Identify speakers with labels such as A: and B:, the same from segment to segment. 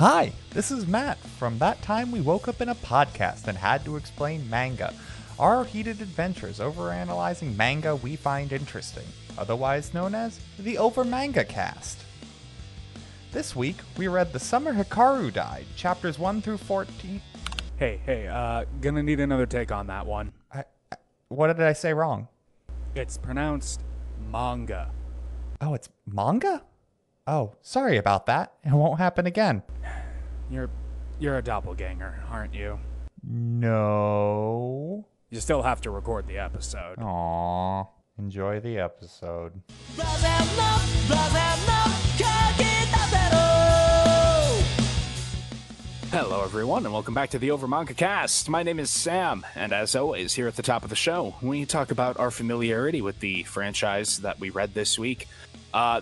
A: Hi, this is Matt from That Time We Woke Up in a Podcast and Had to Explain Manga. Our heated adventures overanalyzing manga we find interesting, otherwise known as the Over Manga Cast. This week, we read The Summer Hikaru Died, chapters 1 through 14.
B: Hey, gonna need another take on that one.
A: What did I say wrong?
B: It's pronounced manga.
A: Oh, it's manga? Oh, sorry about that. It won't happen again.
B: You're a doppelganger, aren't you?
A: No.
B: You still have to record the episode.
A: Aww. Enjoy the episode.
B: Hello everyone, and welcome back to the Over Manga Cast. My name is Sam, and as always, here at the top of the show, we talk about our familiarity with the franchise that we read this week.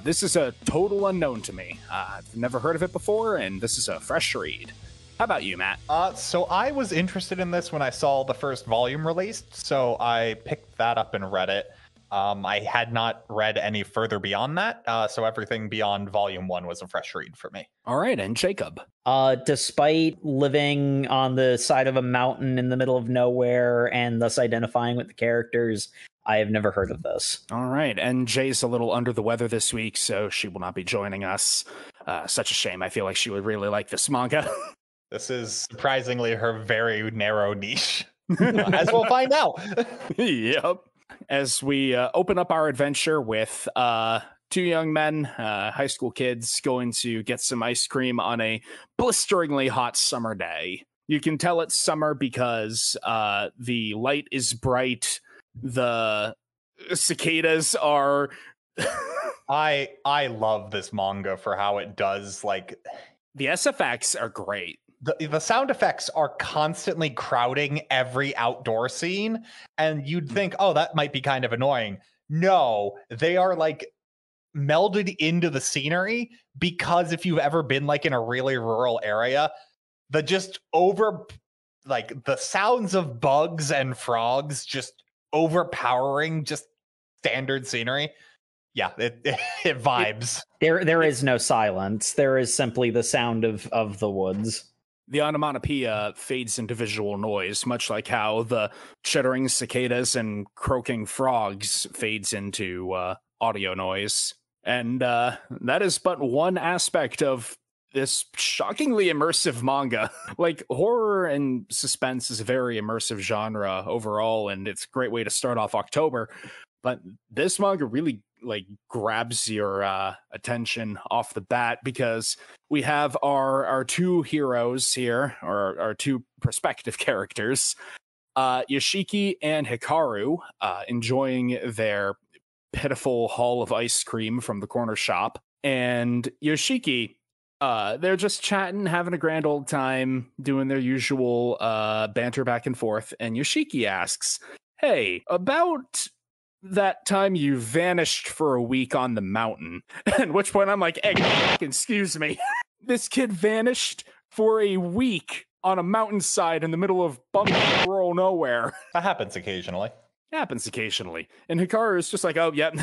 B: This is a total unknown to me. I've never heard of it before, and this is a fresh read. How about you, Matt?
A: So I was interested in this when I saw the first volume released, so I picked that up and read it. I had not read any further beyond that, so everything beyond volume 1 was a fresh read for me.
B: All right, and Jacob?
C: Despite living on the side of a mountain in the middle of nowhere and thus identifying with the characters, I have never heard of this.
B: All right, and Jay's a little under the weather this week, so she will not be joining us. Such a shame. I feel like she would really like this manga.
A: This is surprisingly her very narrow niche, as we'll find out.
B: Yep. As we open up our adventure with two young men, high school kids, going to get some ice cream on a blisteringly hot summer day. You can tell it's summer because the light is bright. The cicadas are...
A: I love this manga for how it does, like...
B: The SFX are great.
A: The sound effects are constantly crowding every outdoor scene, and you'd think, oh, that might be kind of annoying. No, they are like melded into the scenery, because if you've ever been like in a really rural area, the sounds of bugs and frogs just overpowering just standard scenery. Yeah, it vibes.
C: There is no silence. There is simply the sound of the woods.
B: The onomatopoeia fades into visual noise, much like how the chittering cicadas and croaking frogs fades into audio noise. And that is but one aspect of this shockingly immersive manga. Like, horror and suspense is a very immersive genre overall, and it's a great way to start off October. But this manga really grabs your attention off the bat, because we have our two heroes here, or our two prospective characters, Yoshiki and Hikaru, enjoying their pitiful haul of ice cream from the corner shop. And Yoshiki, they're just chatting, having a grand old time, doing their usual banter back and forth. And Yoshiki asks, "Hey, about that time you vanished for a week on the mountain." At which point I'm like, hey, excuse me. This kid vanished for a week on a mountainside in the middle of rural nowhere.
A: That happens occasionally.
B: Happens occasionally. And Hikaru is just like, oh, yep,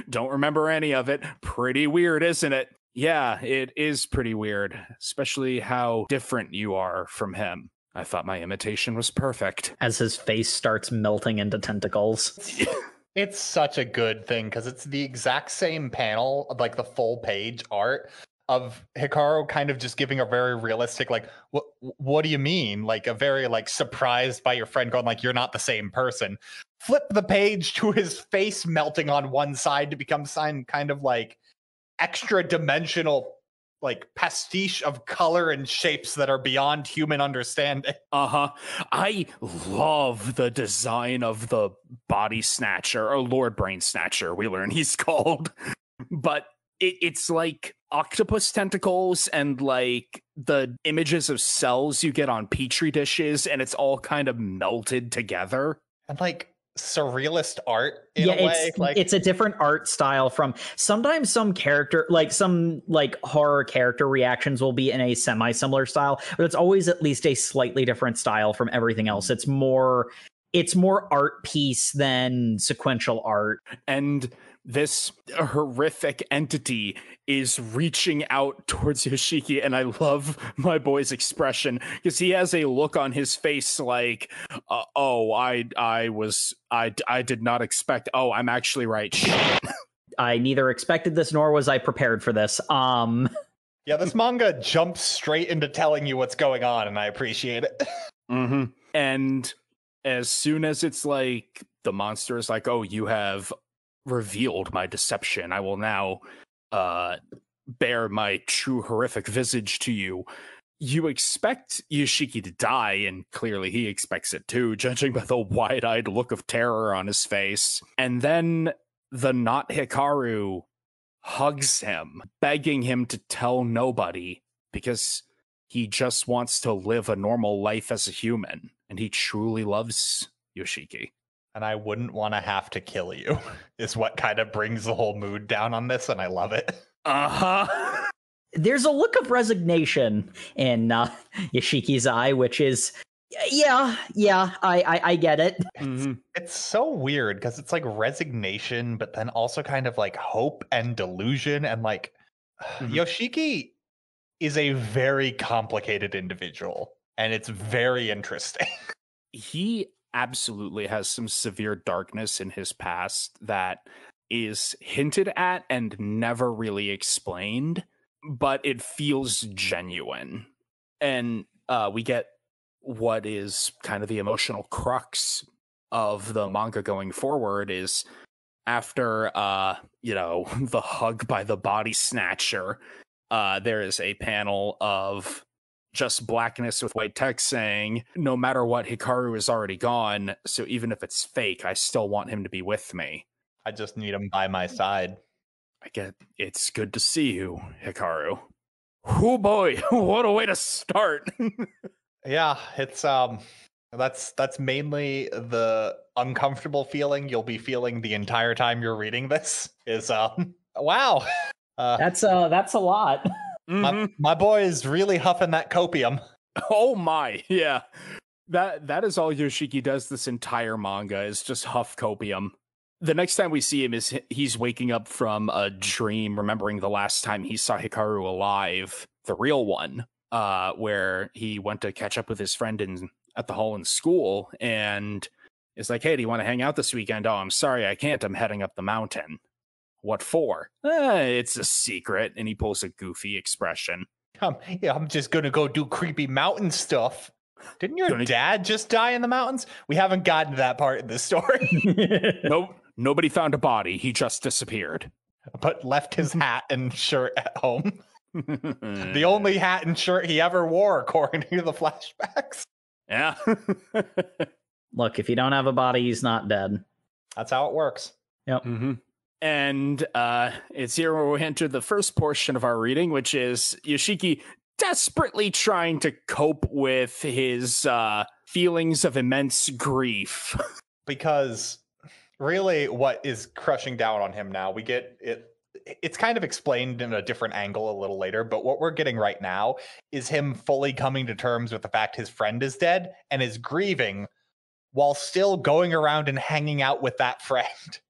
B: don't remember any of it. Pretty weird, isn't it? Yeah, it is pretty weird, especially how different you are from him. I thought my imitation was perfect.
C: As his face starts melting into tentacles.
A: It's such a good thing, because it's the exact same panel, like the full page art of Hikaru kind of just giving a very realistic, like, what do you mean? Like a very surprised by your friend going you're not the same person. Flip the page to his face melting on one side to become kind of extra dimensional, pastiche of color and shapes that are beyond human understanding.
B: I love the design of the body snatcher, or Lord Brain Snatcher, we learn he's called. But it's like octopus tentacles and the images of cells you get on petri dishes, and it's all kind of melted together.
A: And surrealist art in a way.
C: It's a different art style from sometimes some character, some horror character reactions will be in a semi-similar style, but it's always at least a slightly different style from everything else. It's more art piece than sequential art.
B: And this horrific entity is reaching out towards Yoshiki, and I love my boy's expression because he has a look on his face like, I did not expect. Oh, I'm actually right. Shit.
C: I neither expected this nor was I prepared for this.
A: Yeah, this manga jumps straight into telling you what's going on, and I appreciate it.
B: Mm-hmm. And as soon as it's like the monster is like, oh, you have revealed my deception, I will now bear my true horrific visage to you. You expect Yoshiki to die, and clearly he expects it too, judging by the wide-eyed look of terror on his face. And then the not Hikaru hugs him, begging him to tell nobody because he just wants to live a normal life as a human, and he truly loves Yoshiki.
A: And I wouldn't want to have to kill you, is what kind of brings the whole mood down on this, and I love it.
B: Uh-huh.
C: There's a look of resignation in Yoshiki's eye, which is, yeah, I get it.
A: It's so weird, because it's like resignation, but then also kind of like hope and delusion, and like, Yoshiki is a very complicated individual, and it's very interesting.
B: He absolutely has some severe darkness in his past that is hinted at and never really explained, but it feels genuine. And we get what is kind of the emotional crux of the manga going forward is after, the hug by the body snatcher, there is a panel of just blackness with white text saying, no matter what, Hikaru is already gone, so even if it's fake, I still want him to be with me.
A: I just need him by my side.
B: I get it's good to see you, Hikaru. Oh boy, what a way to start.
A: Yeah, it's that's mainly the uncomfortable feeling you'll be feeling the entire time you're reading this is wow.
C: That's a lot.
A: My boy is really huffing that copium.
B: Oh my, yeah. That is all Yoshiki does this entire manga is just huff copium. The next time we see him is he's waking up from a dream, remembering the last time he saw Hikaru alive, the real one, where he went to catch up with his friend at the hall in school, and is like, hey, do you want to hang out this weekend? Oh, I'm sorry, I can't. I'm heading up the mountain. What for? It's a secret. And he pulls a goofy expression.
A: I'm just gonna go do creepy mountain stuff. Didn't your dad just die in the mountains? We haven't gotten to that part in the story.
B: Nope. Nobody found a body. He just disappeared.
A: But left his hat and shirt at home. The only hat and shirt he ever wore, according to the flashbacks.
B: Yeah.
C: Look, if you don't have a body, he's not dead.
A: That's how it works.
C: Yep.
B: Mm-hmm. And it's here where we enter the first portion of our reading, which is Yoshiki desperately trying to cope with his feelings of immense grief. Because
A: really what is crushing down on him now, we get it. It's kind of explained in a different angle a little later, but what we're getting right now is him fully coming to terms with the fact his friend is dead and is grieving while still going around and hanging out with that friend.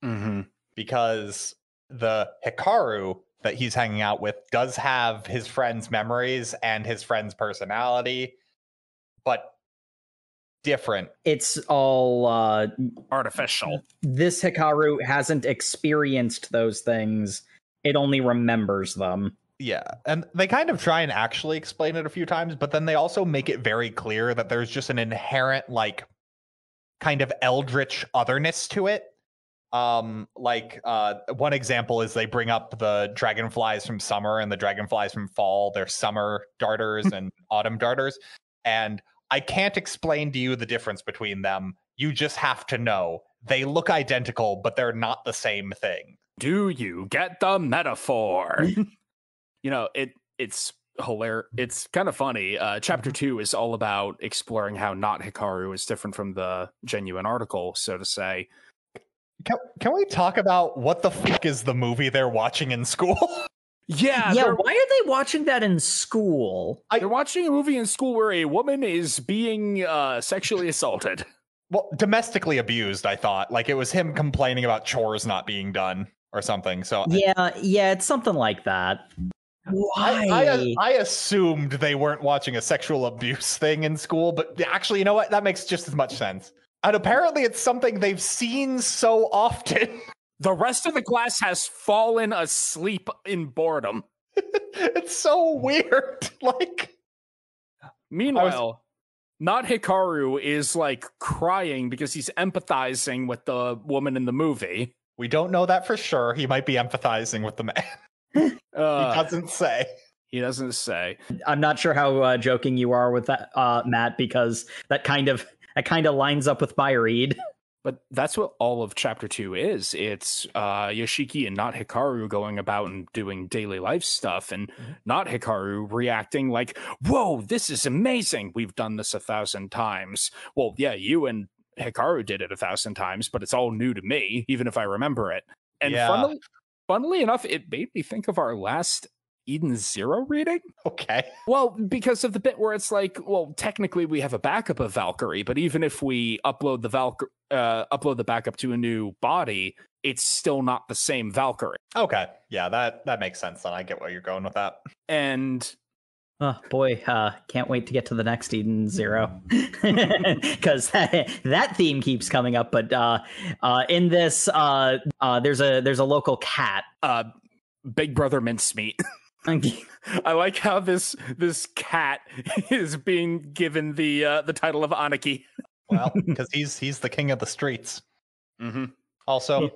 B: Mm-hmm.
A: Because the Hikaru that he's hanging out with does have his friend's memories and his friend's personality, but different.
C: It's all
B: artificial.
C: This Hikaru hasn't experienced those things. It only remembers them.
A: Yeah, and they kind of try and actually explain it a few times, but then they also make it very clear that there's just an inherent, kind of eldritch otherness to it. One example is they bring up the dragonflies from summer and the dragonflies from fall. They're summer darters and autumn darters. And I can't explain to you the difference between them. You just have to know. They look identical, but they're not the same thing.
B: Do you get the metaphor? It's hilarious. It's kind of funny. Chapter 2 is all about exploring how not Hikaru is different from the genuine article, so to say.
A: Can we talk about what the fuck is the movie they're watching in school?
C: Yeah. Why are they watching that in school?
B: They're watching a movie in school where a woman is being sexually assaulted.
A: Well, domestically abused, I thought. It was him complaining about chores not being done. or something. So
C: yeah, it's something like that. Why?
A: I assumed they weren't watching a sexual abuse thing in school, but actually, you know what? That makes just as much sense. And apparently it's something they've seen so often.
B: The rest of the class has fallen asleep in boredom.
A: It's so weird. Like,
B: meanwhile, not Hikaru is like crying because he's empathizing with the woman in the movie.
A: We don't know that for sure. He might be empathizing with the man. He doesn't say.
B: He doesn't say.
C: I'm not sure how joking you are with that, Matt, because that kind of lines up with my read.
B: But that's what all of chapter 2 is. It's Yoshiki and not Hikaru going about and doing daily life stuff, and not Hikaru reacting like, whoa, this is amazing. We've done this 1,000 times. Well, yeah, you and Hikaru did it 1,000 times, but it's all new to me, even if I remember it. And funnily enough, it made me think of our last Eden Zero reading.
A: Okay.
B: Well, because of the bit where it's like, well, technically we have a backup of Valkyrie, but even if we upload the backup to a new body, it's still not the same Valkyrie.
A: Okay. Yeah, that makes sense then. I get where you're going with that.
B: And
C: oh boy, can't wait to get to the next Eden Zero. Because that theme keeps coming up, but in this there's a local cat.
B: Big Brother Mincemeat. I like how this cat is being given the title of Aniki.
A: Well, because he's the king of the streets.
B: Mm-hmm.
A: Also,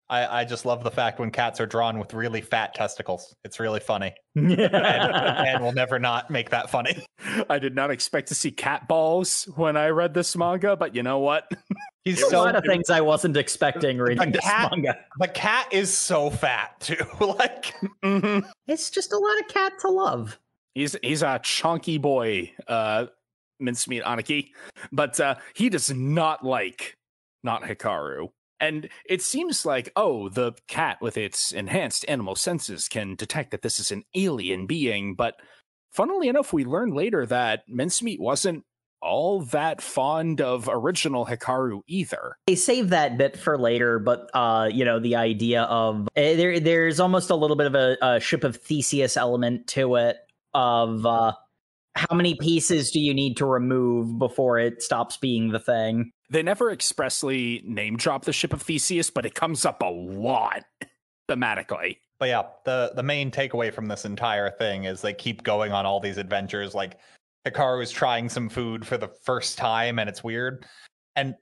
A: I just love the fact when cats are drawn with really fat testicles. It's really funny. And we'll never not make that funny.
B: I did not expect to see cat balls when I read this manga, but you know what?
C: There's a lot of things I wasn't expecting reading this manga.
A: The cat is so fat too. Like,
C: it's just a lot of cat to love.
B: He's a chunky boy, Mincemeat Aniki, but he does not like not Hikaru. And it seems like, oh, the cat with its enhanced animal senses can detect that this is an alien being. But funnily enough, we learn later that Mincemeat wasn't all that fond of original Hikaru either.
C: They save that bit for later, but the idea of there's almost a little bit of a Ship of Theseus element to it of how many pieces do you need to remove before it stops being the thing.
B: They never expressly name drop the Ship of Theseus, but it comes up a lot thematically.
A: But yeah, the main takeaway from this entire thing is they keep going on all these adventures. Like, Hikaru is trying some food for the first time, and it's weird. And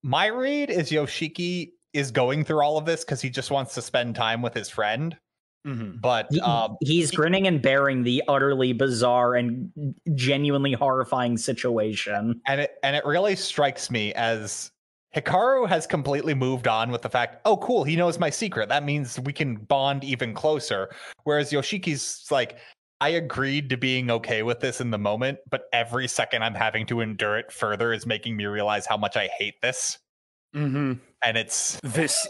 A: my read is Yoshiki is going through all of this because he just wants to spend time with his friend. Mm-hmm. But
C: he's grinning and bearing the utterly bizarre and genuinely horrifying situation.
A: And it really strikes me as Hikaru has completely moved on with the fact, oh, cool, he knows my secret. That means we can bond even closer. Whereas Yoshiki's like, I agreed to being okay with this in the moment, but every second I'm having to endure it further is making me realize how much I hate this.
B: Mm-hmm.
A: And it's
B: this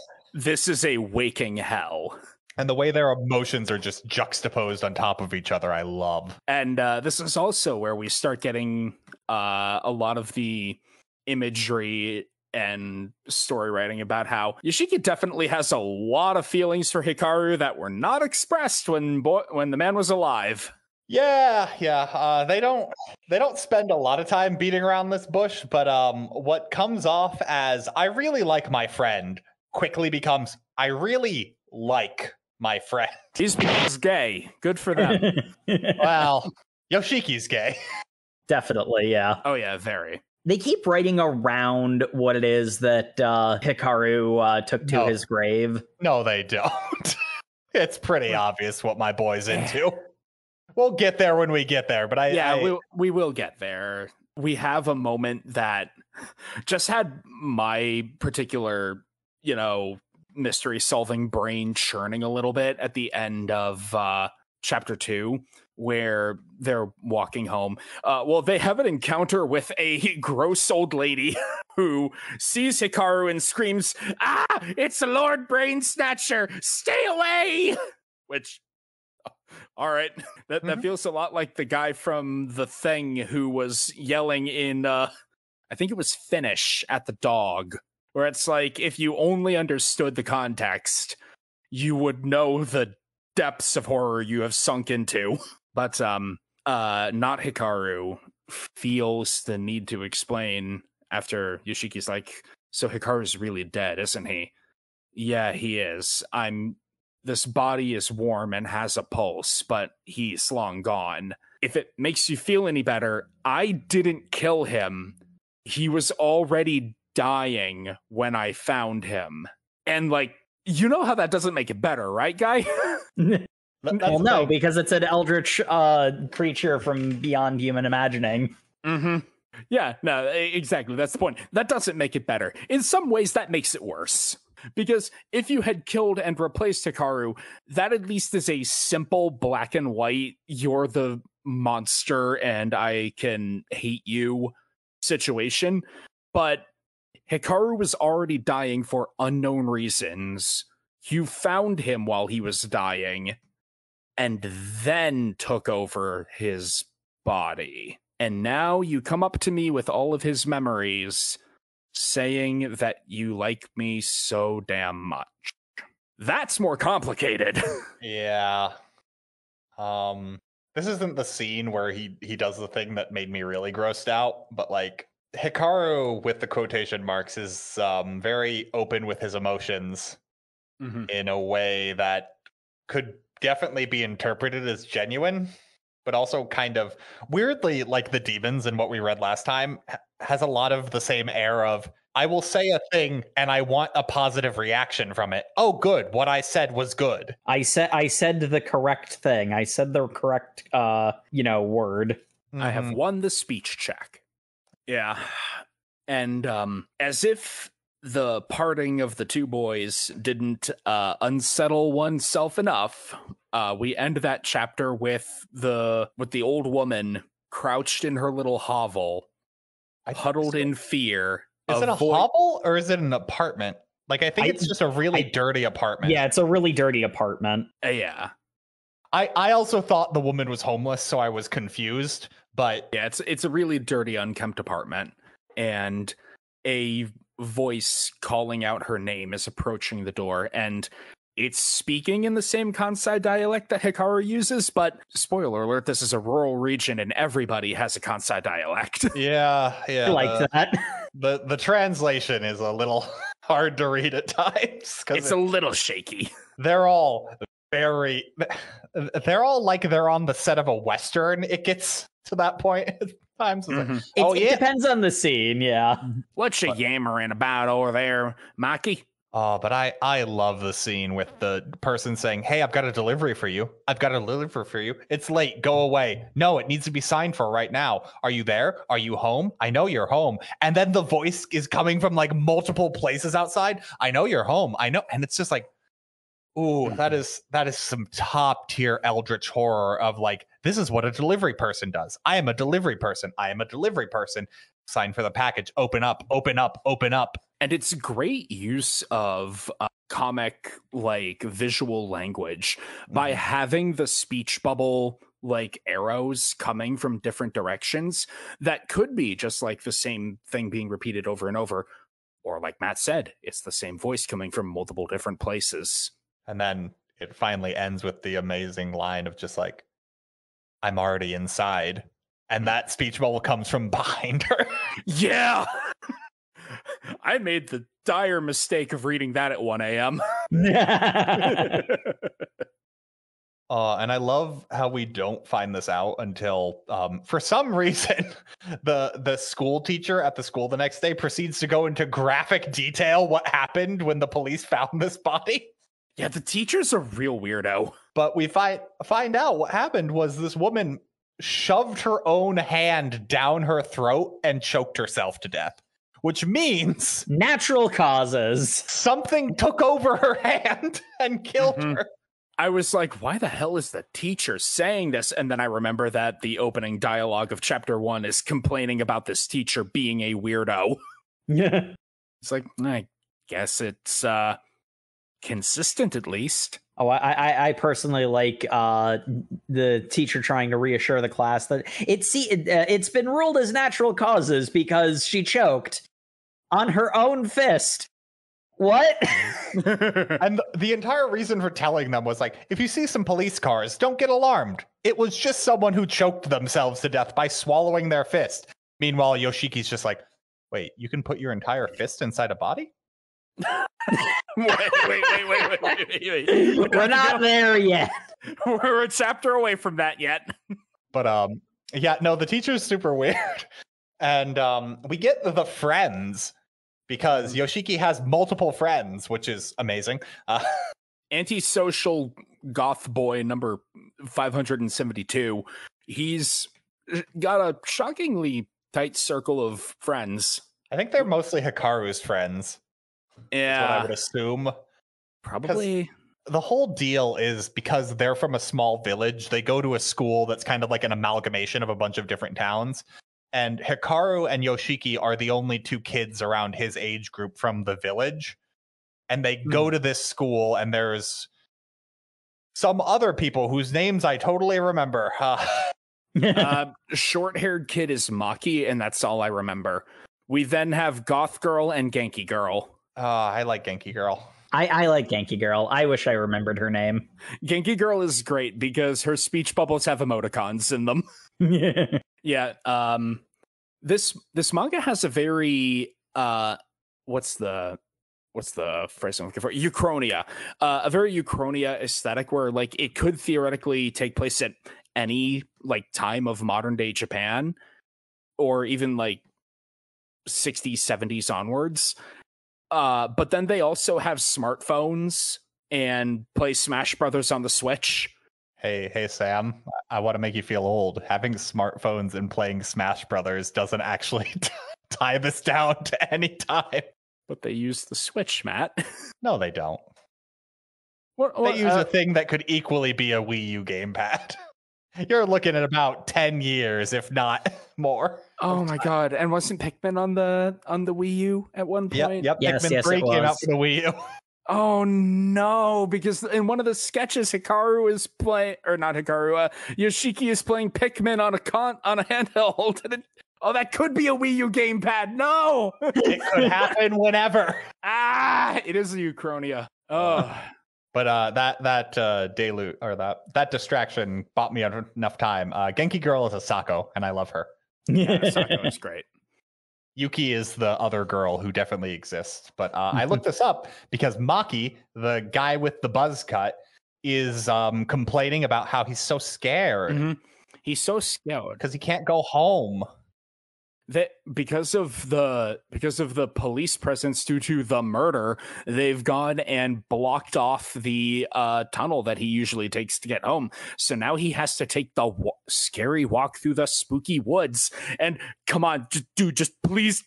B: is a waking hell.
A: And the way their emotions are just juxtaposed on top of each other, I love.
B: And this is also where we start getting a lot of the imagery and story writing about how Yoshiki definitely has a lot of feelings for Hikaru that were not expressed when the man was alive.
A: Yeah. They don't spend a lot of time beating around this bush, but what comes off as I really like my friend quickly becomes I really like my friend.
B: He's gay. Good for them.
A: Well, Yoshiki's gay.
C: Definitely, yeah.
B: Oh yeah, very.
C: They keep writing around what it is that Hikaru took to his grave.
A: No, they don't. It's pretty obvious what my boy's into. We'll get there when we get there, but
B: we will get there. We have a moment that just had my particular, mystery solving brain churning a little bit at the end of chapter 2, where they're walking home. They have an encounter with a gross old lady who sees Hikaru and screams, "Ah, it's the Lord Brain Snatcher! Stay away!" Which, all right, that feels a lot like the guy from The Thing who was yelling in, I think it was Finnish at the dog, where it's like, if you only understood the context, you would know the depths of horror you have sunk into. But not Hikaru feels the need to explain after Yoshiki's like, so Hikaru's really dead, isn't he? Yeah, he is. This body is warm and has a pulse, but he's long gone. If it makes you feel any better, I didn't kill him. He was already dying when I found him. And like, you know how that doesn't make it better, right, guy?
C: Well, no, because it's an eldritch creature from beyond human imagining.
B: Mm-hmm. Yeah, no, exactly. That's the point. That doesn't make it better. In some ways, that makes it worse. Because if you had killed and replaced Hikaru, that at least is a simple black and white, you're the monster and I can hate you situation. But Hikaru was already dying for unknown reasons. You found him while he was dying and then took over his body. And now you come up to me with all of his memories saying that you like me so damn much. That's more complicated.
A: Yeah. This isn't the scene where he does the thing that made me really grossed out, but like Hikaru with the quotation marks is very open with his emotions in a way that could definitely be interpreted as genuine, but also kind of weirdly, like the demons in what we read last time, has a lot of the same air of, I will say a thing and I want a positive reaction from it. Oh, good. What I said was good.
C: I said the correct thing. I said the correct, word.
B: I have won the speech check. Yeah. And as if the parting of the two boys didn't unsettle oneself enough, we end that chapter with the old woman crouched in her little hovel, huddled in fear.
A: Is it a hovel or is it an apartment? Like, I think it's just a really dirty apartment.
C: Yeah, it's a really dirty apartment.
B: Yeah.
A: I also thought the woman was homeless, so I was confused. But
B: yeah, it's a really dirty, unkempt apartment, and a voice calling out her name is approaching the door, and it's speaking in the same Kansai dialect that Hikaru uses, but spoiler alert, this is a rural region and everybody has a Kansai dialect.
A: Yeah.
C: I like that.
A: The translation is a little hard to read at times.
B: It's a little shaky.
A: They're all like they're on the set of a Western. It gets to that point at times.
C: It depends on the scene, yeah.
B: What you yammering about over there, Maki?
A: Oh, but I love the scene with the person saying, hey, I've got a delivery for you. I've got a delivery for you. It's late. Go away. No, it needs to be signed for right now. Are you there? Are you home? I know you're home. And then the voice is coming from like multiple places outside. I know you're home. I know. And it's just like, ooh, that is some top tier eldritch horror of like, this is what a delivery person does. I am a delivery person. I am a delivery person. Sign for the package. Open up, open up, open up.
B: And it's great use of comic like visual language by having the speech bubble like arrows coming from different directions that could be just like the same thing being repeated over and over. Or like Matt said, it's the same voice coming from multiple different places.
A: And then it finally ends with the amazing line of just like, I'm already inside. And that speech bubble comes from behind her.
B: Yeah. I made the dire mistake of reading that at 1 a.m.
A: And I love how we don't find this out until, for some reason, the school teacher at the school the next day proceeds to go into graphic detail what happened when the police found this body.
B: Yeah, the teacher's a real weirdo.
A: But we find out what happened was this woman shoved her own hand down her throat and choked herself to death, which means
C: natural causes.
A: Something took over her hand and killed her.
B: I was like, why the hell is the teacher saying this? And then I remember that the opening dialogue of chapter 1 is complaining about this teacher being a weirdo.
C: Yeah.
B: It's like, I guess it's consistent at least.
C: Oh, I personally like the teacher trying to reassure the class that it's been ruled as natural causes because she choked on her own fist. What?
A: And the entire reason for telling them was like, if you see some police cars, don't get alarmed. It was just someone who choked themselves to death by swallowing their fist. Meanwhile, Yoshiki's just like, wait, you can put your entire fist inside a body?
B: wait.
C: We're not there yet.
B: We're a chapter away from that yet.
A: But yeah, no, the teacher's super weird. And we get the friends because Yoshiki has multiple friends, which is amazing.
B: Antisocial goth boy number 572. He's got a shockingly tight circle of friends.
A: I think they're mostly Hikaru's friends.
B: Yeah.
A: Is what I would assume.
B: Probably.
A: The whole deal is because they're from a small village, they go to a school that's kind of like an amalgamation of a bunch of different towns. And Hikaru and Yoshiki are the only two kids around his age group from the village. And they go to this school, and there's some other people whose names I totally remember.
B: Short-haired kid is Maki, and that's all I remember. We then have Goth Girl and Genki Girl.
A: I like Genki Girl.
C: I like Genki Girl. I wish I remembered her name.
B: Genki Girl is great because her speech bubbles have emoticons in them. Yeah. This manga has a very what's the phrase I'm looking for? Uchronia. A very Uchronia aesthetic where like it could theoretically take place at any like time of modern day Japan or even like 60s, 70s onwards. But then they also have smartphones and play Smash Brothers on the Switch.
A: Hey, Sam, I want to make you feel old. Having smartphones and playing Smash Brothers doesn't actually tie this down to any time.
B: But they use the Switch, Matt.
A: No, they don't.
B: They
A: use a thing that could equally be a Wii U gamepad. You're looking at about 10 years, if not more.
B: Oh my god! And wasn't Pikmin on the Wii U at one point?
A: Yep.
C: Yes,
A: Pikmin 3 came out for the Wii U.
B: Oh no! Because in one of the sketches, Hikaru is playing, or not Hikaru, Yoshiki is playing Pikmin on a handheld. And that could be a Wii U gamepad. No,
A: it could happen whenever.
B: It is a Uchronia. Oh.
A: But that deluge or that distraction bought me enough time. Genki Girl is a Sako, and I love her.
B: Yeah, Sako is great.
A: Yuki is the other girl who definitely exists. But I looked this up because Maki, the guy with the buzz cut, is complaining about how he's so scared.
B: Mm-hmm. He's so scared
A: because he can't go home.
B: That because of the police presence due to the murder, they've gone and blocked off the tunnel that he usually takes to get home. So now he has to take the scary walk through the spooky woods. And come on, dude, just please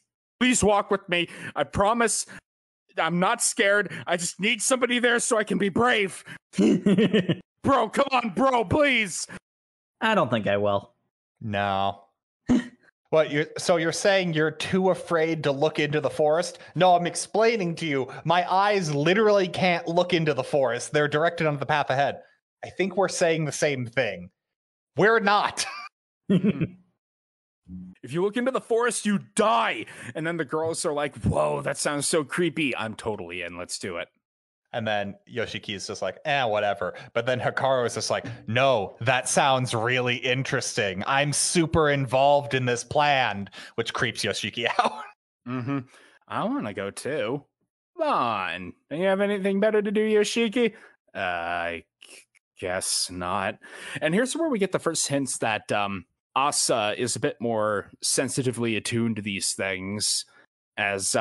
B: walk with me. I promise I'm not scared. I just need somebody there so I can be brave. Bro, come on, bro, please.
C: I don't think I will.
A: No. What, you're saying you're too afraid to look into the forest? No, I'm explaining to you. My eyes literally can't look into the forest. They're directed onto the path ahead. I think we're saying the same thing. We're not.
B: If you look into the forest, you die. And then the girls are like, whoa, that sounds so creepy. I'm totally in. Let's do it.
A: And then Yoshiki is just like, whatever. But then Hikaru is just like, no, that sounds really interesting. I'm super involved in this plan, which creeps Yoshiki out.
B: Mm-hmm. I want to go too. Come on. Do you have anything better to do, Yoshiki? I guess not. And here's where we get the first hints that Asa is a bit more sensitively attuned to these things, as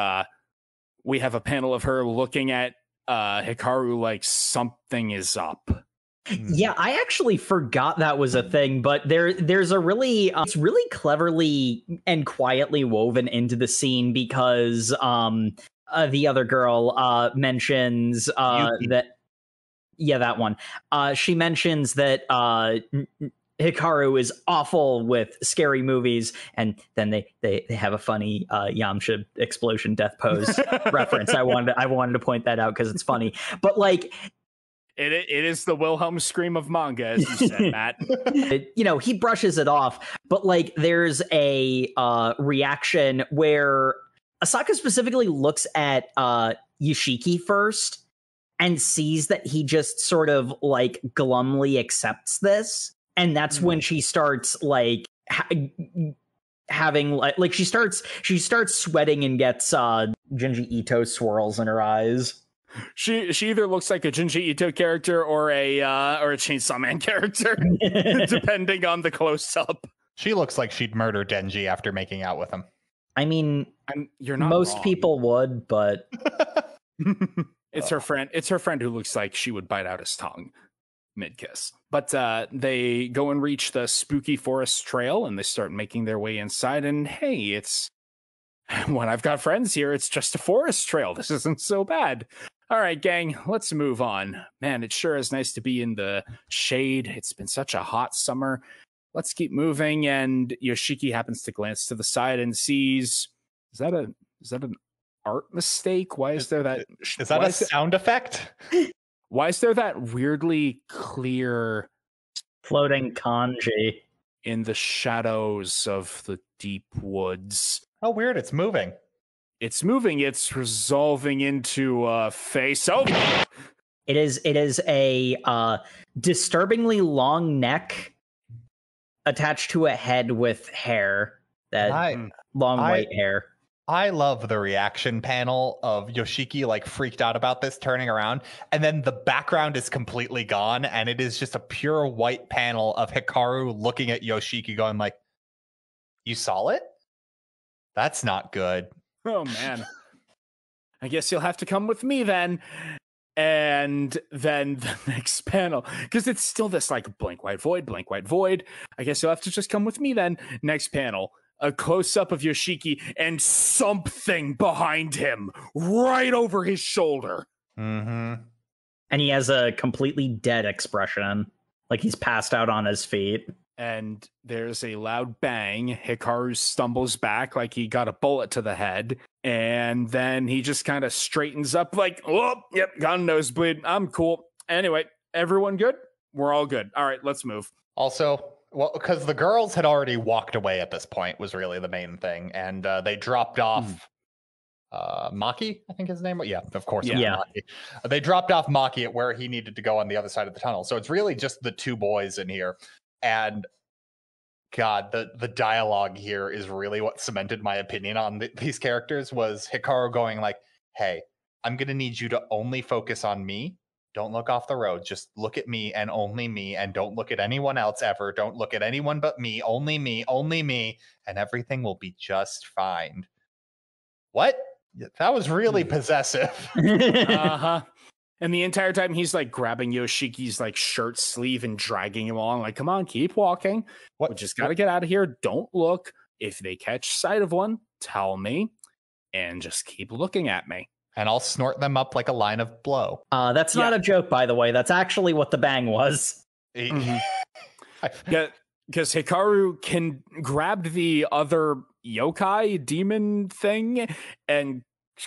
B: we have a panel of her looking at Hikaru like something is up.
C: Yeah, I actually forgot that was a thing, but there's a really it's really cleverly and quietly woven into the scene because the other girl mentions that that one. She mentions that Hikaru is awful with scary movies, and then they have a funny Yamcha explosion death pose reference. I wanted to point that out because it's funny, but like
B: it is the Wilhelm scream of manga, as you said, Matt.
C: He brushes it off, but like there's a reaction where Asaka specifically looks at Yoshiki first and sees that he just sort of like glumly accepts this, and that's when she starts like having like she starts sweating and gets Junji Ito swirls in her eyes.
B: She either looks like a Junji Ito character or a Chainsaw Man character, depending on the close up.
A: She looks like she'd murder Denji after making out with him.
C: I mean,
B: you're not
C: most
B: wrong.
C: people would, but
B: it's her friend. It's her friend who looks like she would bite out his tongue mid-kiss. But they go and reach the spooky forest trail, and they start making their way inside. And hey, it's when I've got friends here, it's just a forest trail. This isn't so bad. All right, gang, let's move on. Man, it sure is nice to be in the shade. It's been such a hot summer. Let's keep moving. And Yoshiki happens to glance to the side and sees, is that an art mistake? Why is there that?
A: Is that a sound effect?
B: Why is there that weirdly clear
C: floating kanji
B: in the shadows of the deep woods?
A: Oh, weird. It's moving.
B: It's moving. It's resolving into a face. Oh,
C: it is a disturbingly long neck attached to a head with hair. White hair.
A: I love the reaction panel of Yoshiki like freaked out about this, turning around, and then the background is completely gone, and it is just a pure white panel of Hikaru looking at Yoshiki going like, "You saw it? That's not good."
B: Oh man. I guess you'll have to come with me then. And then the next panel, because it's still this like blank white void. I guess you'll have to just come with me then. Next panel, a close-up of Yoshiki and something behind him right over his shoulder.
A: Mm-hmm.
C: And he has a completely dead expression, like he's passed out on his feet.
B: And there's a loud bang. Hikaru stumbles back like he got a bullet to the head. And then he just kind of straightens up like, oh, yep, got a nosebleed. I'm cool. Anyway, everyone good? We're all good. All right, let's move.
A: Also, well, because the girls had already walked away at this point was really the main thing. And they dropped off Maki, I think his name was. Yeah, of course.
C: Yeah.
A: Maki. They dropped off Maki at where he needed to go on the other side of the tunnel. So it's really just the two boys in here. And God, the dialogue here is really what cemented my opinion on these characters was Hikaru going like, hey, I'm going to need you to only focus on me. Don't look off the road. Just look at me and only me, and don't look at anyone else ever. Don't look at anyone but me, only me, and everything will be just fine. What? That was really possessive.
B: Uh-huh. And the entire time he's like grabbing Yoshiki's like shirt sleeve and dragging him along, like, come on, keep walking.
A: What?
B: We just gotta get out of here. Don't look. If they catch sight of one, tell me. And just keep looking at me.
A: And I'll snort them up like a line of blow.
C: That's not a joke, by the way. That's actually what the bang was.
B: Mm-hmm. Yeah, because Hikaru can grab the other yokai demon thing and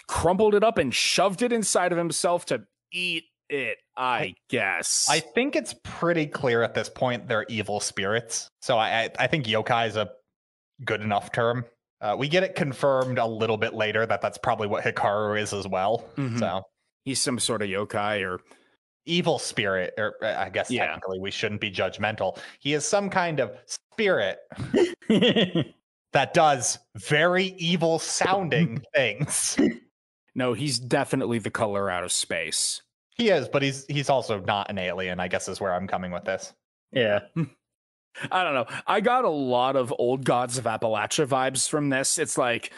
B: crumpled it up and shoved it inside of himself to eat it, I guess.
A: I think it's pretty clear at this point they're evil spirits. So I think yokai is a good enough term. We get it confirmed a little bit later that that's probably what Hikaru is as well. Mm-hmm. So
B: he's some sort of yokai or
A: evil spirit, or I guess technically we shouldn't be judgmental. He is some kind of spirit that does very evil sounding things.
B: No, he's definitely the color out of space.
A: He is, but he's also not an alien, I guess is where I'm coming with this.
C: Yeah.
B: I don't know. I got a lot of Old Gods of Appalachia vibes from this. It's like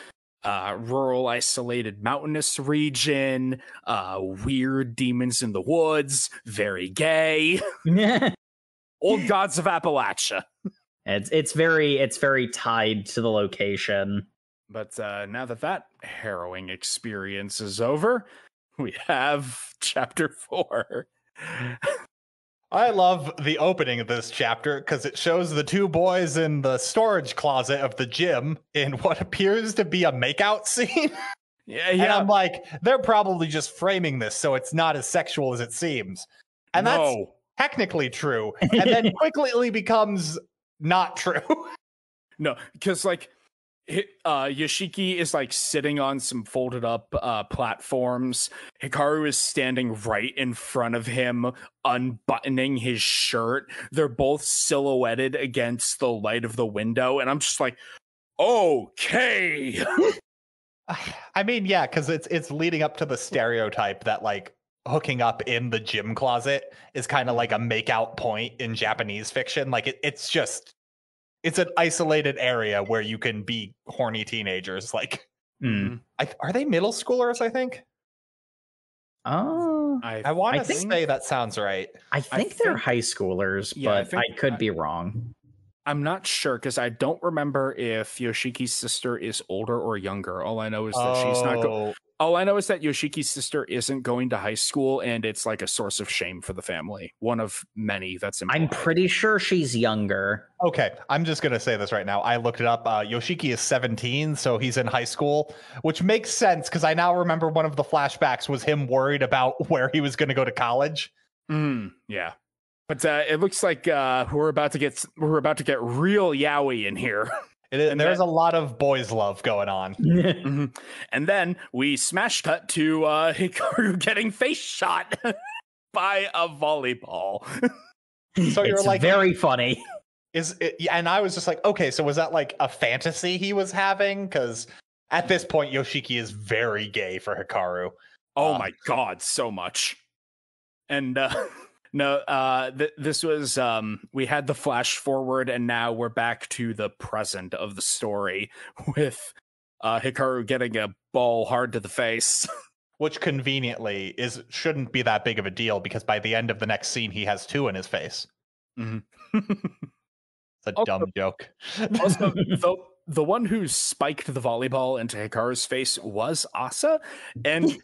B: rural, isolated, mountainous region, weird demons in the woods, very gay. Old Gods of Appalachia.
C: It's very tied to the location.
B: But now that harrowing experience is over, we have chapter 4.
A: I love the opening of this chapter because it shows the two boys in the storage closet of the gym in what appears to be a makeout scene.
B: Yeah.
A: And I'm like, they're probably just framing this so it's not as sexual as it seems. And that's technically true. And then quickly becomes not true.
B: No, because like Yoshiki is like sitting on some folded up platforms. Hikaru is standing right in front of him, unbuttoning his shirt. They're both silhouetted against the light of the window, and I'm just like, okay.
A: I mean, yeah, because it's leading up to the stereotype that like hooking up in the gym closet is kind of like a makeout point in Japanese fiction. Like it's an isolated area where you can be horny teenagers. Like, are they middle schoolers? I think.
C: Oh,
A: I want to say that sounds right.
C: I think they're high schoolers, but I could be wrong.
B: I'm not sure because I don't remember if Yoshiki's sister is older or younger. All I know is that she's not. All I know is that Yoshiki's sister isn't going to high school, and it's like a source of shame for the family. One of many that's implied.
C: I'm pretty sure she's younger.
A: Okay, I'm just gonna say this right now. I looked it up. Yoshiki is 17, so he's in high school, which makes sense because I now remember one of the flashbacks was him worried about where he was going to go to college.
B: Yeah. But it looks like we're about to get real yaoi in here.
A: There's a lot of boys' love going on.
B: And then we smash cut to Hikaru getting face shot by a volleyball.
A: So you're like,
C: very funny.
A: And I was just like, okay, so was that like a fantasy he was having? Because at this point, Yoshiki is very gay for Hikaru.
B: Oh my god, so much. And this was we had the flash forward, and now we're back to the present of the story with Hikaru getting a ball hard to the face,
A: which conveniently shouldn't be that big of a deal because by the end of the next scene he has 2 in his face. It's a dumb joke.
B: Also, the one who spiked the volleyball into Hikaru's face was Asa, and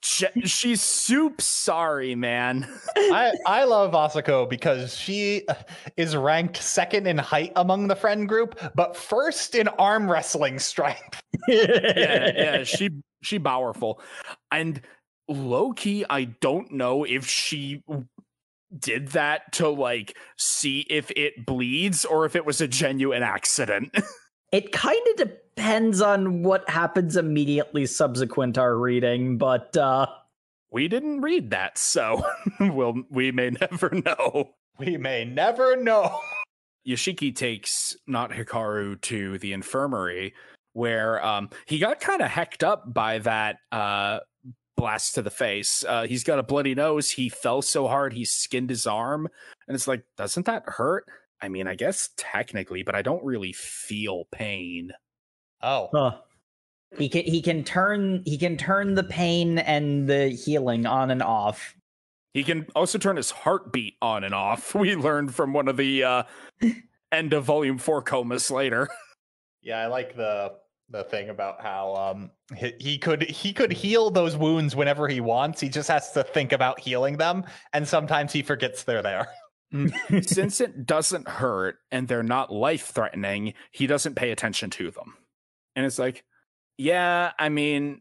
B: she's soup sorry, man.
A: I love Asako because she is ranked 2nd in height among the friend group, but 1st in arm wrestling strength.
B: yeah, she powerful. And low-key, I don't know if she did that to like see if it bleeds or if it was a genuine accident.
C: It kind of depends on what happens immediately subsequent to our reading, but
B: we didn't read that, so we may never know.
A: We may never know.
B: Yoshiki takes not Hikaru to the infirmary where he got kind of hecked up by that blast to the face. He's got a bloody nose. He fell so hard he skinned his arm, and it's like, doesn't that hurt? I mean, I guess technically, but I don't really feel pain.
A: Oh.
C: He can turn the pain and the healing on and off.
B: He can also turn his heartbeat on and off. We learned from one of the end of Volume 4 comas later.
A: Yeah, I like the thing about how he could heal those wounds whenever he wants. He just has to think about healing them, and sometimes he forgets they're there.
B: Since it doesn't hurt and they're not life-threatening, he doesn't pay attention to them. And it's like, yeah, I mean,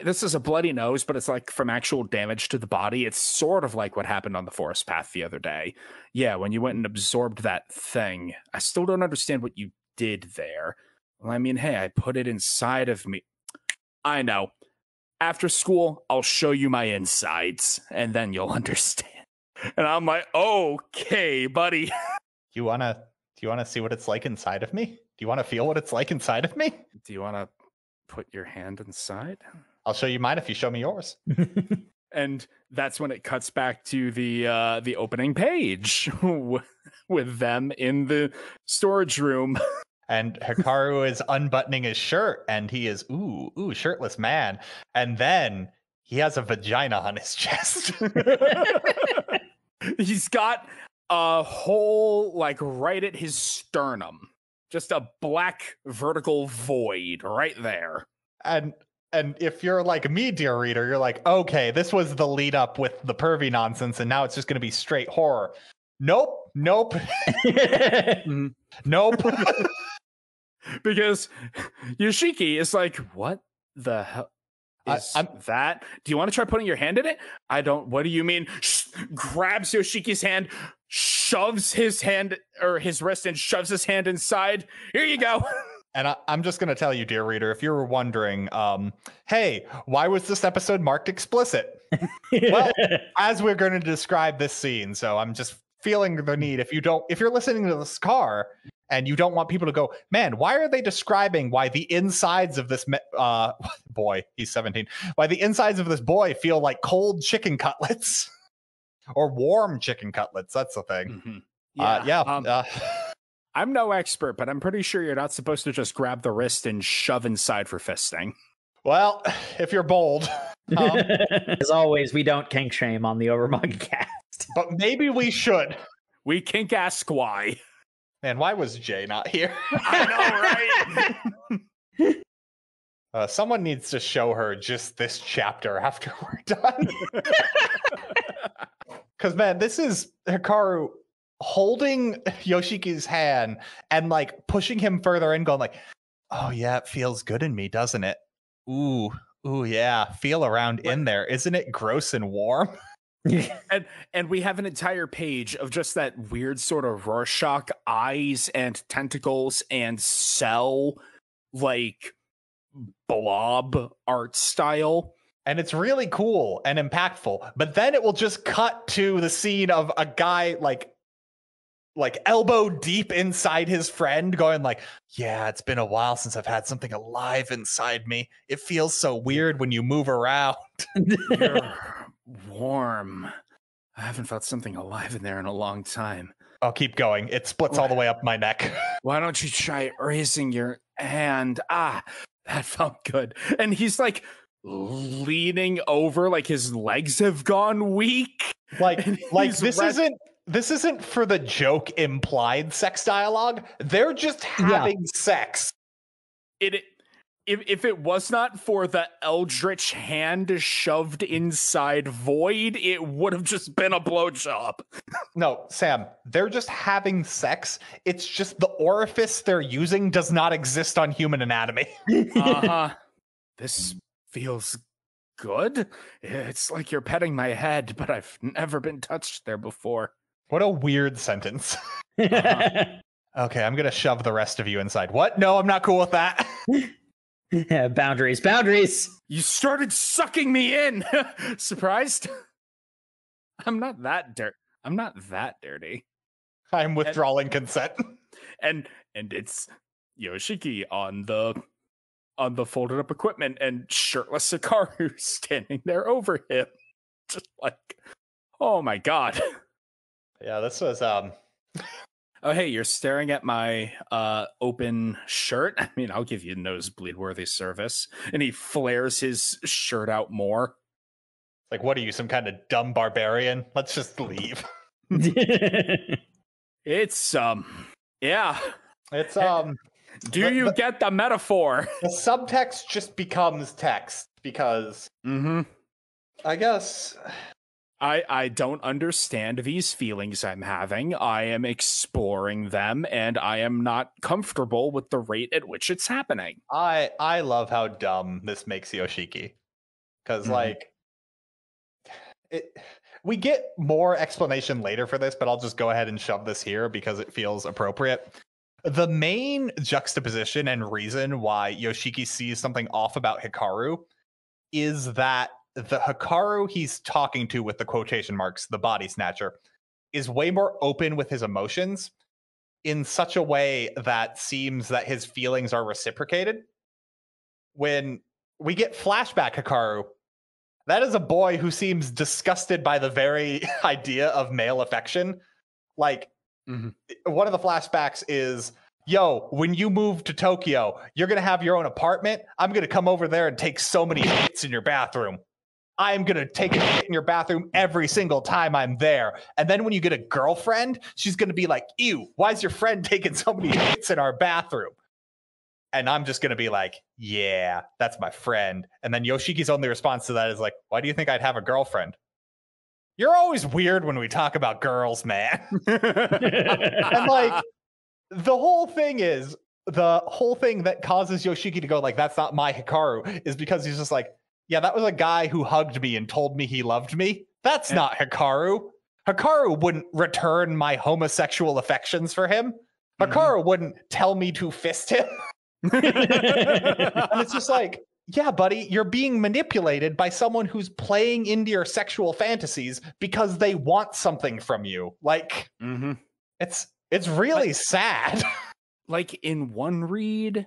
B: this is a bloody nose, but it's like from actual damage to the body. It's sort of like what happened on the forest path the other day. Yeah, when you went and absorbed that thing. I still don't understand what you did there. Well, I mean, hey, I put it inside of me. I know. After school, I'll show you my insides, and then you'll understand. And I'm like, okay, buddy.
A: Do you wanna see what it's like inside of me? Do you want to feel what it's like inside of me?
B: Do you want to put your hand inside?
A: I'll show you mine if you show me yours.
B: And that's when it cuts back to the opening page with them in the storage room.
A: And Hikaru is unbuttoning his shirt, and he is ooh shirtless man. And then he has a vagina on his chest.
B: He's got a hole like right at his sternum. Just a black vertical void right there.
A: And if you're like me, dear reader, you're like, okay, this was the lead up with the pervy nonsense, and now it's just going to be straight horror. Nope. Nope.
B: Because Yoshiki is like, what the hell is that? Do you want to try putting your hand in it? I don't. What do you mean? Grabs Yoshiki's hand, shoves his hand or his wrist and shoves his hand inside. Here you go.
A: And I'm just going to tell you, dear reader, if you were wondering, hey, why was this episode marked explicit? Well, as we're going to describe this scene, so I'm just feeling the need. If you're listening to this car and you don't want people to go, man, why are they describing why the insides of this boy, he's 17, why the insides of this boy feel like cold chicken cutlets or warm chicken cutlets? That's the thing.
B: Mm-hmm. I'm no expert, but I'm pretty sure you're not supposed to just grab the wrist and shove inside for fisting.
A: Well, if you're bold.
C: As always, we don't kink shame on the Overmanga cast.
A: But maybe we should.
B: We kink ask why.
A: Man, why was Jay not here?
B: I know,
A: right? Someone needs to show her just this chapter after we're done. Because, man, this is Hikaru holding Yoshiki's hand and like pushing him further in, going like, oh yeah, it feels good in me, doesn't it? Ooh yeah, feel around in there. Isn't it gross and warm?
B: and we have an entire page of just that weird sort of Rorschach eyes and tentacles and cell like blob art style.
A: And it's really cool and impactful. But then it will just cut to the scene of a guy like elbow deep inside his friend going like, yeah, it's been a while since I've had something alive inside me. It feels so weird when you move around.
B: You're warm. I haven't felt something alive in there in a long time.
A: I'll keep going. It splits all the way up my neck.
B: Why don't you try raising your hand? That felt good. And he's like leaning over, like his legs have gone weak.
A: Like this isn't for the joke implied sex dialogue. They're just having sex.
B: If it was not for the eldritch hand shoved inside void, it would have just been a blowjob.
A: No, Sam, they're just having sex. It's just the orifice they're using does not exist on human anatomy.
B: This feels good. It's like you're petting my head, but I've never been touched there before.
A: What a weird sentence. Okay, I'm going to shove the rest of you inside. What? No, I'm not cool with that.
C: Yeah, boundaries.
B: You started sucking me in. Surprised? I'm not that dirty.
A: I'm withdrawing consent.
B: And it's Yoshiki on the folded up equipment and shirtless Hikaru standing there over him. Just like, oh my god.
A: Yeah, this was
B: Oh hey, you're staring at my open shirt? I mean, I'll give you nosebleed worthy service. And he flares his shirt out more.
A: Like, what are you, some kind of dumb barbarian? Let's just leave.
B: It's yeah.
A: It's
B: do you get the metaphor?
A: The subtext just becomes text because I guess
B: I don't understand these feelings I'm having. I am exploring them, and I am not comfortable with the rate at which it's happening.
A: I love how dumb this makes Yoshiki. Because, we get more explanation later for this, but I'll just go ahead and shove this here because it feels appropriate. The main juxtaposition and reason why Yoshiki sees something off about Hikaru is that the Hikaru he's talking to with the quotation marks, the body snatcher, is way more open with his emotions in such a way that seems that his feelings are reciprocated. When we get flashback Hikaru, that is a boy who seems disgusted by the very idea of male affection. Like, one of the flashbacks is, yo, when you move to Tokyo, you're going to have your own apartment. I'm going to come over there and take so many hits in your bathroom. I'm going to take a hit in your bathroom every single time I'm there. And then when you get a girlfriend, she's going to be like, ew, why is your friend taking so many hits in our bathroom? And I'm just going to be like, yeah, that's my friend. And then Yoshiki's only response to that is like, why do you think I'd have a girlfriend? You're always weird when we talk about girls, man. And like, the whole thing that causes Yoshiki to go like, that's not my Hikaru, is because he's just like, yeah, that was a guy who hugged me and told me he loved me. That's not Hikaru. Hikaru wouldn't return my homosexual affections for him. Hikaru wouldn't tell me to fist him. And it's just like, yeah, buddy, you're being manipulated by someone who's playing into your sexual fantasies because they want something from you. Like, it's really sad.
B: Like in one read,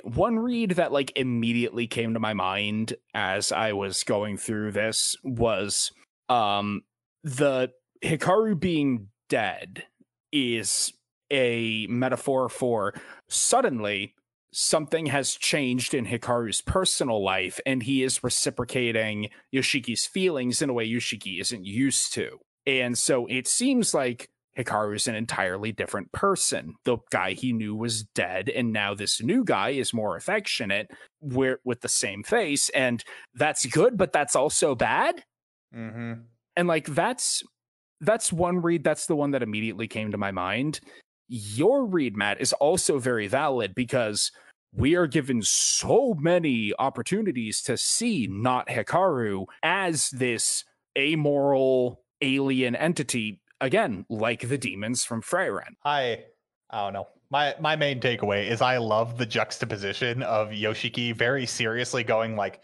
B: one read that like immediately came to my mind as I was going through this was the Hikaru being dead is a metaphor for suddenly something has changed in Hikaru's personal life, and he is reciprocating Yoshiki's feelings in a way Yoshiki isn't used to. And so it seems like Hikaru is an entirely different person. The guy he knew was dead, and now this new guy is more affectionate with the same face, and that's good, but that's also bad.
A: Mm-hmm.
B: And like that's one read. That's the one that immediately came to my mind. Your read, Matt, is also very valid because we are given so many opportunities to see not Hikaru as this amoral alien entity, again, like the demons from Freyren.
A: I don't know. My main takeaway is I love the juxtaposition of Yoshiki very seriously going like,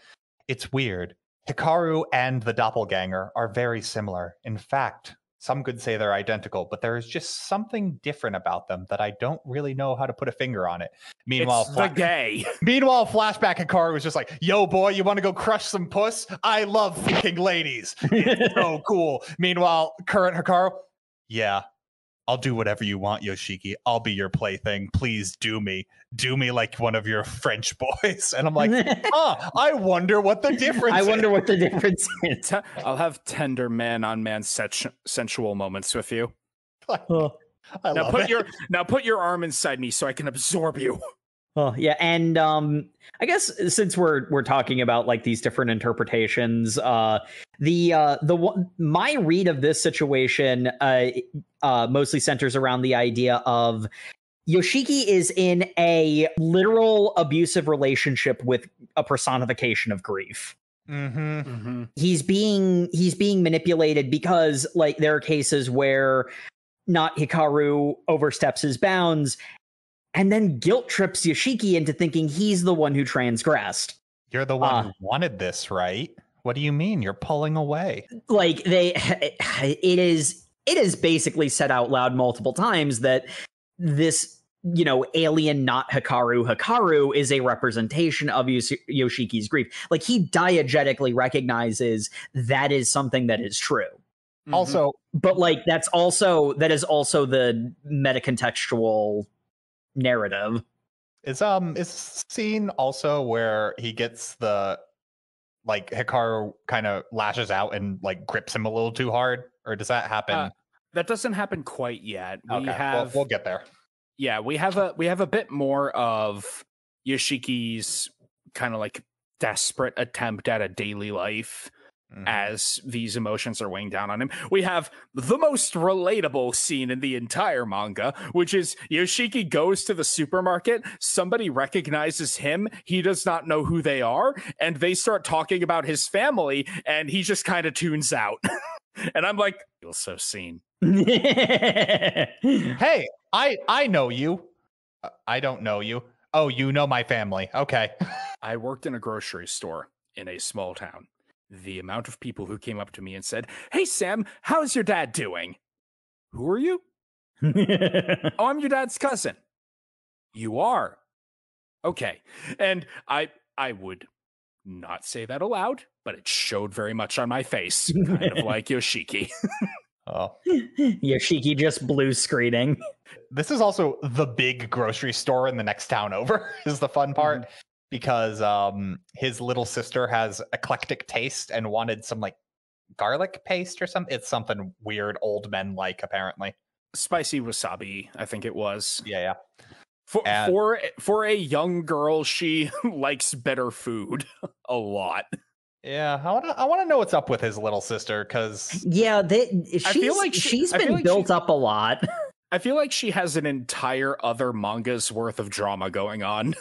A: it's weird. Hikaru and the doppelganger are very similar. In fact, some could say they're identical, but there is just something different about them that I don't really know how to put a finger on it. Meanwhile,
B: it's the gay.
A: Meanwhile, flashback Hikaru was just like, yo, boy, you want to go crush some puss? I love fucking ladies. It's so cool. Meanwhile, current Hikaru, yeah, I'll do whatever you want, Yoshiki. I'll be your plaything. Please do me. Do me like one of your French boys. And I'm like, I wonder what the difference is.
C: I wonder what the difference is.
B: I'll have tender man-on-man sensual moments with you. Now put your arm inside me so I can absorb you.
C: Oh yeah, and I guess since we're talking about like these different interpretations, my read of this situation mostly centers around the idea of Yoshiki is in a literal abusive relationship with a personification of grief.
A: Mm-hmm. Mm-hmm.
C: He's being manipulated because like there are cases where not Hikaru oversteps his bounds and then guilt trips Yoshiki into thinking he's the one who transgressed.
A: You're the one who wanted this, right? What do you mean? You're pulling away.
C: Like it is basically said out loud multiple times that this, alien not Hikaru is a representation of Yoshiki's grief. Like he diegetically recognizes that is something that is true.
A: Mm-hmm. Also,
C: but like that is also the metacontextual narrative.
A: Is scene also where he gets the like Hikaru kind of lashes out and like grips him a little too hard, or does that happen?
B: That doesn't happen quite yet.
A: We'll get there.
B: Yeah, we have a bit more of Yoshiki's kind of like desperate attempt at a daily life. Mm-hmm. As these emotions are weighing down on him. We have the most relatable scene in the entire manga, which is Yoshiki goes to the supermarket, somebody recognizes him, he does not know who they are, and they start talking about his family, and he just kind of tunes out. And I'm like, feels so seen.
A: Hey, I know you. I don't know you. Oh, you know my family. Okay.
B: I worked in a grocery store in a small town. The amount of people who came up to me and said, "Hey, Sam, how's your dad doing?" Who are you? Oh, I'm your dad's cousin. You are? Okay. And I would not say that aloud, but it showed very much on my face, kind of like Yoshiki.
A: Oh.
C: Yoshiki just blue screening.
A: This is also the big grocery store in the next town over, is the fun part. Mm-hmm. Because his little sister has eclectic taste and wanted some like garlic paste or something. It's something weird old men like, apparently.
B: Spicy wasabi, I think it was.
A: Yeah.
B: For a young girl, she likes better food a lot.
C: Yeah,
A: I want to know what's up with his little sister, because
C: she's been built up a lot.
B: I feel like she has an entire other manga's worth of drama going on.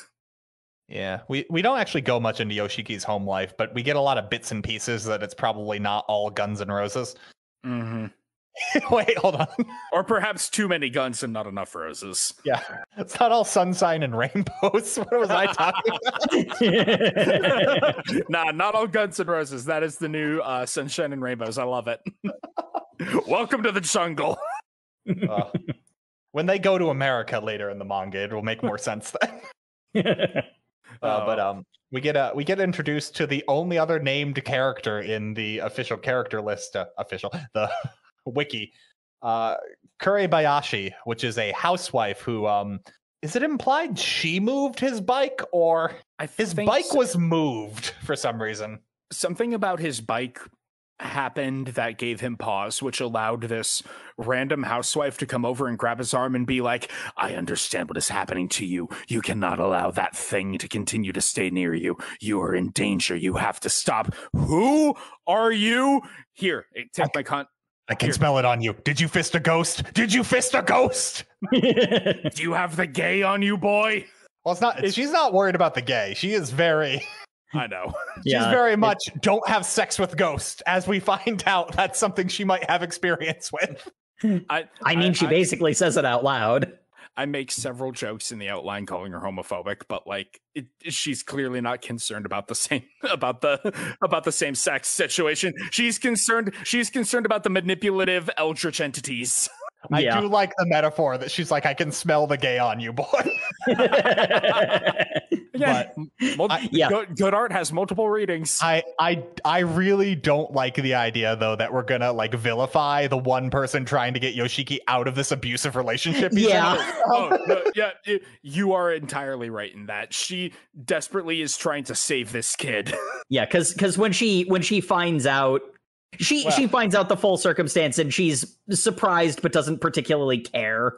A: Yeah, we don't actually go much into Yoshiki's home life, but we get a lot of bits and pieces that it's probably not all guns and roses.
B: Mm-hmm.
A: Wait, hold on.
B: Or perhaps too many guns and not enough roses.
A: Yeah, it's not all sunshine and rainbows. What was I talking about?
B: Nah, not all guns and roses. That is the new sunshine and rainbows. I love it. Welcome to the jungle.
A: When they go to America later in the manga, it will make more sense then. But we get introduced to the only other named character in the official character list, the wiki, Kurebayashi, which is a housewife who is it implied she moved his bike, or his bike was moved for some reason?
B: Something about his bike happened that gave him pause, which allowed this random housewife to come over and grab his arm and be like, I understand what is happening to you. You cannot allow that thing to continue to stay near you. You are in danger. You have to stop. Who are you? Here, take my
A: I can smell it on you. Did you fist a ghost? Did you fist a ghost?
B: Do you have the gay on you, boy?
A: Well, she's not worried about the gay. She is very...
B: I know.
A: She's very much don't have sex with ghosts, as we find out that's something she might have experience with.
C: I mean, she basically says it out loud.
B: I make several jokes in the outline calling her homophobic, but like she's clearly not concerned about the same sex situation. She's concerned about the manipulative eldritch entities.
A: I do like the metaphor that she's like, I can smell the gay on you, boy.
B: Good art has multiple readings.
A: I really don't like the idea, though, that we're gonna like vilify the one person trying to get Yoshiki out of this abusive relationship.
B: You are entirely right in that. She desperately is trying to save this kid.
C: Yeah, because when she finds out. She finds out the full circumstance and she's surprised but doesn't particularly care.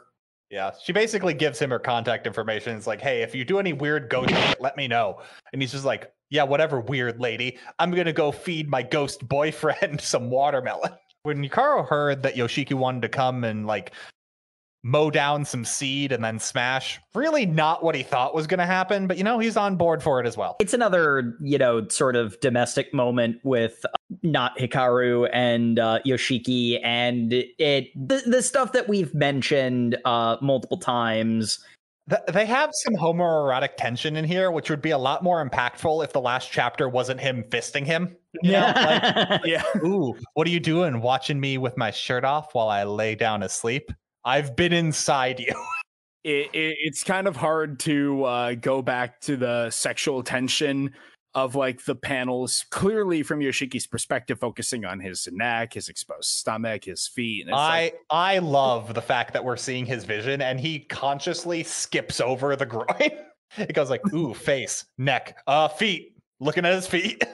A: Yeah, she basically gives him her contact information. It's like, hey, if you do any weird ghost shit, let me know. And he's just like, yeah, whatever, weird lady. I'm going to go feed my ghost boyfriend some watermelon. When Hikaru heard that Yoshiki wanted to come and like mow down some seed and then smash, really not what he thought was going to happen, but he's on board for it as well.
C: It's another sort of domestic moment with not Hikaru and Yoshiki, and the stuff that we've mentioned multiple times.
A: They have some homoerotic tension in here, which would be a lot more impactful if the last chapter wasn't him fisting him. Ooh, what are you doing, watching me with my shirt off while I lay down asleep? I've been inside you.
B: It's kind of hard to go back to the sexual tension of like the panels, clearly from Yoshiki's perspective, focusing on his neck, his exposed stomach, his feet. And
A: I love the fact that we're seeing his vision and he consciously skips over the groin. It goes like, ooh, face, neck, feet, looking at his feet.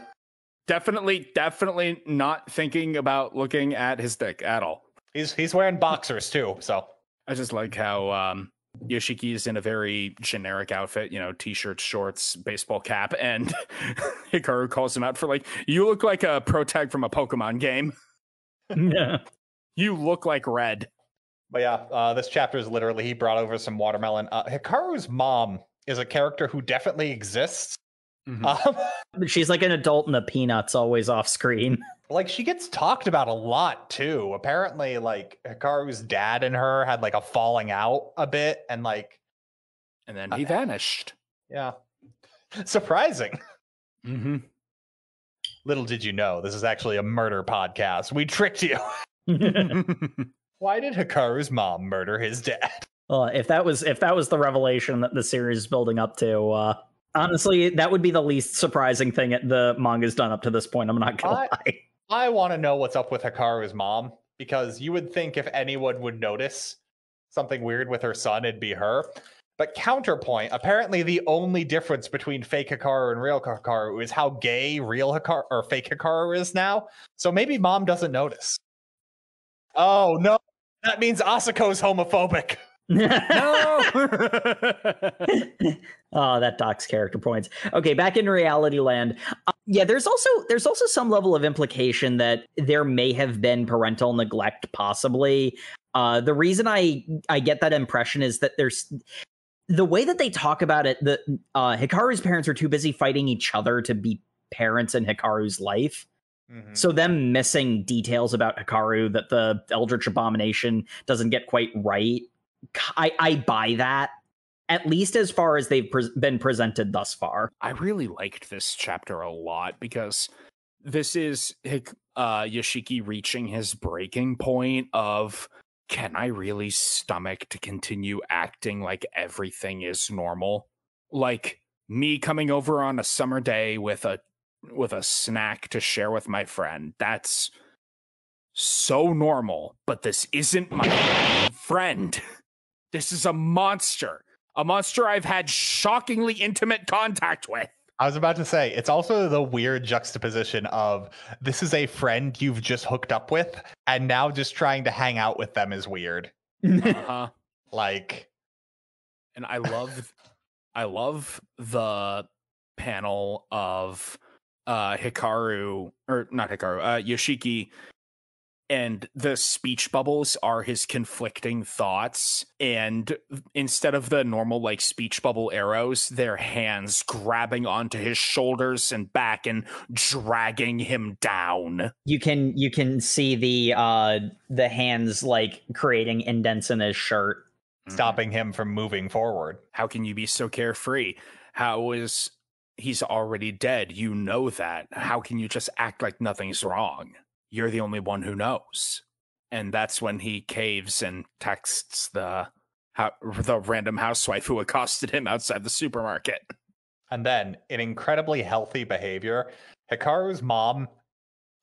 B: Definitely not thinking about looking at his dick at all.
A: He's wearing boxers too, so
B: I just like how Yoshiki is in a very generic outfit, t-shirts, shorts, baseball cap, and Hikaru calls him out for like, you look like a pro tag from a Pokemon game.
C: Yeah.
B: You look like red.
A: But yeah, this chapter is literally he brought over some watermelon. Hikaru's mom is a character who definitely exists.
C: Mm-hmm. She's like an adult in the Peanuts, always off screen.
A: Like, she gets talked about a lot, too. Apparently, like, Hikaru's dad and her had, like, a falling out a bit, and, like...
B: And then he vanished.
A: Yeah. Surprising.
B: Mm-hmm.
A: Little did you know, this is actually a murder podcast. We tricked you. Why did Hikaru's mom murder his dad?
C: If that was the revelation that the series is building up to... honestly, that would be the least surprising thing the manga's done up to this point. I'm not gonna lie.
A: I want to know what's up with Hikaru's mom, because you would think if anyone would notice something weird with her son, it'd be her. But counterpoint, apparently the only difference between fake Hikaru and real Hikaru is how gay real Hikaru or fake Hikaru is now. So maybe mom doesn't notice. Oh no, that means Asuko's homophobic.
C: No. Oh, that docks character points. Okay, back in reality land. Yeah, there's also some level of implication that there may have been parental neglect, possibly. The reason I get that impression is that there's the way that they talk about it. Hikaru's parents are too busy fighting each other to be parents in Hikaru's life.
A: Mhm.
C: So them missing details about Hikaru that the Eldritch Abomination doesn't get quite right, I buy that, at least as far as they've been presented thus far.
B: I really liked this chapter a lot because this is Yoshiki reaching his breaking point of, can I really stomach to continue acting like everything is normal? Like me coming over on a summer day with a snack to share with my friend. That's so normal, but this isn't my friend. This is a monster. A monster I've had shockingly intimate contact with.
A: I was about to say, it's also the weird juxtaposition of this is a friend you've just hooked up with, and now just trying to hang out with them is weird.
B: Uh-huh.
A: Like,
B: and I love the panel of Hikaru, or not Hikaru, Yoshiki, and the speech bubbles are his conflicting thoughts, and instead of the normal like speech bubble arrows, they're hands grabbing onto his shoulders and back and dragging him down.
C: You can see the hands like creating indents in his shirt,
A: stopping him from moving forward.
B: How can you be so carefree? He's already dead? You know that. How can you just act like nothing's wrong? You're the only one who knows. And that's when he caves and texts the random housewife who accosted him outside the supermarket.
A: And then, in incredibly healthy behavior, Hikaru's mom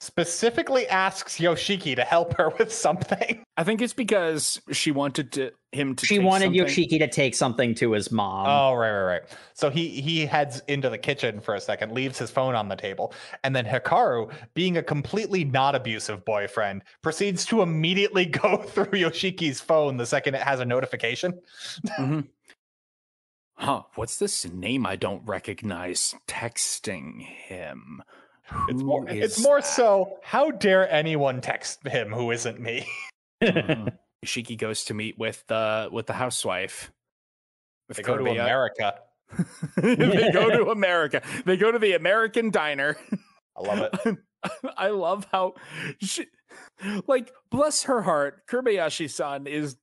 A: specifically asks Yoshiki to help her with something.
B: I think it's because she wanted him to.
C: She wanted Yoshiki to take something to his mom.
A: Oh, right. So he heads into the kitchen for a second, leaves his phone on the table, and then Hikaru, being a completely not abusive boyfriend, proceeds to immediately go through Yoshiki's phone the second it has a notification.
B: Mm-hmm. Huh, what's this name I don't recognize texting him?
A: It's more so, how dare anyone text him who isn't me?
B: Mm-hmm. Yoshiki goes to meet with the housewife.
A: They go to America.
B: They go to America. They go to the American diner.
A: I love it.
B: I love how bless her heart, Kurebayashi-san is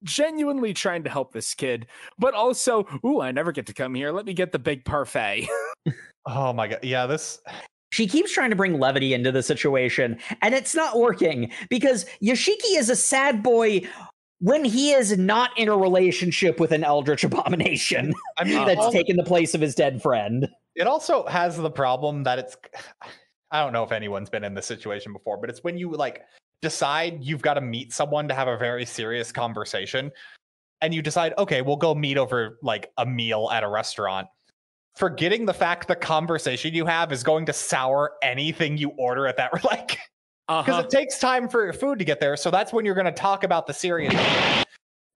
B: genuinely trying to help this kid, but also, I never get to come here. Let me get the big parfait.
A: Oh my god. Yeah,
C: She keeps trying to bring levity into the situation, and it's not working because Yoshiki is a sad boy when he is not in a relationship with an Eldritch Abomination. I mean, that's taken the place of his dead friend.
A: It also has the problem that I don't know if anyone's been in this situation before, but it's when you decide you've got to meet someone to have a very serious conversation, and you decide, okay, we'll go meet over a meal at a restaurant, forgetting the fact the conversation you have is going to sour anything you order at that because it takes time for your food to get there. So that's when you're going to talk about the serious.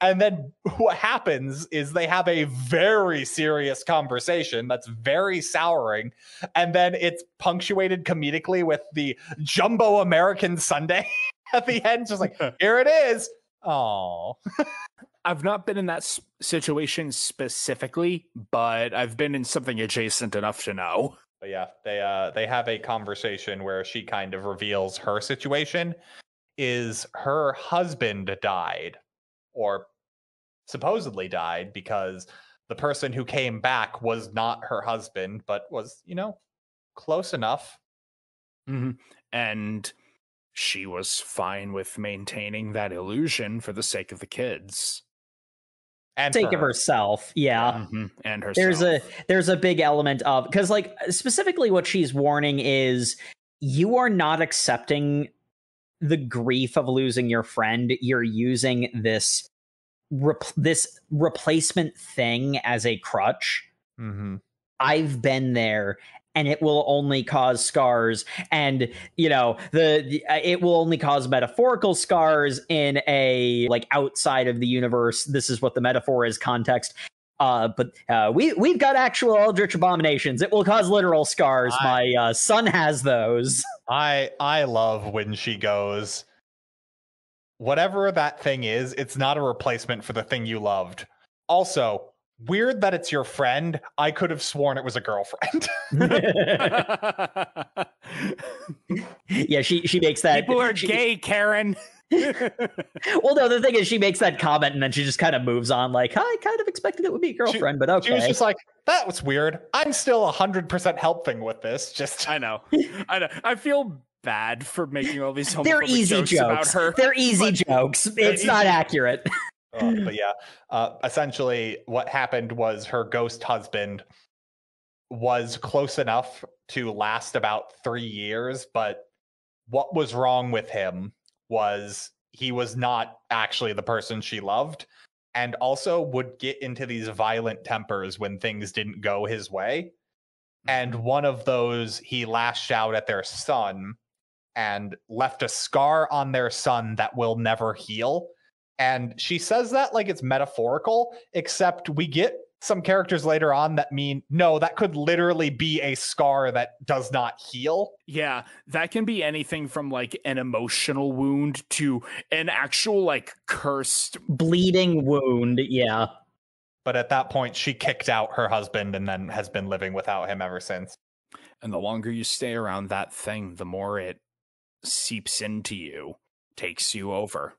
A: And then what happens is they have a very serious conversation that's very souring. And then it's punctuated comedically with the jumbo American sundae at the end. Just here it is. Oh,
B: I've not been in that situation specifically, but I've been in something adjacent enough to know.
A: But yeah, they have a conversation where she kind of reveals her situation is her husband died, or supposedly died, because the person who came back was not her husband, but was, close enough.
B: Mm-hmm. And she was fine with maintaining that illusion for the sake of the kids.
C: And sake of herself, yeah.
B: Mm-hmm. And herself.
C: There's a big element of, because specifically what she's warning is you are not accepting the grief of losing your friend. You're using this replacement thing as a crutch.
A: Mm-hmm.
C: I've been there, and it will only cause scars, and it will only cause metaphorical scars in a outside of the universe. This is what the metaphor is, context. But we've got actual Eldritch Abominations. It will cause literal scars. My son has those.
A: I love when she goes, whatever that thing is, it's not a replacement for the thing you loved. Also, weird that it's your friend. I could have sworn it was a girlfriend.
C: Yeah, she makes that.
B: People are gay, Karen.
C: Well, no, the thing is, she makes that comment and then she just kind of moves on. Like, I kind of expected it would be a girlfriend, but okay.
A: She was just like, that was weird. I'm still 100% helping with this. Just
B: I know. I feel bad for making all these homophobic
C: they're easy jokes
B: about her.
C: They're easy jokes. It's not accurate.
A: But yeah, essentially what happened was her ghost husband was close enough to last about 3 years, but what was wrong with him was he was not actually the person she loved, and also would get into these violent tempers when things didn't go his way. And one of those, he lashed out at their son and left a scar on their son that will never heal. And she says that like it's metaphorical, except we get some characters later on that mean, no, that could literally be a scar that does not heal.
B: Yeah, that can be anything from like an emotional wound to an actual like cursed
C: bleeding wound. Yeah.
A: But at that point, she kicked out her husband and then has been living without him ever since.
B: And the longer you stay around that thing, the more it seeps into you, takes you over.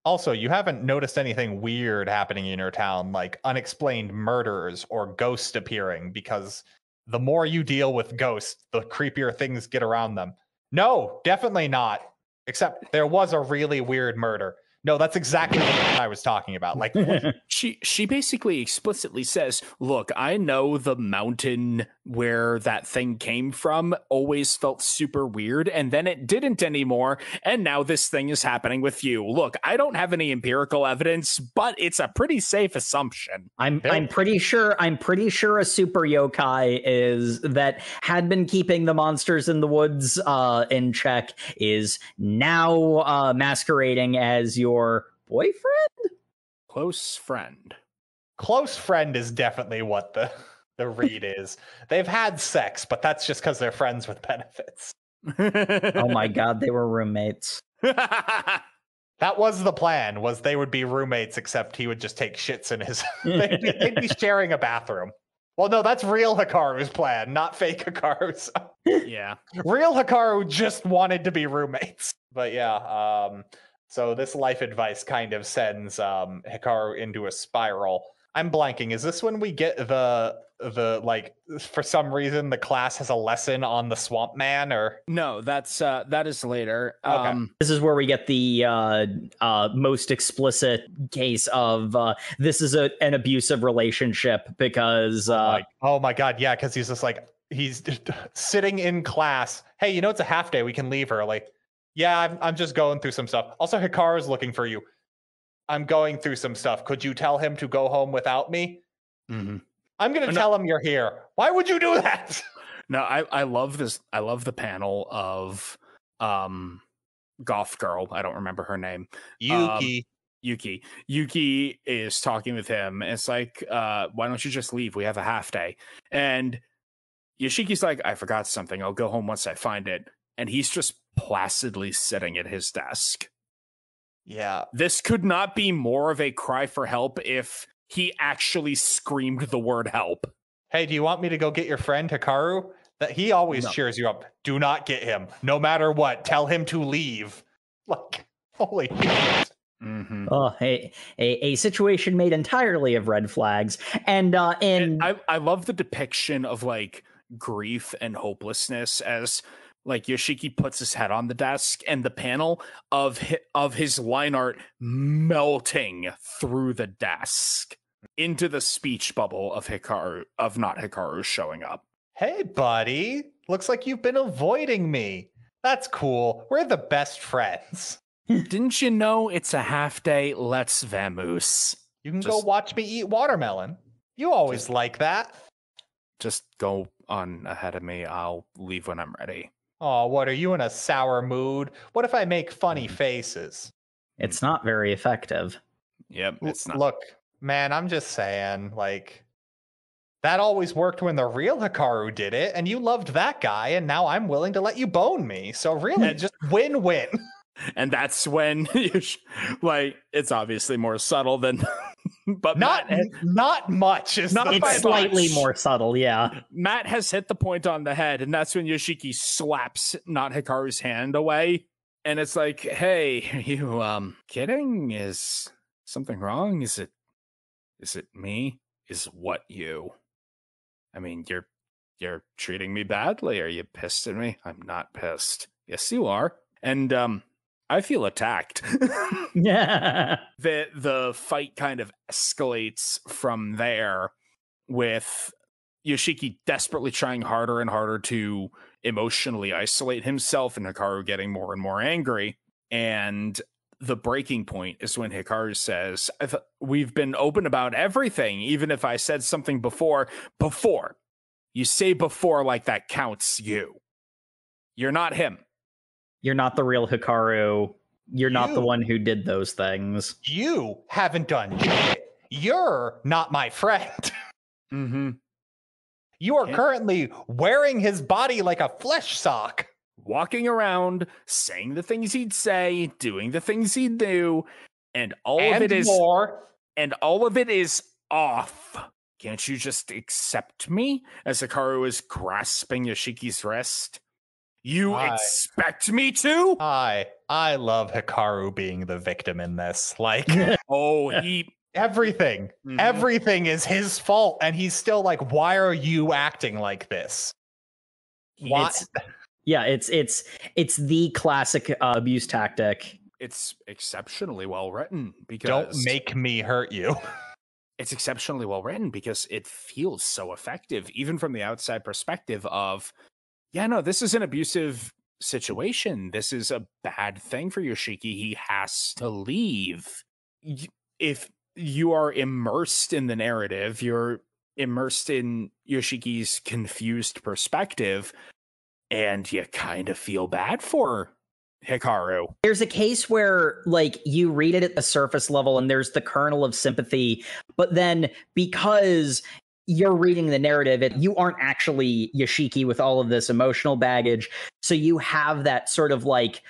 A: Also, you haven't noticed anything weird happening in your town, like unexplained murders or ghosts appearing, because the more you deal with ghosts, the creepier things get around them. No, definitely not. Except there was a really weird murder. No, that's exactly what I was talking about. Like
B: she basically explicitly says, look, I know the mountain where that thing came from always felt super weird, and then it didn't anymore, and now this thing is happening with you. Look, I don't have any empirical evidence, but it's a pretty safe assumption.
C: I'm pretty sure a super yokai is that had been keeping the monsters in the woods in check is now masquerading as your boyfriend?
B: Close friend.
A: Close friend is definitely what the read is. They've had sex, but that's just because they're friends with benefits.
C: Oh my god, they were roommates.
A: That was the plan, was they would be roommates, except he would just take shits in his... they'd be sharing a bathroom. Well, no, that's real Hikaru's plan, not fake Hikaru's.
B: Yeah.
A: Real Hikaru just wanted to be roommates. But yeah, so this life advice kind of sends Hikaru into a spiral. I'm blanking. Is this when we get the like, for some reason the class has a lesson on the swamp man, or
B: no? That is later.
A: Okay.
C: This is where we get the most explicit case of this is an abusive relationship because
A: oh my god, yeah, because he's just like, he's sitting in class. Hey, you know, it's a half day. We can leave early. Yeah, I'm just going through some stuff. Also, Hikaru's looking for you. I'm going through some stuff. Could you tell him to go home without me?
B: Mm-hmm.
A: I'm going to tell him you're here. Why would you do that?
B: No, I love this. I love the panel of goth girl. I don't remember her name.
A: Yuki.
B: Yuki is talking with him. And it's like, why don't you just leave? We have a half day. And Yoshiki's like, I forgot something. I'll go home once I find it. And he's just placidly sitting at his desk.
A: Yeah.
B: This could not be more of a cry for help if he actually screamed the word help.
A: Hey, do you want me to go get your friend Hikaru? That he always cheers you up. Do not get him. No matter what. Tell him to leave. Like, holy shit.
B: Mm-hmm.
C: Oh, a situation made entirely of red flags. And
B: I love the depiction of like grief and hopelessness as like Yoshiki puts his head on the desk and the panel of his line art melting through the desk into the speech bubble of Hikaru, of not Hikaru showing up.
A: Hey, buddy. Looks like you've been avoiding me. That's cool. We're the best friends.
B: Didn't you know it's a half day? Let's vamoose.
A: You can go watch me eat watermelon. You always like that.
B: Just go on ahead of me. I'll leave when I'm ready.
A: Oh, what, are you in a sour mood? What if I make funny faces?
C: It's not very effective.
B: Yep, it's not.
A: Look, man, I'm just saying, like, that always worked when the real Hikaru did it, and you loved that guy, and now I'm willing to let you bone me. So really, just win-win.
B: And that's when, like, it's obviously more subtle than, but
A: not much. Is
B: Not
A: the
B: by
C: It's slightly
B: much.
C: more subtle, yeah.
B: Matt has hit the point on the head, and that's when Yoshiki slaps Not Hikaru's hand away. And it's like, hey, are you kidding? Is something wrong? Is it me? Is what you? I mean, you're treating me badly. Are you pissed at me? I'm not pissed. Yes, you are. And I feel attacked.
C: Yeah.
B: The fight kind of escalates from there, with Yoshiki desperately trying harder and harder to emotionally isolate himself, and Hikaru getting more and more angry. And the breaking point is when Hikaru says, we've been open about everything, even if I said something before. You say before like that counts you. You're not him.
C: You're not the real Hikaru. You're not the one who did those things.
A: You haven't done shit. You're not my friend.
B: Mm-hmm.
A: You are currently wearing his body like a flesh sock.
B: Walking around, saying the things he'd say, doing the things he'd do, and all of it is
A: more.
B: And all of it is off. Can't you just accept me? As Hikaru is grasping Yoshiki's wrist. You expect me to?
A: I love Hikaru being the victim in this. Like, everything is his fault, and he's still like, why are you acting like this?
C: It's the classic abuse tactic.
B: It's exceptionally well written because
A: don't make me hurt you.
B: It's exceptionally well written because it feels so effective, even from the outside perspective of, yeah, no, this is an abusive situation. This is a bad thing for Yoshiki. He has to leave. If you are immersed in the narrative, you're immersed in Yoshiki's confused perspective, and you kind of feel bad for Hikaru.
C: There's a case where, like, you read it at the surface level and there's the kernel of sympathy, but then because you're reading the narrative, you aren't actually Yoshiki with all of this emotional baggage, so you have that sort of like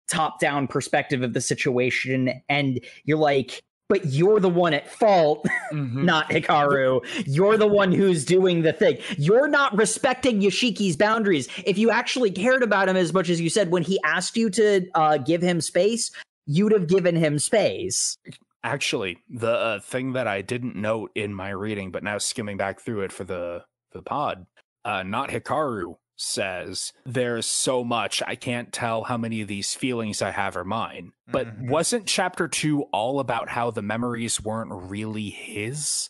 C: top-down perspective of the situation, and you're like, but you're the one at fault, not Hikaru. You're the one who's doing the thing. You're not respecting Yoshiki's boundaries. If you actually cared about him as much as you said when he asked you to give him space, you'd have given him space.
B: Actually, the thing that I didn't note in my reading, but now skimming back through it for the pod, not Hikaru says, there's so much, I can't tell how many of these feelings I have are mine. But wasn't chapter 2 all about how the memories weren't really his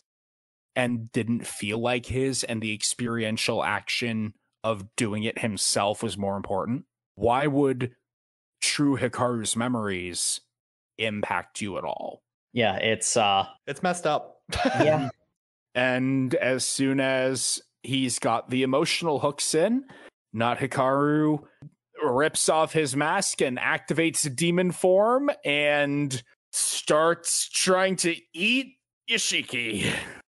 B: and didn't feel like his, and the experiential action of doing it himself was more important? Why would true Hikaru's memories impact you at all?
C: Yeah, it's
A: messed up.
C: Yeah.
B: And as soon as he's got the emotional hooks in, not Hikaru rips off his mask and activates demon form and starts trying to eat Yoshiki.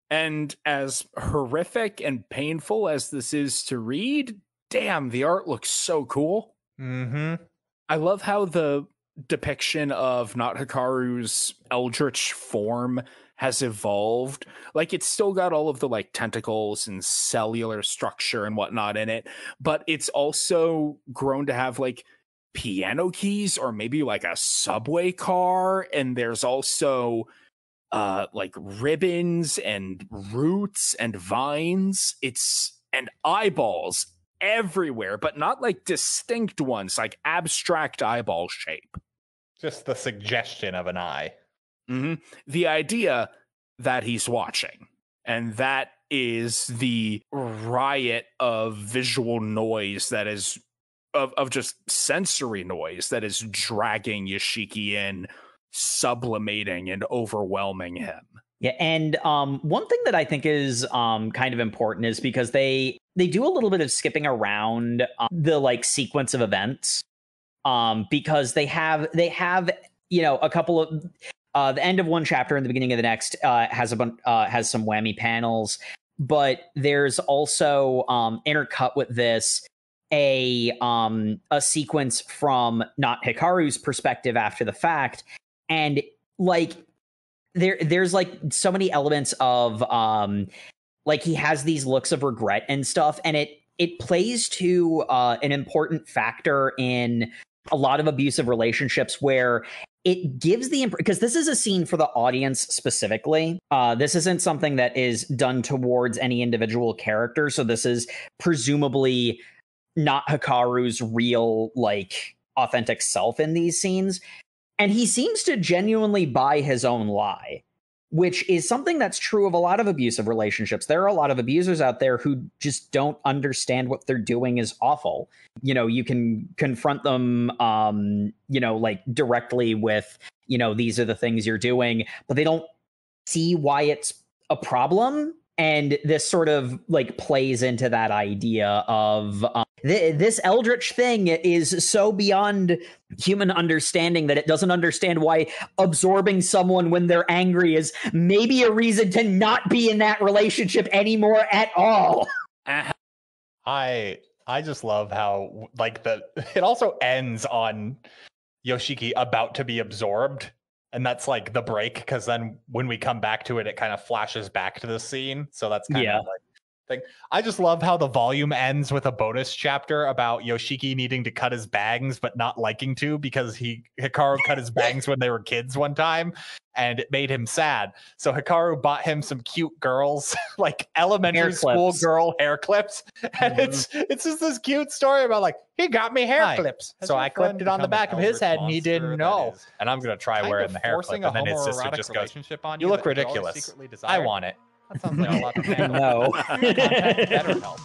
B: And as horrific and painful as this is to read, damn, the art looks so cool. I love how the depiction of not Hikaru's eldritch form has evolved. Like, it's still got all of the like tentacles and cellular structure and whatnot in it, but it's also grown to have like piano keys or maybe like a subway car, and there's also like ribbons and roots and vines. And eyeballs everywhere, but not like distinct ones, like abstract eyeball shape.
A: Just the suggestion of an eye.
B: The idea that he's watching, and that is the riot of visual noise that is of just sensory noise that is dragging Yoshiki in, sublimating and overwhelming him.
C: Yeah, and one thing that I think is kind of important is because they do a little bit of skipping around the like sequence of events, because they have a couple of the end of one chapter and the beginning of the next has some whammy panels, but there's also intercut with this a sequence from not Hikaru's perspective after the fact, and like there's like so many elements of like he has these looks of regret and stuff, and it plays to an important factor in a lot of abusive relationships where it gives the because this is a scene for the audience specifically. This isn't something that is done towards any individual character, so this is presumably not Hikaru's real, like, authentic self in these scenes. And he seems to genuinely buy his own lie, which is something that's true of a lot of abusive relationships. There are a lot of abusers out there who just don't understand what they're doing is awful. You know, you can confront them, you know, like directly with, you know, these are the things you're doing, but they don't see why it's a problem. And this sort of like plays into that idea of this eldritch thing is so beyond human understanding that it doesn't understand why absorbing someone when they're angry is maybe a reason to not be in that relationship anymore at all.
A: I just love how like it also ends on Yoshiki about to be absorbed. And that's like the break, because then when we come back to it, it kind of flashes back to the scene. So that's kind of like thing. I just love how the volume ends with a bonus chapter about Yoshiki needing to cut his bangs but not liking to because Hikaru cut his bangs when they were kids one time and it made him sad. So Hikaru bought him some cute girls, like elementary school girl hair clips. And it's just this cute story about like, he got me hair clips. So I clipped it on the back of his head and he didn't know. And I'm going to try wearing the hair clip. And then his sister just goes, you look ridiculous. I want it. That sounds like a lot to handle. No. BetterHelp.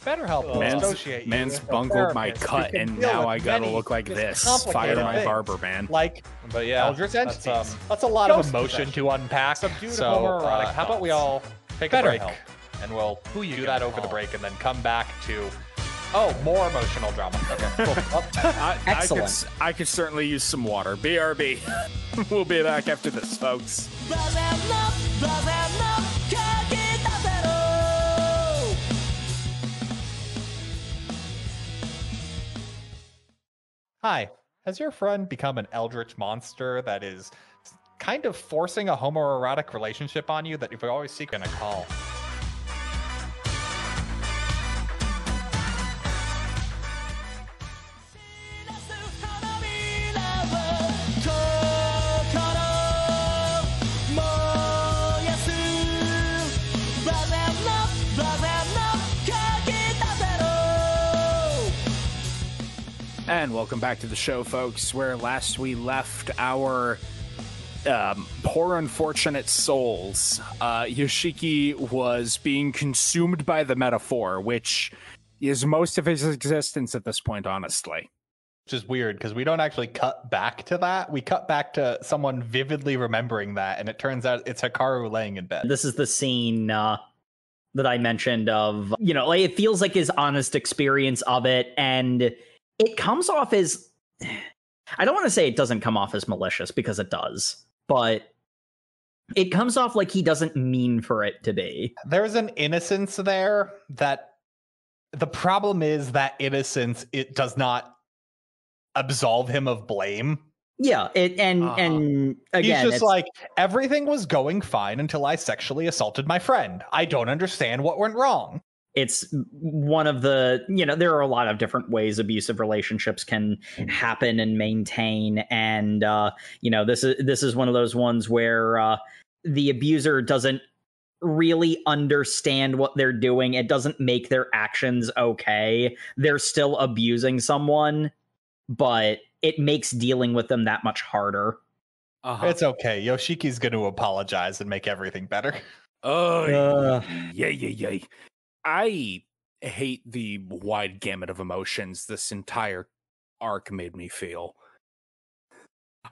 A: BetterHelp will associate you.
B: Man's bungled my cut, and now I gotta look like this. Fire my barber, man.
A: Like, but yeah, that's a lot of emotion to unpack. So, how about we all take a break, and we'll do that over the break, and then come back to more emotional drama. Okay, cool.
C: Excellent.
B: I could certainly use some water. BRB. We'll be back after this, folks.
A: Hi, has your friend become an eldritch monster that is kind of forcing a homoerotic relationship on you that you've always seeking a call?
B: And welcome back to the show, folks, where last we left our poor unfortunate souls. Yoshiki was being consumed by the metaphor, which is most of his existence at this point, honestly.
A: Which is weird, because we don't actually cut back to that. We cut back to someone vividly remembering that, and it turns out it's Hikaru laying in bed.
C: This is the scene that I mentioned of, you know, like it feels like his honest experience of it, and it comes off as, I don't want to say it doesn't come off as malicious, because it does, but it comes off like he doesn't mean for it to be.
A: There's an innocence there that the problem is that innocence, it does not absolve him of blame.
C: Yeah, and again,
A: he's just like, everything was going fine until I sexually assaulted my friend. I don't understand what went wrong.
C: It's one of the, you know, there are a lot of different ways abusive relationships can happen and maintain. And, you know, this is one of those ones where the abuser doesn't really understand what they're doing. It doesn't make their actions okay. They're still abusing someone, but it makes dealing with them that much harder.
A: It's okay. Yoshiki's going to apologize and make everything better.
B: Yay. I hate the wide gamut of emotions this entire arc made me feel.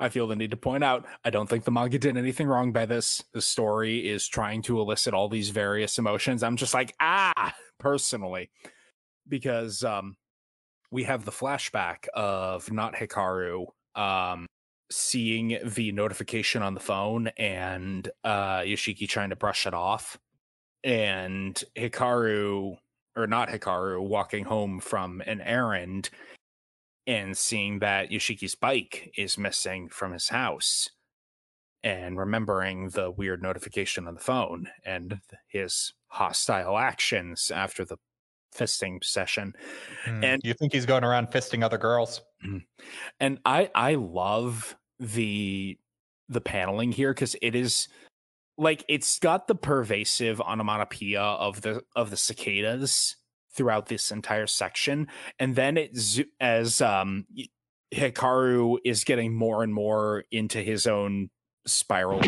B: I feel the need to point out, I don't think the manga did anything wrong by this. The story is trying to elicit all these various emotions. I'm just like, personally. Because we have the flashback of not Hikaru seeing the notification on the phone and Yoshiki trying to brush it off. And Hikaru, or not Hikaru, walking home from an errand and seeing that Yoshiki's bike is missing from his house, and remembering the weird notification on the phone and his hostile actions after the fisting session. And
A: you think he's going around fisting other girls?
B: And I love the paneling here, because it is like, it's got the pervasive onomatopoeia of the cicadas throughout this entire section, and then as Hikaru is getting more and more into his own spiral,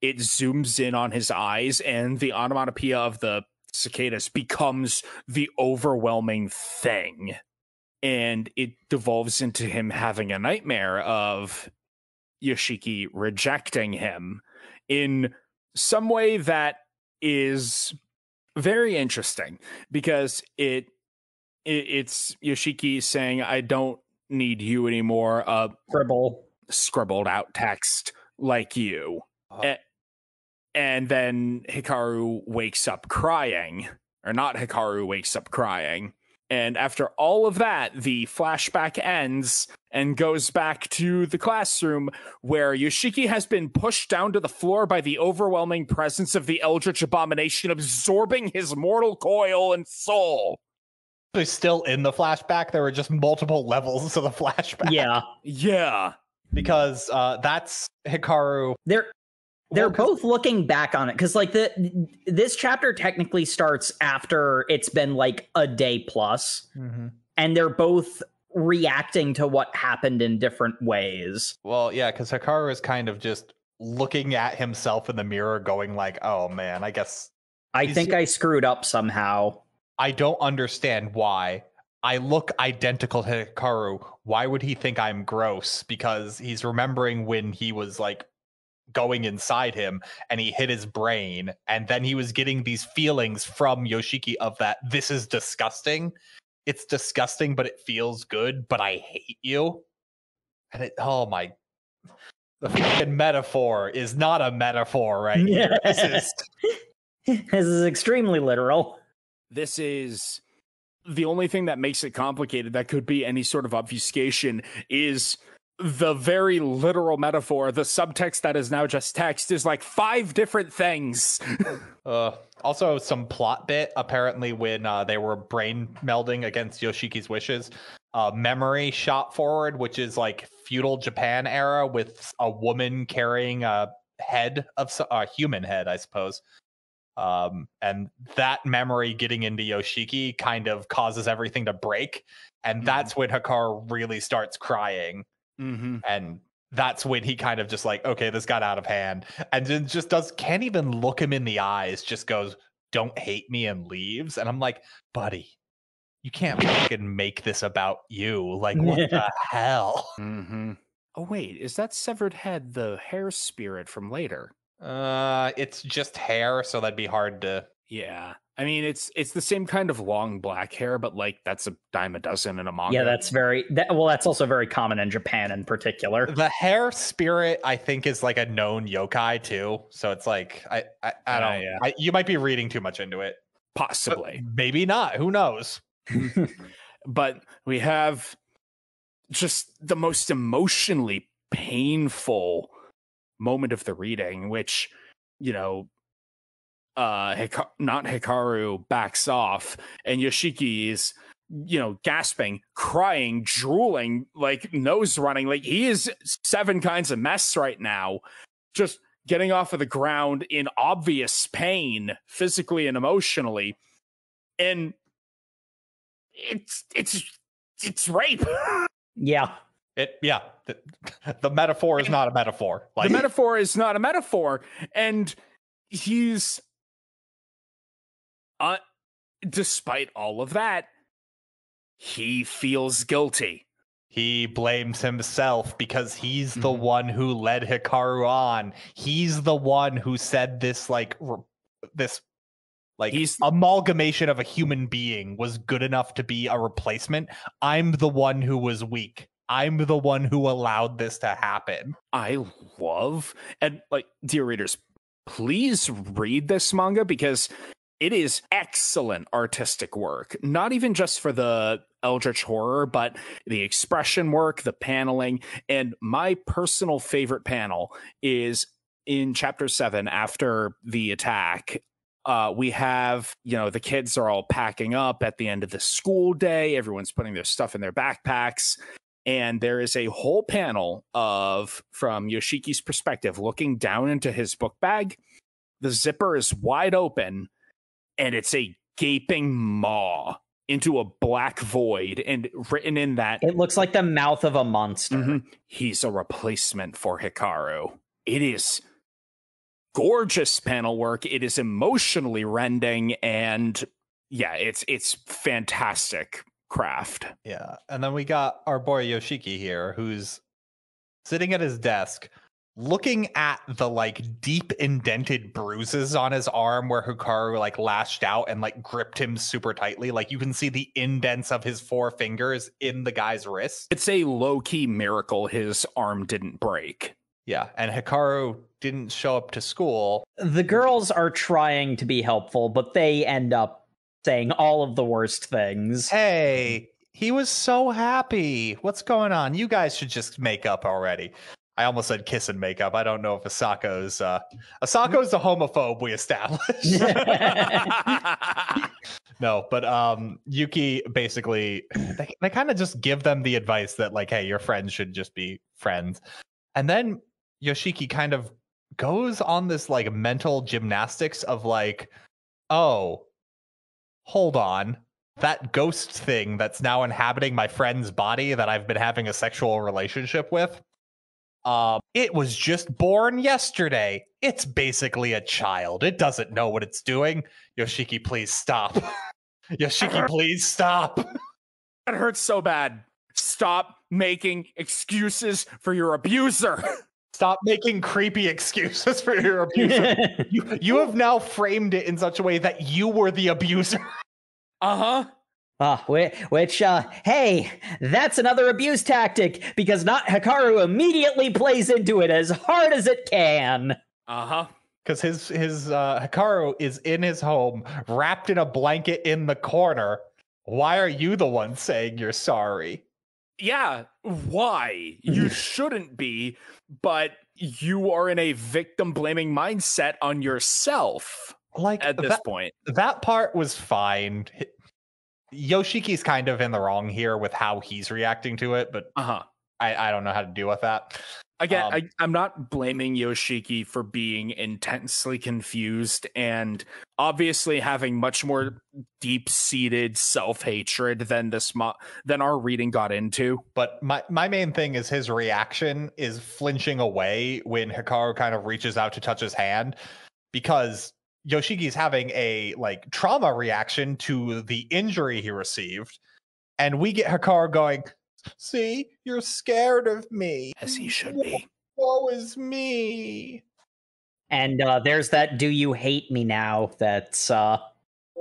B: it zooms in on his eyes, and the onomatopoeia of the cicadas becomes the overwhelming thing, and it devolves into him having a nightmare of Yoshiki rejecting him in some way that is very interesting, because it's Yoshiki saying, "I don't need you anymore," scribbled out text like you. And then Hikaru wakes up crying, or not Hikaru wakes up crying. And after all of that, the flashback ends and goes back to the classroom, where Yoshiki has been pushed down to the floor by the overwhelming presence of the Eldritch Abomination, absorbing his mortal coil and soul.
A: They're still in the flashback. There were just multiple levels to the flashback.
B: Yeah.
A: Because that's Hikaru.
C: They're both looking back on it, because like this chapter technically starts after it's been like a day plus, and they're both reacting to what happened in different ways.
A: Well, yeah, because Hikaru is kind of just looking at himself in the mirror, going like, "Oh man, I guess
C: I think I screwed up somehow.
A: I don't understand why. I look identical to Hikaru. Why would he think I'm gross?" Because he's remembering when he was like going inside him and he hit his brain, and then he was getting these feelings from Yoshiki of that this is disgusting. It's disgusting, but it feels good, but I hate you. And it, oh my, the fucking metaphor is not a metaphor right here. This
C: is extremely literal.
B: This is the only thing that makes it complicated, that could be any sort of obfuscation, is the very literal metaphor. The subtext that is now just text is like 5 different things.
A: Also, some plot bit, apparently when they were brain melding against Yoshiki's wishes, memory shot forward, which is like feudal Japan era, with a woman carrying a head of a human head, I suppose. And that memory getting into Yoshiki kind of causes everything to break. And that's when Hikaru really starts crying. And that's when he kind of just like, okay, this got out of hand, and then just can't even look him in the eyes, just goes, "Don't hate me," and leaves. And I'm like, buddy, you can't fucking make this about you. Like, what the hell?
B: Oh wait, is that severed head the hair spirit from later?
A: It's just hair, so that'd be hard to.
B: Yeah, I mean, it's the same kind of long black hair, but like that's a dime a dozen in a manga.
C: Yeah, that's that's also very common in Japan in particular.
A: The hair spirit, I think, is like a known yokai too. So it's like I don't. Yeah. You might be reading too much into it.
B: Possibly,
A: but maybe not. Who knows?
B: But we have just the most emotionally painful moment of the reading, which, you know, not Hikaru backs off, and Yoshiki is, you know, gasping, crying, drooling, like nose running, like he is 7 kinds of mess right now, just getting off of the ground in obvious pain, physically and emotionally. And it's rape.
C: Yeah.
A: The metaphor is not a metaphor.
B: Like, the metaphor is not a metaphor, and he's despite all of that, he feels guilty.
A: He blames himself because he's the one who led Hikaru on. He's the one who said this he's amalgamation of a human being was good enough to be a replacement. I'm the one who was weak. I'm the one who allowed this to happen.
B: I love, and like, dear readers, please read this manga, because It is excellent artistic work, not even just for the eldritch horror, but the expression work, the paneling. And my personal favorite panel is in chapter 7 after the attack. We have, the kids are all packing up at the end of the school day. Everyone's putting their stuff in their backpacks. And there is a whole panel from Yoshiki's perspective, looking down into his book bag. The zipper is wide open, and it's a gaping maw into a black void. And written in that,
C: it looks like the mouth of a monster.
B: He's a replacement for Hikaru. It is gorgeous panel work. It is emotionally rending, and it's fantastic craft.
A: Yeah. And then we got our boy Yoshiki here, who's sitting at his desk looking at the deep indented bruises on his arm where Hikaru lashed out and gripped him super tightly. You can see the indents of his 4 fingers in the guy's wrist.
B: It's a low-key miracle his arm didn't break.
A: Yeah, and Hikaru didn't show up to school.
C: The girls are trying to be helpful, but they end up saying all of the worst things.
A: Hey, he was so happy. What's going on? You guys should just make up already. I almost said kiss and make up. I don't know if Asako's a homophobe, we established. No, but Yuki basically, they kind of just give them the advice that hey, your friends should just be friends. And then Yoshiki kind of goes on this mental gymnastics of oh, hold on. That ghost thing that's now inhabiting my friend's body that I've been having a sexual relationship with, it was just born yesterday. It's basically a child. It doesn't know what it's doing. Yoshiki, please stop. Yoshiki, please stop.
B: That hurts so bad. Stop making excuses for your abuser.
A: Stop making creepy excuses for your abuser. You have now framed it in such a way that you were the abuser.
C: Which, hey, that's another abuse tactic, because not Hikaru immediately plays into it as hard as it can.
A: Because his Hikaru is in his home, wrapped in a blanket in the corner. Why are you the one saying you're sorry?
B: Yeah, why? You shouldn't be, but you are in a victim-blaming mindset on yourself at this point.
A: That part was fine. Yoshiki's kind of in the wrong here with how he's reacting to it, but I don't know how to deal with that.
B: Again, I'm not blaming Yoshiki for being intensely confused and obviously having much more deep-seated self-hatred than our reading got into.
A: But my main thing is his reaction is flinching away when Hikaru kind of reaches out to touch his hand, because Yoshiki's having a trauma reaction to the injury he received, and we get Hikaru going, "See, you're scared of me."
B: As he should be.
A: Woe is me.
C: And there's that "do you hate me now" that's
A: oh,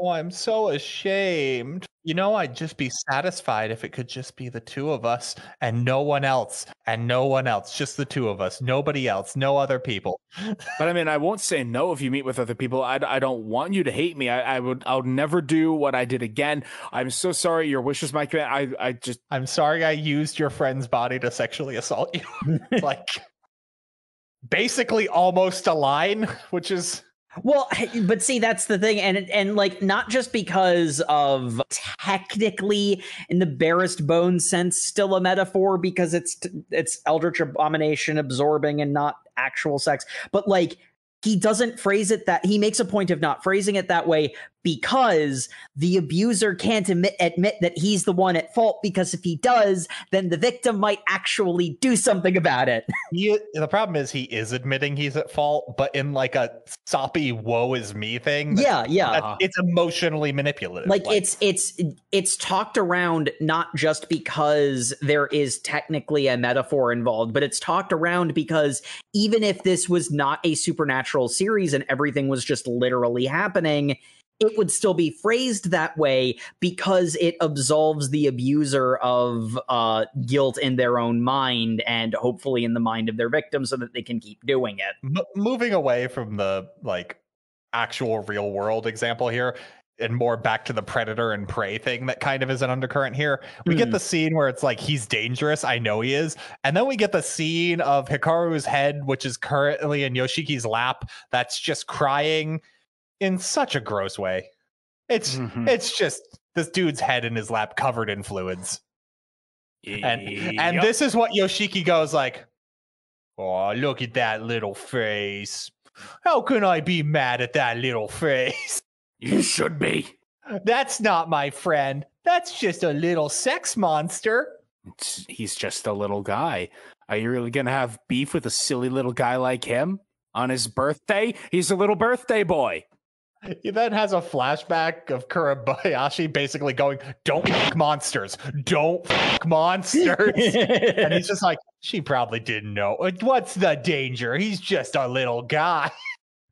A: I'm so ashamed. I'd just be satisfied if it could just be the two of us and no one else, just the two of us, nobody else, no other people.
B: But I mean, I won't say no if you meet with other people. I don't want you to hate me. I'll never do what I did again. I'm so sorry. Your wish is my command.
A: I'm sorry I used your friend's body to sexually assault you. Basically almost a line, which is...
C: Well, but see, that's the thing, and not just because of technically, in the barest bones sense, still a metaphor, because it's Eldritch Abomination absorbing and not actual sex, but he doesn't phrase it that, he makes a point of not phrasing it that way because the abuser can't admit that he's the one at fault, because if he does, then the victim might actually do something about it.
A: The problem is he is admitting he's at fault, but in a soppy woe is me thing. It's emotionally manipulative.
C: It's talked around not just because there is technically a metaphor involved, but it's talked around because even if this was not a supernatural series and everything was just literally happening, it would still be phrased that way because it absolves the abuser of guilt in their own mind and hopefully in the mind of their victim so that they can keep doing it.
A: Moving away from the actual real world example here, and more back to the predator and prey thing that kind of is an undercurrent here. We get the scene where it's like, he's dangerous, I know he is, and then we get the scene of Hikaru's head, which is currently in Yoshiki's lap, that's just crying in such a gross way. It's just this dude's head in his lap covered in fluids. And this is what Yoshiki goes like, oh, look at that little face. How can I be mad at that little face?
B: You should be.
A: That's not my friend. That's just a little sex monster.
B: He's just a little guy. Are you really going to have beef with a silly little guy like him on his birthday? He's a little birthday boy.
A: He then has a flashback of Kurabayashi basically going, don't fuck monsters. Don't fuck monsters. And he's just like, she probably didn't know. What's the danger? He's just a little guy.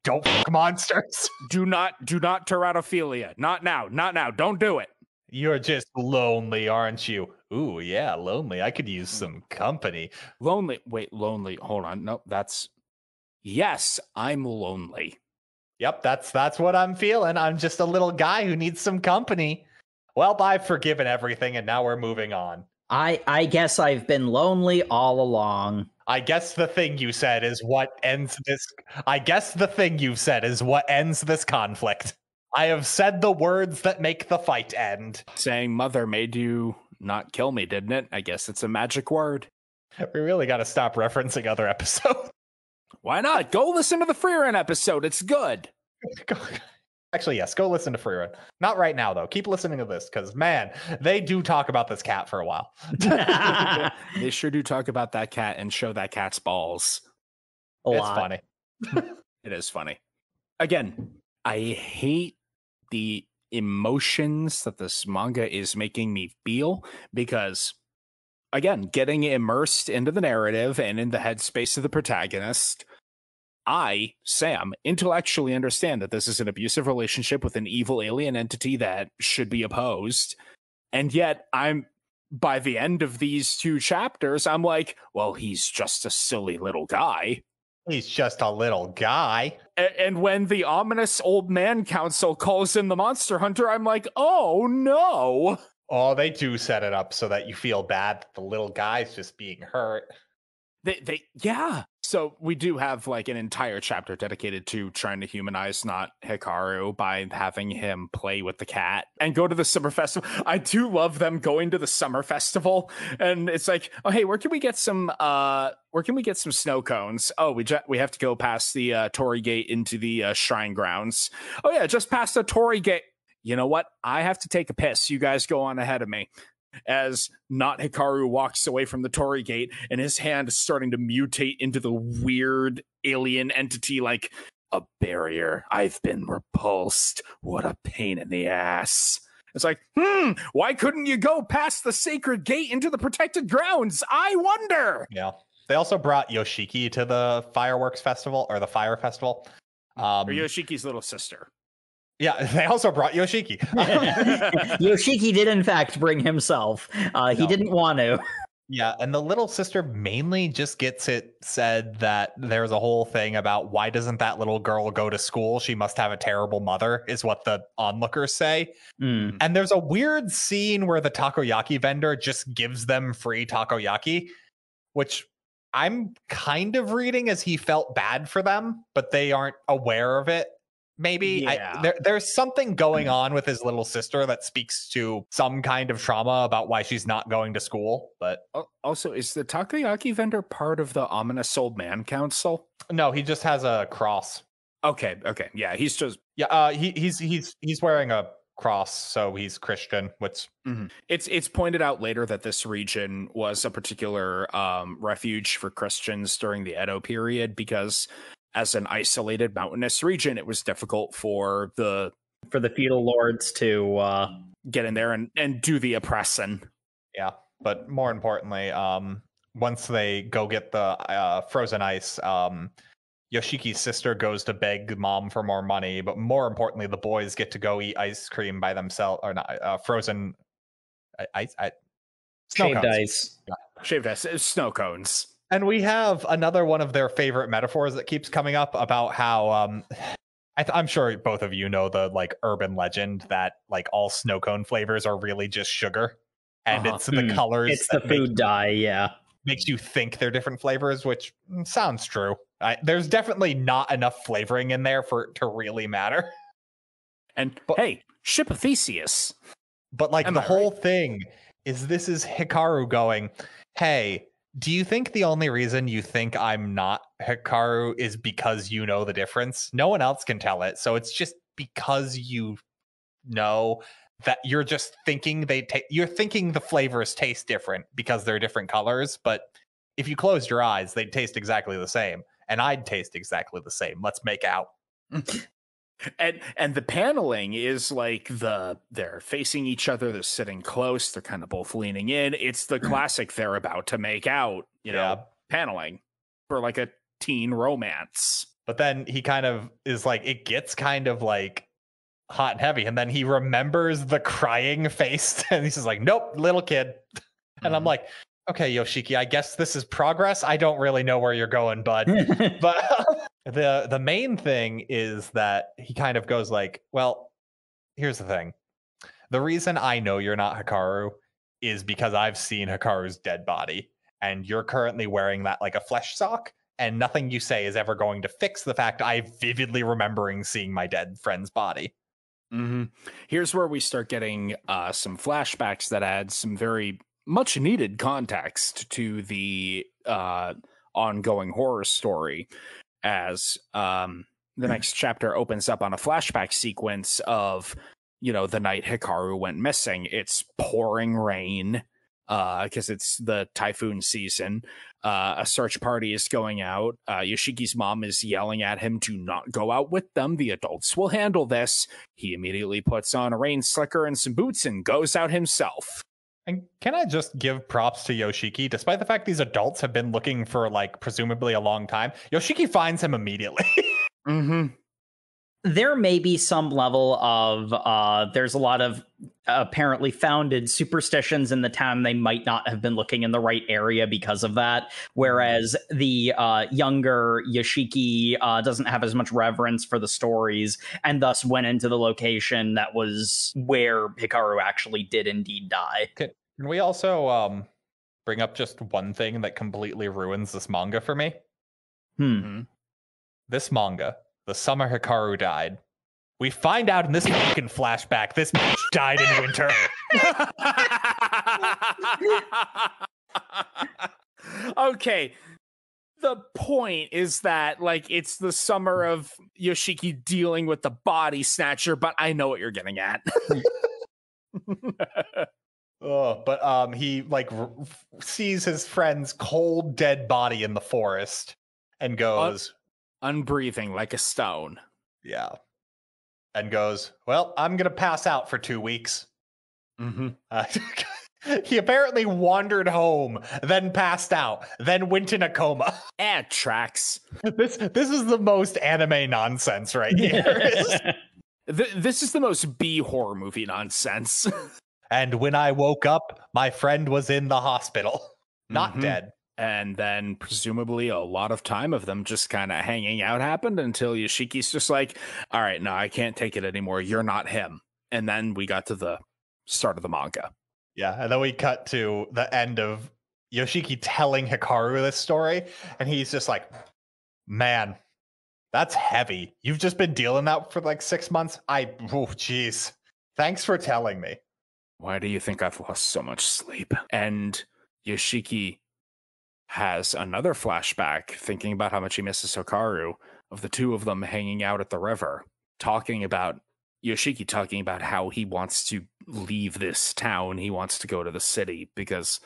A: Don't fuck monsters.
B: Do not teratophilia. Not now. Don't do it.
A: You're just lonely, aren't you? Ooh, yeah, lonely. I could use some company.
B: Lonely. Wait, lonely. Hold on. No, yes, I'm lonely.
A: Yep, that's what I'm feeling. I'm just a little guy who needs some company. Well, I've forgiven everything, and now we're moving on.
C: I guess I've been lonely all along.
A: I guess the thing you said is what ends this. I guess the thing you've said is what ends this conflict. I have said the words that make the fight end.
B: Saying mother made you not kill me, didn't it? I guess it's a magic word.
A: We really got to stop referencing other episodes.
B: Why not? Go listen to the Freerun episode. It's good.
A: Actually, yes, go listen to Freerun. Not right now, though. Keep listening to this, because, man, they do talk about this cat for a while.
B: They sure do talk about that cat and show that cat's balls.
A: It's funny.
B: It is funny. Again, I hate the emotions that this manga is making me feel, because again, getting immersed into the narrative and in the headspace of the protagonist, I, Sam, intellectually understand that this is an abusive relationship with an evil alien entity that should be opposed. And yet, by the end of these 2 chapters, I'm like, well, he's just a silly little guy.
A: He's just a little guy.
B: And when the ominous old man council calls in the monster hunter, I'm like, oh no.
A: Oh, they do set it up so that you feel bad that the little guy's just being hurt.
B: Yeah. So we do have like an entire chapter dedicated to trying to humanize not Hikaru by having him play with the cat and go to the summer festival. I do love them going to the summer festival, and it's like, oh hey, where can we get some snow cones? Oh, we have to go past the Torii Gate into the shrine grounds. Oh yeah, just past the Torii Gate. You know what? I have to take a piss. You guys go on ahead of me. As not Hikaru walks away from the Torii Gate, and his hand is starting to mutate into the weird alien entity like a barrier. I've been repulsed. What a pain in the ass. It's like, why couldn't you go past the sacred gate into the protected grounds? I wonder.
A: Yeah. They also brought Yoshiki to the fireworks festival, or the fire festival.
B: Or Yoshiki's little sister.
A: Yeah, they also brought Yoshiki.
C: Yoshiki did, in fact, bring himself. He didn't want to.
A: Yeah, and the little sister mainly just gets it said that there's a whole thing about why doesn't that little girl go to school? She must have a terrible mother, is what the onlookers say. And there's a weird scene where the takoyaki vendor just gives them free takoyaki, which I'm kind of reading as he felt bad for them, but they aren't aware of it. Maybe there's something going on with his little sister that speaks to some kind of trauma about why she's not going to school. But
B: also, is the takoyaki vendor part of the ominous old man council?
A: No, he just has a cross.
B: Okay, yeah, he's just
A: he's wearing a cross, so he's Christian.
B: It's pointed out later that this region was a particular refuge for Christians during the Edo period, because as an isolated mountainous region, it was difficult for the
C: feudal lords to
B: get in there and do the oppressing.
A: Yeah, but more importantly, once they go get the frozen ice, Yoshiki's sister goes to beg mom for more money, but more importantly, the boys get to go eat ice cream by themselves, or not frozen ice,
C: shaved ice.
A: Yeah.
B: Shaved ice, snow cones.
A: And we have another one of their favorite metaphors that keeps coming up about how I'm sure both of you know the like urban legend that like all snow cone flavors are really just sugar, and it's the colors.
C: It's the food dye, yeah.
A: Makes you think they're different flavors, which sounds true. There's definitely not enough flavoring in there for it to really matter.
B: And hey, ship of Theseus.
A: But like the whole thing is this is Hikaru going, hey, do you think the only reason you think I'm not Hikaru is because you know the difference? No one else can tell it. So it's just because you know that you're just thinking you're thinking the flavors taste different because they're different colors. But if you closed your eyes, they'd taste exactly the same. And I'd taste exactly the same. Let's make out.
B: And the paneling is like they're facing each other, they're sitting close, they're kind of both leaning in. It's the classic they're about to make out, you know, paneling for like a teen romance.
A: But then he kind of is like, it gets kind of like hot and heavy, and then he remembers the crying face, and he's just like, nope, little kid. And I'm like, okay, Yoshiki, I guess this is progress. I don't really know where you're going, bud. But the main thing is that he kind of goes like, well, here's the thing. The reason I know you're not Hikaru is because I've seen Hikaru's dead body, and you're currently wearing that like a flesh sock, and nothing you say is ever going to fix the fact I vividly remembering seeing my dead friend's body.
B: Here's where we start getting some flashbacks that add some very much needed context to the ongoing horror story, as the next chapter opens up on a flashback sequence of, you know, the night Hikaru went missing. It's pouring rain because it's the typhoon season. A search party is going out. Yoshiki's mom is yelling at him to not go out with them. The adults will handle this. He immediately puts on a rain slicker and some boots and goes out himself.
A: And can I just give props to Yoshiki? Despite the fact these adults have been looking for like presumably a long time, Yoshiki finds him immediately.
C: There may be some level of there's a lot of apparently founded superstitions in the town. They might not have been looking in the right area because of that. Whereas the younger Yoshiki doesn't have as much reverence for the stories, and thus went into the location that was where Hikaru actually did indeed die.
A: Can we also bring up just one thing that completely ruins this manga for me? This manga, the Summer Hikaru Died. We find out in this fucking flashback, this bitch died in winter.
B: Okay. The point is that, like, it's the summer of Yoshiki dealing with the body snatcher, but I know what you're getting at.
A: But he, like, sees his friend's cold, dead body in the forest and goes...
B: unbreathing like a stone.
A: Yeah. And goes, well, I'm going to pass out for 2 weeks. He apparently wandered home, then passed out, then went in a coma.
B: Tracks.
A: This is the most anime nonsense right here.
B: This is the most B horror movie nonsense.
A: And when I woke up, my friend was in the hospital. Not dead.
B: And then presumably a lot of time of them just kind of hanging out happened until Yoshiki's just like, all right, no, I can't take it anymore. You're not him. And then we got to the start of the manga.
A: Yeah, and then we cut to the end of Yoshiki telling Hikaru this story. And he's just like, man, that's heavy. You've just been dealing that for like 6 months? Jeez. Thanks for telling me.
B: Why do you think I've lost so much sleep? And Yoshiki has another flashback thinking about how much he misses Hikaru, of the two of them hanging out at the river, Yoshiki talking about how he wants to leave this town. He wants to go to the city because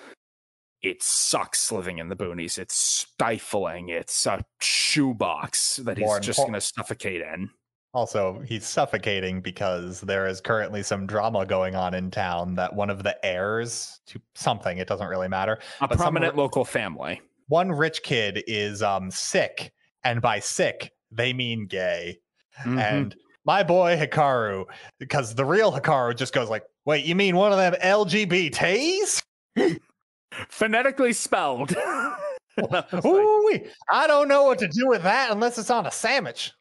B: it sucks living in the boonies. It's stifling. It's a shoebox that he's just going to suffocate in.
A: Also, he's suffocating because there is currently some drama going on in town that one of the heirs to something, it doesn't really matter.
B: A prominent local family.
A: One rich kid is sick, and by sick, they mean gay. And my boy Hikaru, because the real Hikaru just goes like, wait, you mean one of them LGBTs?
B: Phonetically spelled.
A: Ooh, I don't know what to do with that unless it's on a sandwich.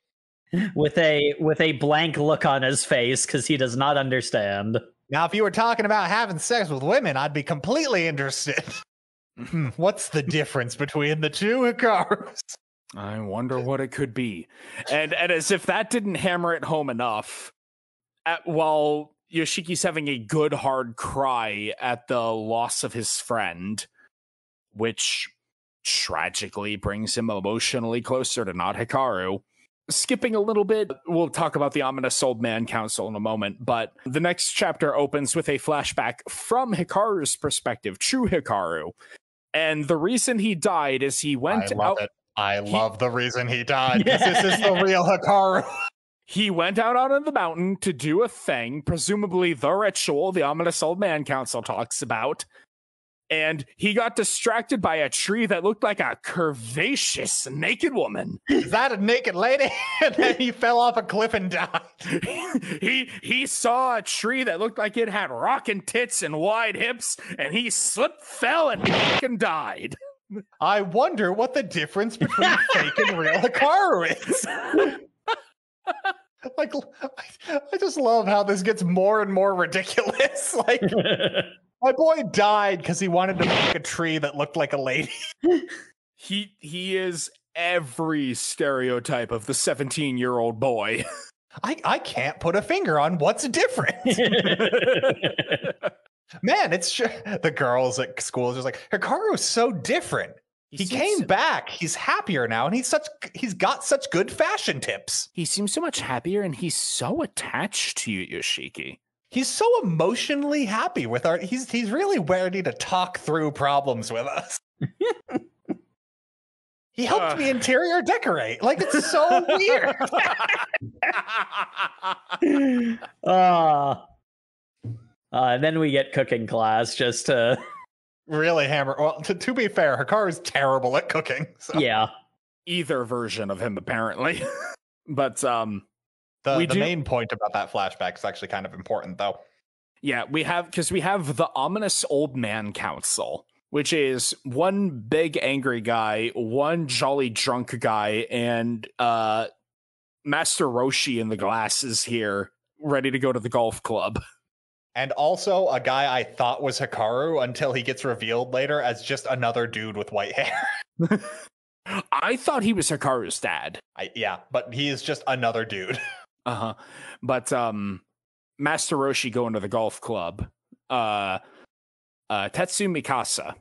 C: with a blank look on his face because he does not understand.
A: Now, if you were talking about having sex with women, I'd be completely interested. What's the difference between the two Hikarus?
B: I wonder what it could be. And as if that didn't hammer it home enough, while Yoshiki's having a good hard cry at the loss of his friend, which tragically brings him emotionally closer to not Hikaru. Skipping a little bit, we'll talk about the ominous old man council in a moment, but the next chapter opens with a flashback from Hikaru's perspective, true Hikaru. And the reason he died is he went out.
A: I love the reason he died, because this is the real Hikaru.
B: He went out on the mountain to do a thing, presumably the ritual the ominous old man council talks about. And he got distracted by a tree that looked like a curvaceous naked woman.
A: Is that a naked lady? And then he fell off a cliff and died.
B: He saw a tree that looked like it had rockin' tits and wide hips, and he slipped, fell, and fucking died.
A: I wonder what the difference between fake and real Hikaru is. Like, I just love how this gets more and more ridiculous. Like, my boy died because he wanted to make a tree that looked like a lady.
B: He is every stereotype of the 17-year-old boy.
A: I can't put a finger on what's different. Man, it's the girls at school are just like, Hikaru's so different. He came back. He's happier now, and he's got such good fashion tips.
B: He seems so much happier, and he's so attached to you, Yoshiki.
A: He's so emotionally happy with our. He's really ready to talk through problems with us. He helped me interior decorate. Like, it's so weird.
C: And then we get cooking class just to
A: really hammer. Well, to be fair, Hikaru's terrible at cooking. So.
C: Yeah.
B: Either version of him, apparently. But
A: the main point about that flashback is actually kind of important, though.
B: Yeah, we have the ominous old man council, which is one big angry guy, one jolly drunk guy, and Master Roshi in the glasses here, ready to go to the golf club.
A: And also a guy I thought was Hikaru until he gets revealed later as just another dude with white hair.
B: I thought he was Hikaru's dad.
A: Yeah, but he is just another dude.
B: Uh-huh. But Master Roshi going to the golf club. Tetsu Mikasa.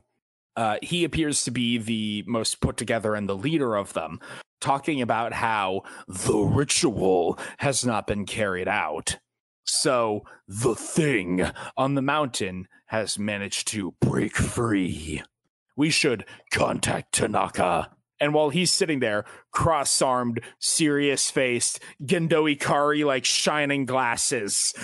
B: He appears to be the most put together and the leader of them, talking about how the ritual has not been carried out. So the thing on the mountain has managed to break free. We should contact Tanaka. And while he's sitting there, cross-armed, serious-faced, Gendo Ikari, like, shining glasses.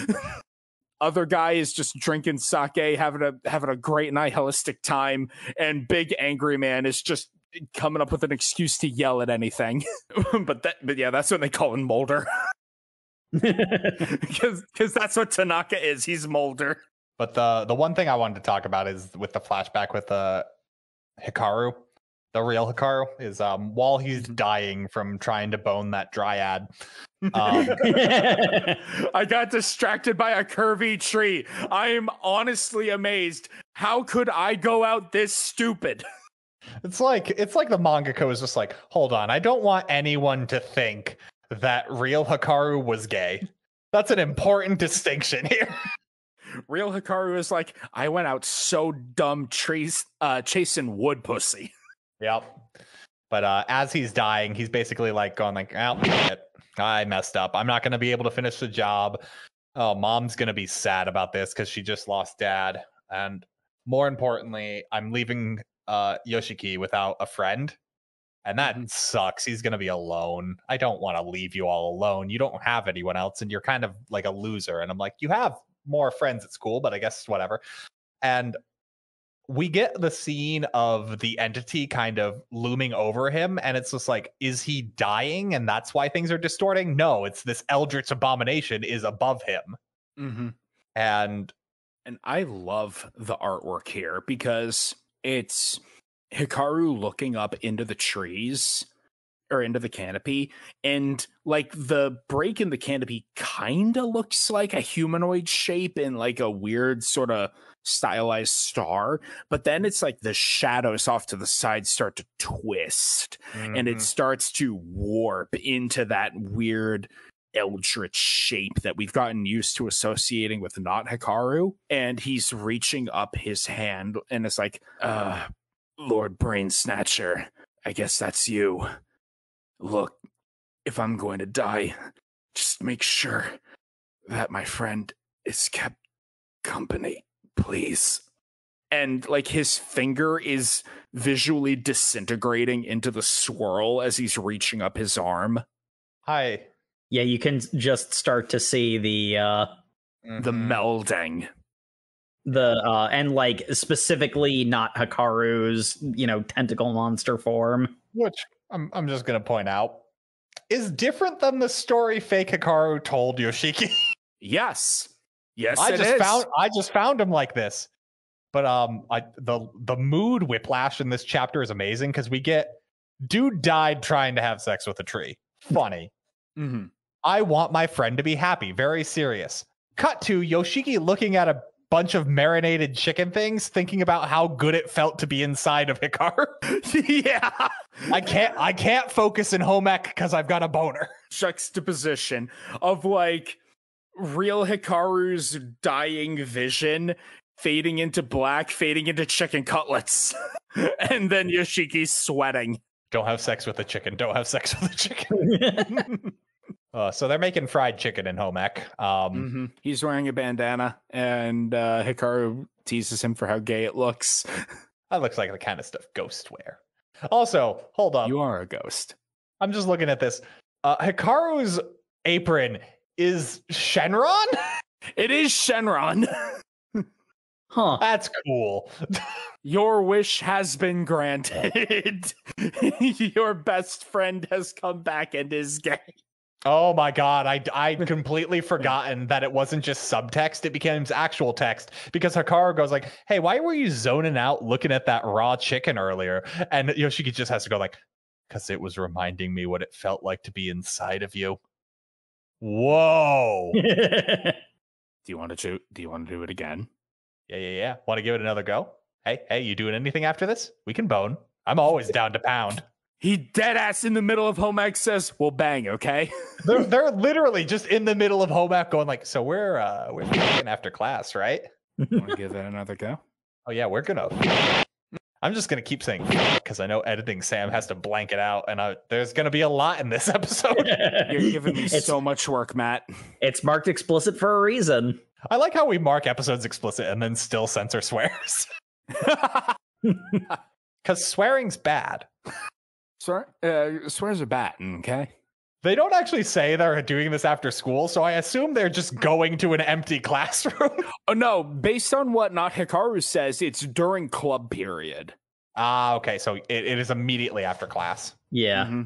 B: Other guy is just drinking sake, having a great nihilistic time, and Big Angry Man is just coming up with an excuse to yell at anything. but yeah, that's what they call him, Molder. Because that's what Tanaka is. He's Molder.
A: But the one thing I wanted to talk about is with the flashback with Hikaru. The real Hikaru is while he's dying from trying to bone that dryad.
B: I got distracted by a curvy tree. I am honestly amazed. How could I go out this stupid?
A: It's like the mangaka is just like, hold on, I don't want anyone to think that real Hikaru was gay. That's an important distinction here.
B: Real Hikaru is like, I went out so dumb chasing wood pussy.
A: Yep. But as he's dying, he's basically like going like, oh, shit, I messed up. I'm not going to be able to finish the job. Oh, mom's going to be sad about this because she just lost dad. And more importantly, I'm leaving Yoshiki without a friend. And that sucks. He's going to be alone. I don't want to leave you all alone. You don't have anyone else, and you're kind of like a loser. And I'm like, you have more friends at school, but I guess whatever. And we get the scene of the entity kind of looming over him, and it's just like, is he dying? And that's why things are distorting? No, it's this eldritch abomination is above him.
B: Mm-hmm.
A: And
B: I love the artwork here because it's Hikaru looking up into the trees, or into the canopy, and like the break in the canopy kind of looks like a humanoid shape in like a weird sort of stylized star, but then it's like the shadows off to the side start to twist and it starts to warp into that weird eldritch shape that we've gotten used to associating with not Hikaru. And he's reaching up his hand and it's like, Lord Brain Snatcher, I guess that's you. Look, if I'm going to die, just make sure that my friend is kept company, please. And like his finger is visually disintegrating into the swirl as he's reaching up his arm.
A: Hi.
C: Yeah, you can just start to see the
B: melding.
C: And like specifically not Hikaru's, tentacle monster form.
A: Which I'm just gonna point out is different than the story fake Hikaru told Yoshiki.
B: Yes. Yes,
A: I just found him like this. But the mood whiplash in this chapter is amazing because we get dude died trying to have sex with a tree. Funny. I want my friend to be happy. Very serious. Cut to Yoshiki looking at a bunch of marinated chicken things, thinking about how good it felt to be inside of Hikaru.
B: Yeah.
A: I can't focus in home ec because I've got a boner.
B: Juxtaposition of like real Hikaru's dying vision fading into black, fading into chicken cutlets, and then Yoshiki's sweating.
A: Don't have sex with a chicken. Don't have sex with a chicken. So they're making fried chicken in home ec.
B: He's wearing a bandana, and Hikaru teases him for how gay it looks.
A: That looks like the kind of stuff ghosts wear. Also, hold up.
B: You are a ghost.
A: I'm just looking at this. Hikaru's apron is Shenron?
B: It is Shenron.
C: Huh.
A: That's cool.
B: Your wish has been granted. Your best friend has come back and is gay.
A: Oh my god, I'd completely forgotten that it wasn't just subtext, it became actual text. Because Hikaru goes like, hey, why were you zoning out looking at that raw chicken earlier? And Yoshiki just has to go like, because it was reminding me what it felt like to be inside of you. Whoa.
B: Do you want to do it again?
A: Yeah. Want to give it another go? Hey, you doing anything after this? We can bone. I'm always down to pound.
B: He dead ass in the middle of home ec says, "We'll bang, okay?"
A: They're literally just in the middle of home ec going like, so we're banging after class, right?
B: Want to give that another go?
A: Oh yeah, we're gonna. I'm just gonna keep saying because I know editing Sam has to blank it out, and there's gonna be a lot in this episode.
B: You're giving me so much work, Matt.
C: It's marked explicit for a reason.
A: I like how we mark episodes explicit and then still censor swears. Because swearing's bad.
B: Swears are bad, okay?
A: They don't actually say they're doing this after school, so I assume they're just going to an empty classroom.
B: Oh no, based on what Not Hikaru says, it's during club period.
A: Ah, okay, so it is immediately after class.
C: Yeah.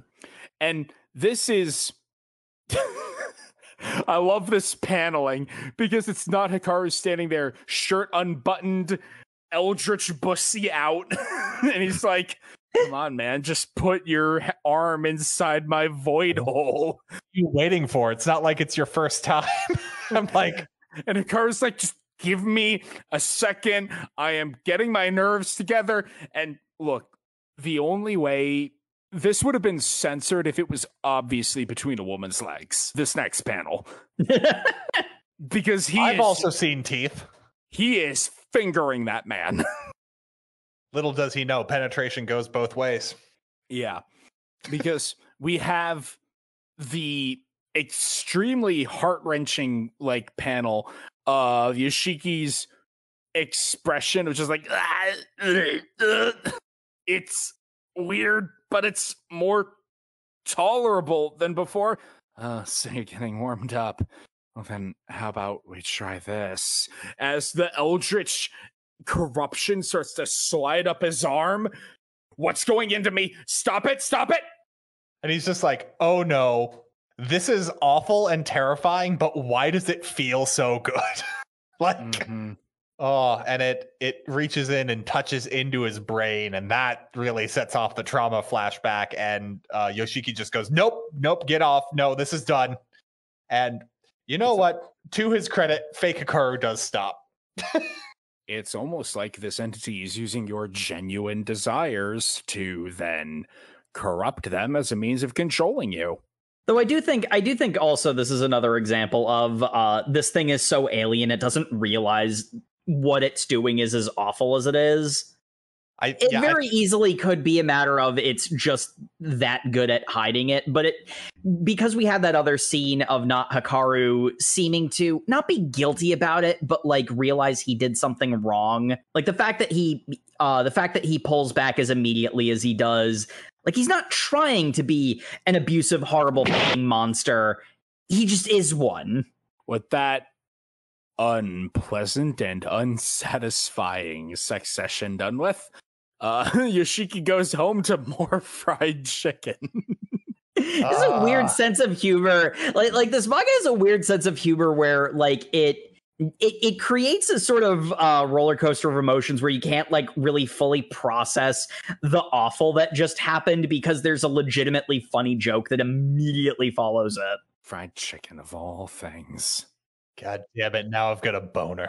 B: And this is... I love this paneling, because it's Not Hikaru standing there, shirt unbuttoned, eldritch bussy out, and he's like... Come on, man. Just put your arm inside my void hole.
A: What are you waiting for? It's not like it's your first time. I'm like...
B: And Hikaru's like, just give me a second. I am getting my nerves together. And look, the only way... This would have been censored if it was obviously between a woman's legs. This next panel. Because
A: I've also seen teeth.
B: He is fingering that man.
A: Little does he know, penetration goes both ways.
B: Yeah, because we have the extremely heart-wrenching like panel of Yoshiki's expression, which is like, it's weird, but it's more tolerable than before. So you're getting warmed up. Well, then how about we try this? As the eldritch corruption starts to slide up his arm. What's going into me? Stop it! Stop it!
A: And he's just like, oh no, this is awful and terrifying, but why does it feel so good? Like, Oh, and it reaches in and touches into his brain, and that really sets off the trauma flashback. And Yoshiki just goes, "Nope, nope, get off. No, this is done." And you know what? To his credit, fake Hikaru does stop.
B: It's almost like this entity is using your genuine desires to then corrupt them as a means of controlling you.
C: Though I do think also this is another example of this thing is so alien it doesn't realize what it's doing is as awful as it is. It very easily could be a matter of it's just that good at hiding it, but because we had that other scene of not Hikaru seeming to not be guilty about it, but like realize he did something wrong. Like the fact that he pulls back as immediately as he does, like he's not trying to be an abusive, horrible monster. He just is one.
B: With that unpleasant and unsatisfying sex session done with, Yoshiki goes home to more fried chicken.
C: This is a weird sense of humor. Like this manga has a weird sense of humor where like it creates a sort of roller coaster of emotions where you can't like really fully process the awful that just happened because there's a legitimately funny joke that immediately follows it.
B: Fried chicken of all things.
A: God damn it, now I've got a boner.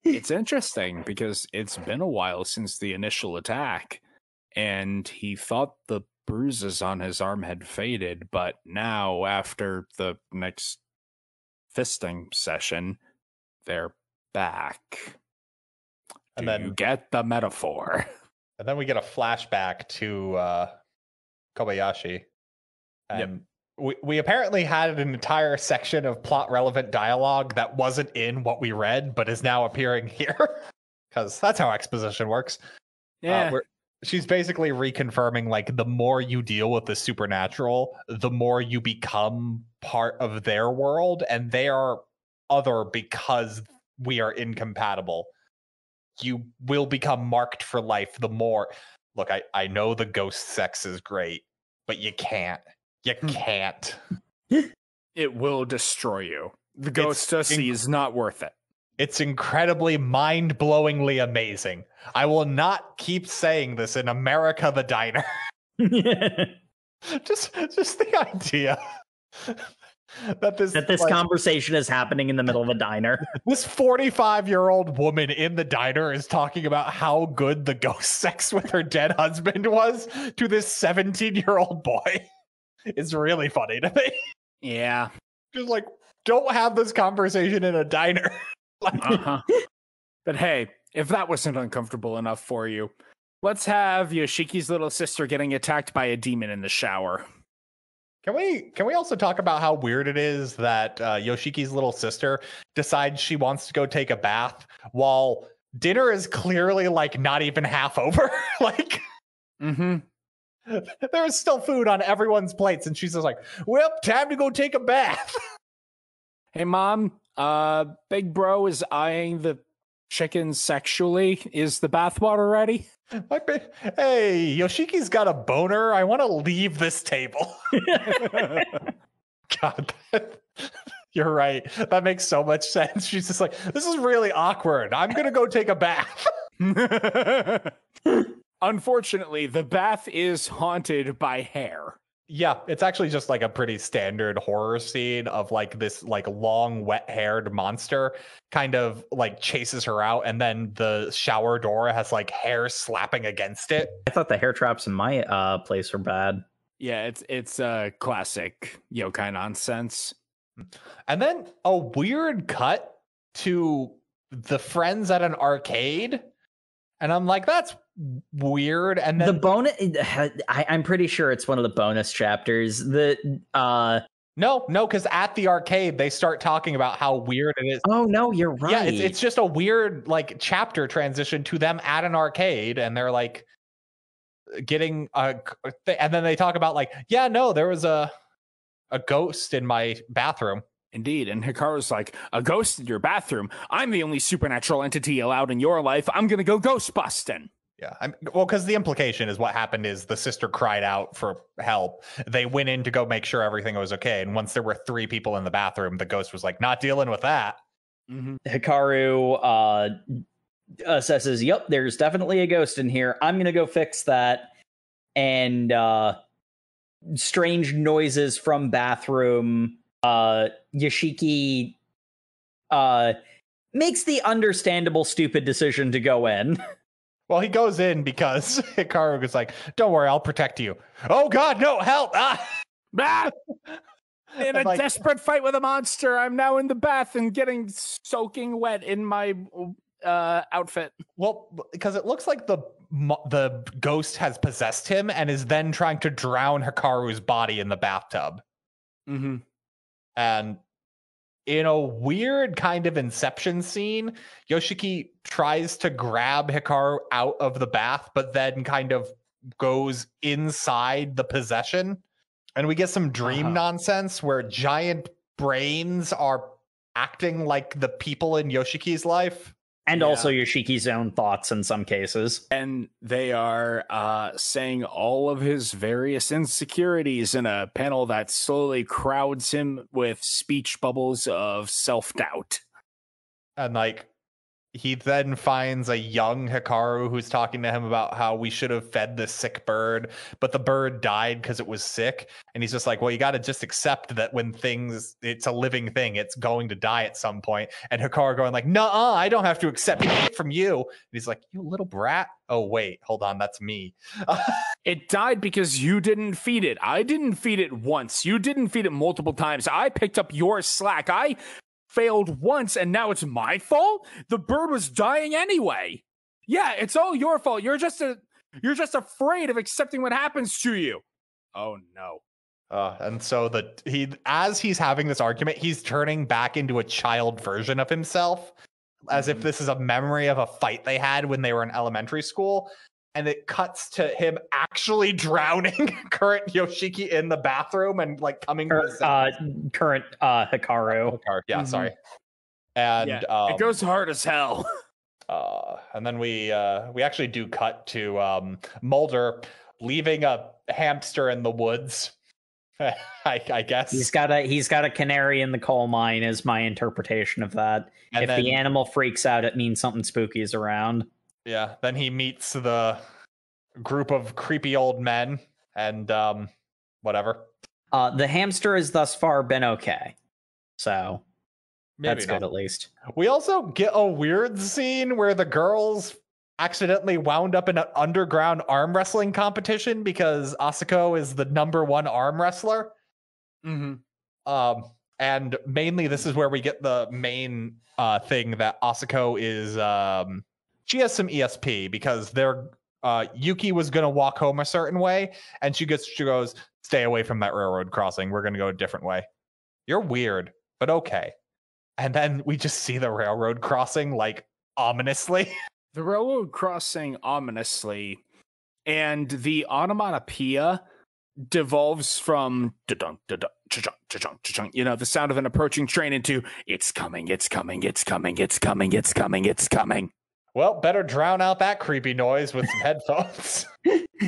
B: It's interesting because it's been a while since the initial attack, and he thought the bruises on his arm had faded, but now, after the next fisting session, they're back.
A: And
B: Do you get the metaphor?
A: And then we get a flashback to Kobayashi. And we apparently had an entire section of plot-relevant dialogue that wasn't in what we read, but is now appearing here. Because that's how exposition works.
B: Yeah.
A: She's basically reconfirming, like, the more you deal with the supernatural, the more you become part of their world, and they are other because we are incompatible. You will become marked for life the more... Look, I know the ghost sex is great, but you can't. You can't.
B: It will destroy you. The ghost pussy is not worth it.
A: It's incredibly mind-blowingly amazing. I will not keep saying this in America the Diner. just the idea that this
C: conversation is happening in the middle of a diner.
A: This 45-year-old woman in the diner is talking about how good the ghost sex with her dead husband was to this 17-year-old boy. It's really funny to me.
B: Yeah.
A: Just like, don't have this conversation in a diner.
B: But hey, if that wasn't uncomfortable enough for you, let's have Yoshiki's little sister getting attacked by a demon in the shower.
A: Can we also talk about how weird it is that Yoshiki's little sister decides she wants to go take a bath while dinner is clearly like not even half over? Like, there is still food on everyone's plates, and she's just like, well, time to go take a bath.
B: Hey, Mom, Big Bro is eyeing the chicken sexually. Is the bathwater ready?
A: Hey, Yoshiki's got a boner. I want to leave this table. God, you're right. That makes so much sense. She's just like, this is really awkward. I'm going to go take a bath.
B: Unfortunately, the bath is haunted by hair.
A: Yeah, it's actually just like a pretty standard horror scene of like this like long wet-haired monster kind of like chases her out, and then the shower door has like hair slapping against it.
C: I thought the hair traps in my place were bad.
B: Yeah, it's a classic yokai nonsense.
A: And then a weird cut to the friends at an arcade. And I'm like, that's weird. And then
C: the bonus, I'm pretty sure it's one of the bonus chapters. No,
A: because at the arcade they start talking about how weird it is.
C: Oh no, you're right.
A: Yeah, it's just a weird like chapter transition to them at an arcade, and they're like getting and then they talk about like, yeah, no, there was a ghost in my bathroom.
B: Indeed, and Hikaru's like, a ghost in your bathroom? I'm the only supernatural entity allowed in your life. I'm gonna go ghost busting.
A: Yeah, well, because the implication is what happened is the sister cried out for help. They went in to go make sure everything was okay, and once there were 3 people in the bathroom, the ghost was like, not dealing with that.
C: Hikaru assesses, yep, there's definitely a ghost in here. I'm gonna go fix that. And strange noises from bathroom. Yoshiki makes the understandable stupid decision to go in.
A: Well, he goes in because Hikaru is like, don't worry, I'll protect you. Oh God, no, help!
B: Ah! In a desperate fight with a monster, I'm now in the bath and getting soaking wet in my outfit.
A: Well, because it looks like the ghost has possessed him and is then trying to drown Hikaru's body in the bathtub.
B: Mm-hmm.
A: And in a weird kind of Inception scene, Yoshiki tries to grab Hikaru out of the bath, but then kind of goes inside the possession. And we get some dream nonsense where giant brains are acting like the people in Yoshiki's life.
C: And also Yoshiki's own thoughts in some cases.
B: And they are saying all of his various insecurities in a panel that slowly crowds him with speech bubbles of self-doubt.
A: And like, he then finds a young Hikaru who's talking to him about how we should have fed the sick bird, but the bird died because it was sick. And he's just like, well, you got to just accept that when it's a living thing, it's going to die at some point. And Hikaru going like, nuh-uh, I don't have to accept it from you. And he's like, you little brat. Oh, wait, hold on. That's me.
B: It died because you didn't feed it. I didn't feed it once. You didn't feed it multiple times. I picked up your slack. I failed once and now it's my fault. The bird was dying anyway. Yeah, it's all your fault. You're just afraid of accepting what happens to you. Oh no.
A: And so as he's having this argument, he's turning back into a child version of himself, as if this is a memory of a fight they had when they were in elementary school. And it cuts to him actually drowning current Yoshiki in the bathroom and like coming
C: current Hikaru.
A: Yeah, sorry. And
B: it goes hard as hell.
A: And then we actually do cut to Mulder leaving a hamster in the woods. I guess
C: he's got a canary in the coal mine is my interpretation of that. And if the animal freaks out, it means something spooky is around.
A: Yeah, then he meets the group of creepy old men and whatever.
C: The hamster has thus far been okay. So
A: maybe
C: that's good at least.
A: We also get a weird scene where the girls accidentally wound up in an underground arm wrestling competition because Asako is the #1 arm wrestler.
B: Mm-hmm.
A: And mainly this is where we get the main thing that Asako is she has some ESP because Yuki was going to walk home a certain way and she goes, stay away from that railroad crossing. We're going to go a different way. You're weird, but okay. And then we just see the railroad crossing like ominously.
B: The railroad crossing ominously, and the onomatopoeia devolves from da-dunk, da-dunk, cha-chunk, cha-chunk, cha-chunk, the sound of an approaching train into it's coming, it's coming, it's coming, it's coming, it's coming, it's coming.
A: Well, better drown out that creepy noise with some headphones.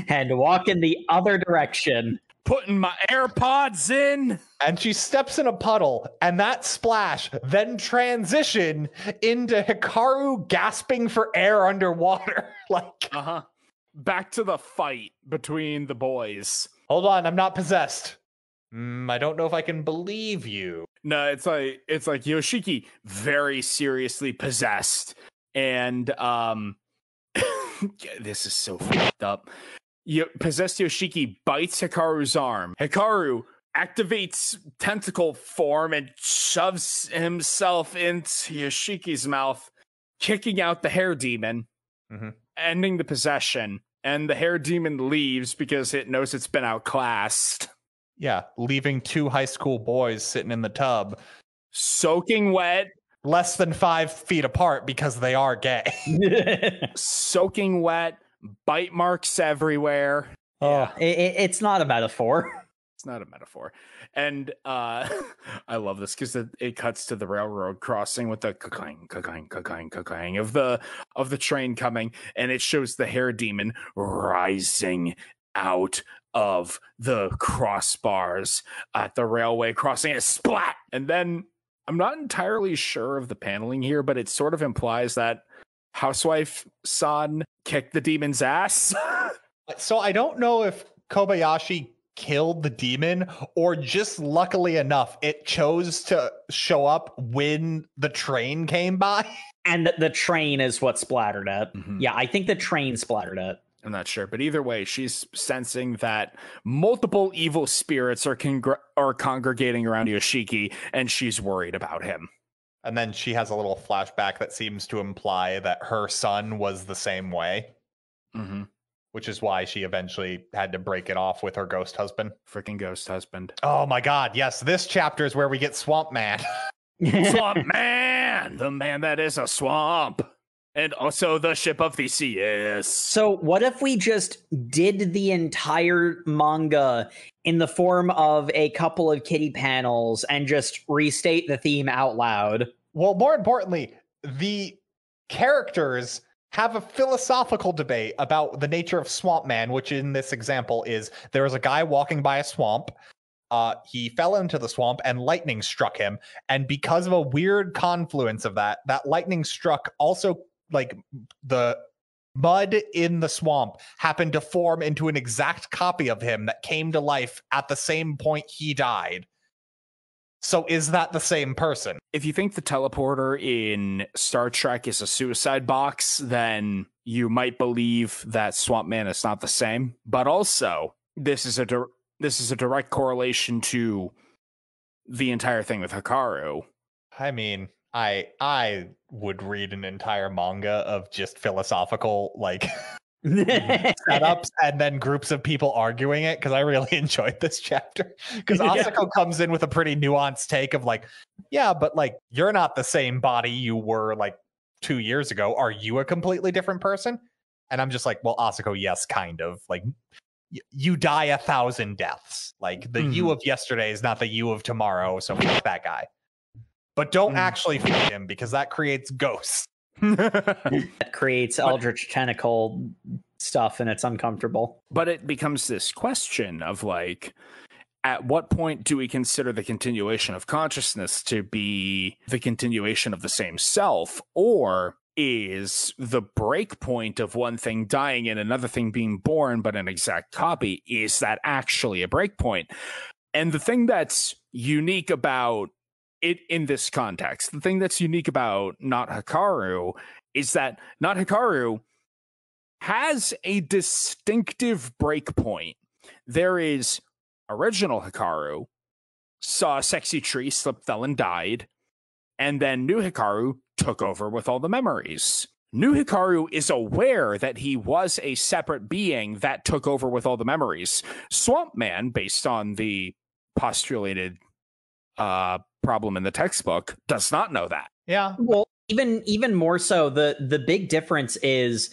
C: And walk in the other direction.
B: Putting my AirPods in.
A: And she steps in a puddle, and that splash then transition into Hikaru gasping for air underwater.
B: Back to the fight between the boys.
A: Hold on, I'm not possessed. I don't know if I can believe you.
B: No, it's like Yoshiki very seriously possessed. And this is so fucked up. Possessed Yoshiki bites Hikaru's arm. Hikaru activates tentacle form and shoves himself into Yoshiki's mouth, kicking out the hair demon, ending the possession. And the hair demon leaves because it knows it's been outclassed.
A: Yeah, leaving 2 high school boys sitting in the tub.
B: Soaking wet.
A: Less than 5 feet apart because they are gay.
B: Soaking wet. Bite marks everywhere.
C: Oh, it's not a metaphor.
B: It's not a metaphor. And I love this because it cuts to the railroad crossing with the ka-clang, ka-clang, ka-clang, ka-clang of the train coming, and it shows the hair demon rising out of the crossbars at the railway crossing. A splat, and then I'm not entirely sure of the paneling here, but it sort of implies that Housewife San kicked the demon's ass.
A: So I don't know if Kobayashi killed the demon or just luckily enough it chose to show up when the train came by.
C: And the train is what splattered it.
B: Mhm.
C: Yeah, I think the train splattered it.
B: I'm not sure, but either way, she's sensing that multiple evil spirits are congregating around Yoshiki, and she's worried about him.
A: And then she has a little flashback that seems to imply that her son was the same way, which is why she eventually had to break it off with her ghost husband.
B: Freaking ghost husband.
A: Oh my god, yes, this chapter is where we get Swamp Man.
B: Swamp Man! The man that is a swamp. And also the ship of Theseus.
C: So what if we just did the entire manga in the form of a couple of kitty panels and just restate the theme out loud?
A: Well, more importantly, the characters have a philosophical debate about the nature of Swamp Man, which in this example is there was a guy walking by a swamp. He fell into the swamp and lightning struck him. And because of a weird confluence of that lightning struck also like the mud in the swamp happened to form into an exact copy of him that came to life at the same point he died. So is that the same person?
B: If you think the teleporter in Star Trek is a suicide box, then you might believe that Swamp Man is not the same. But also, this is a direct correlation to the entire thing with Hikaru.
A: I mean, I would read an entire manga of just philosophical like setups and then groups of people arguing it, because I really enjoyed this chapter. Because Asako comes in with a pretty nuanced take of like, yeah, but like you're not the same body you were like 2 years ago. Are you a completely different person? And I'm just like, well, Asako, yes, kind of. Like you die 1,000 deaths. Like the you of yesterday is not the you of tomorrow. So fuck that guy. But don't actually feed him, because that creates ghosts.
C: That creates eldritch tentacle stuff, and it's uncomfortable.
B: But it becomes this question of like, at what point do we consider the continuation of consciousness to be the continuation of the same self? Or is the break point of one thing dying and another thing being born, but an exact copy, is that actually a break point? And the thing that's unique about it in this context, the thing that's unique about Not Hikaru is that Not Hikaru has a distinctive breakpoint. There is original Hikaru, saw a sexy tree, slipped, fell, and died, and then new Hikaru took over with all the memories. New Hikaru is aware that he was a separate being that took over with all the memories. Swamp Man, based on the postulated problem in the textbook, does not know that.
A: Yeah.
C: Well, even more so, the big difference is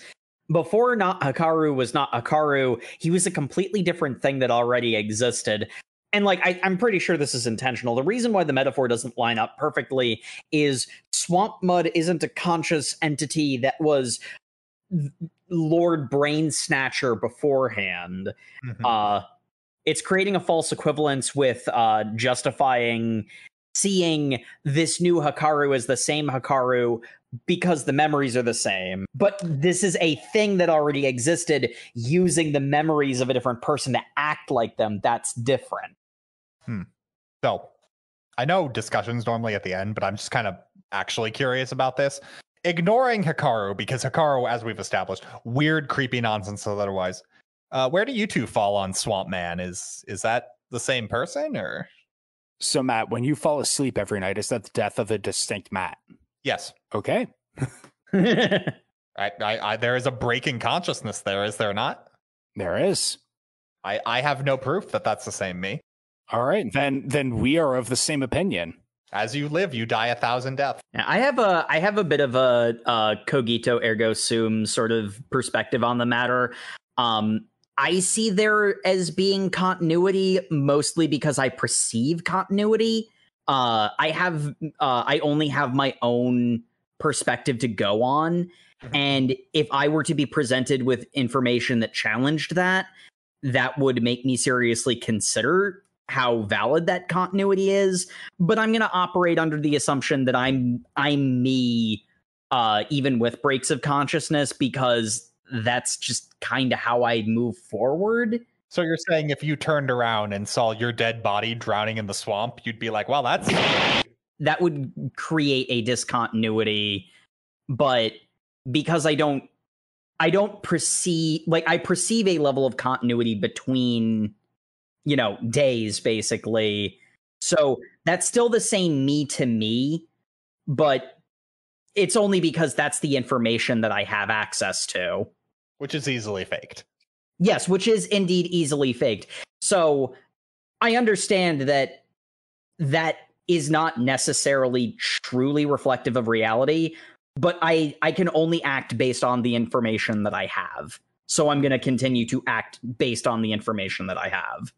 C: before Not Hikaru was Not Hikaru, he was a completely different thing that already existed. And like I'm pretty sure this is intentional. The reason why the metaphor doesn't line up perfectly is Swamp Mud isn't a conscious entity that was Lord Brain Snatcher beforehand. It's creating a false equivalence with justifying seeing this new Hikaru as the same Hikaru because the memories are the same. But this is a thing that already existed using the memories of a different person to act like them. That's different.
A: So I know discussion's normally at the end, but I'm just kind of actually curious about this. Ignoring Hikaru, because Hikaru, as we've established, weird, creepy nonsense otherwise. Where do you two fall on Swamp Man? Is that the same person, or?
B: So, Matt, when you fall asleep every night, is that the death of a distinct Matt?
A: Yes.
B: Okay.
A: There is a break in consciousness there, is there not?
B: There is.
A: I have no proof that that's the same me.
B: All right, then we are of the same opinion.
A: As you live, you die 1,000 deaths.
C: I have a bit of a cogito ergo sum sort of perspective on the matter. I see there as being continuity mostly because I perceive continuity. I only have my own perspective to go on. And if I were to be presented with information that challenged that, that would make me seriously consider how valid that continuity is, but I'm going to operate under the assumption that I'm me, even with breaks of consciousness, because that's just kind of how I move forward.
A: So you're saying if you turned around and saw your dead body drowning in the swamp, you'd be like, well, that
C: would create a discontinuity, but because I perceive a level of continuity between, days, basically. So that's still the same me to me, but it's only because that's the information that I have access to.
A: Which is easily faked.
C: Yes, which is indeed easily faked. So I understand that is not necessarily truly reflective of reality, but I can only act based on the information that I have. So I'm going to continue to act based on the information that I have.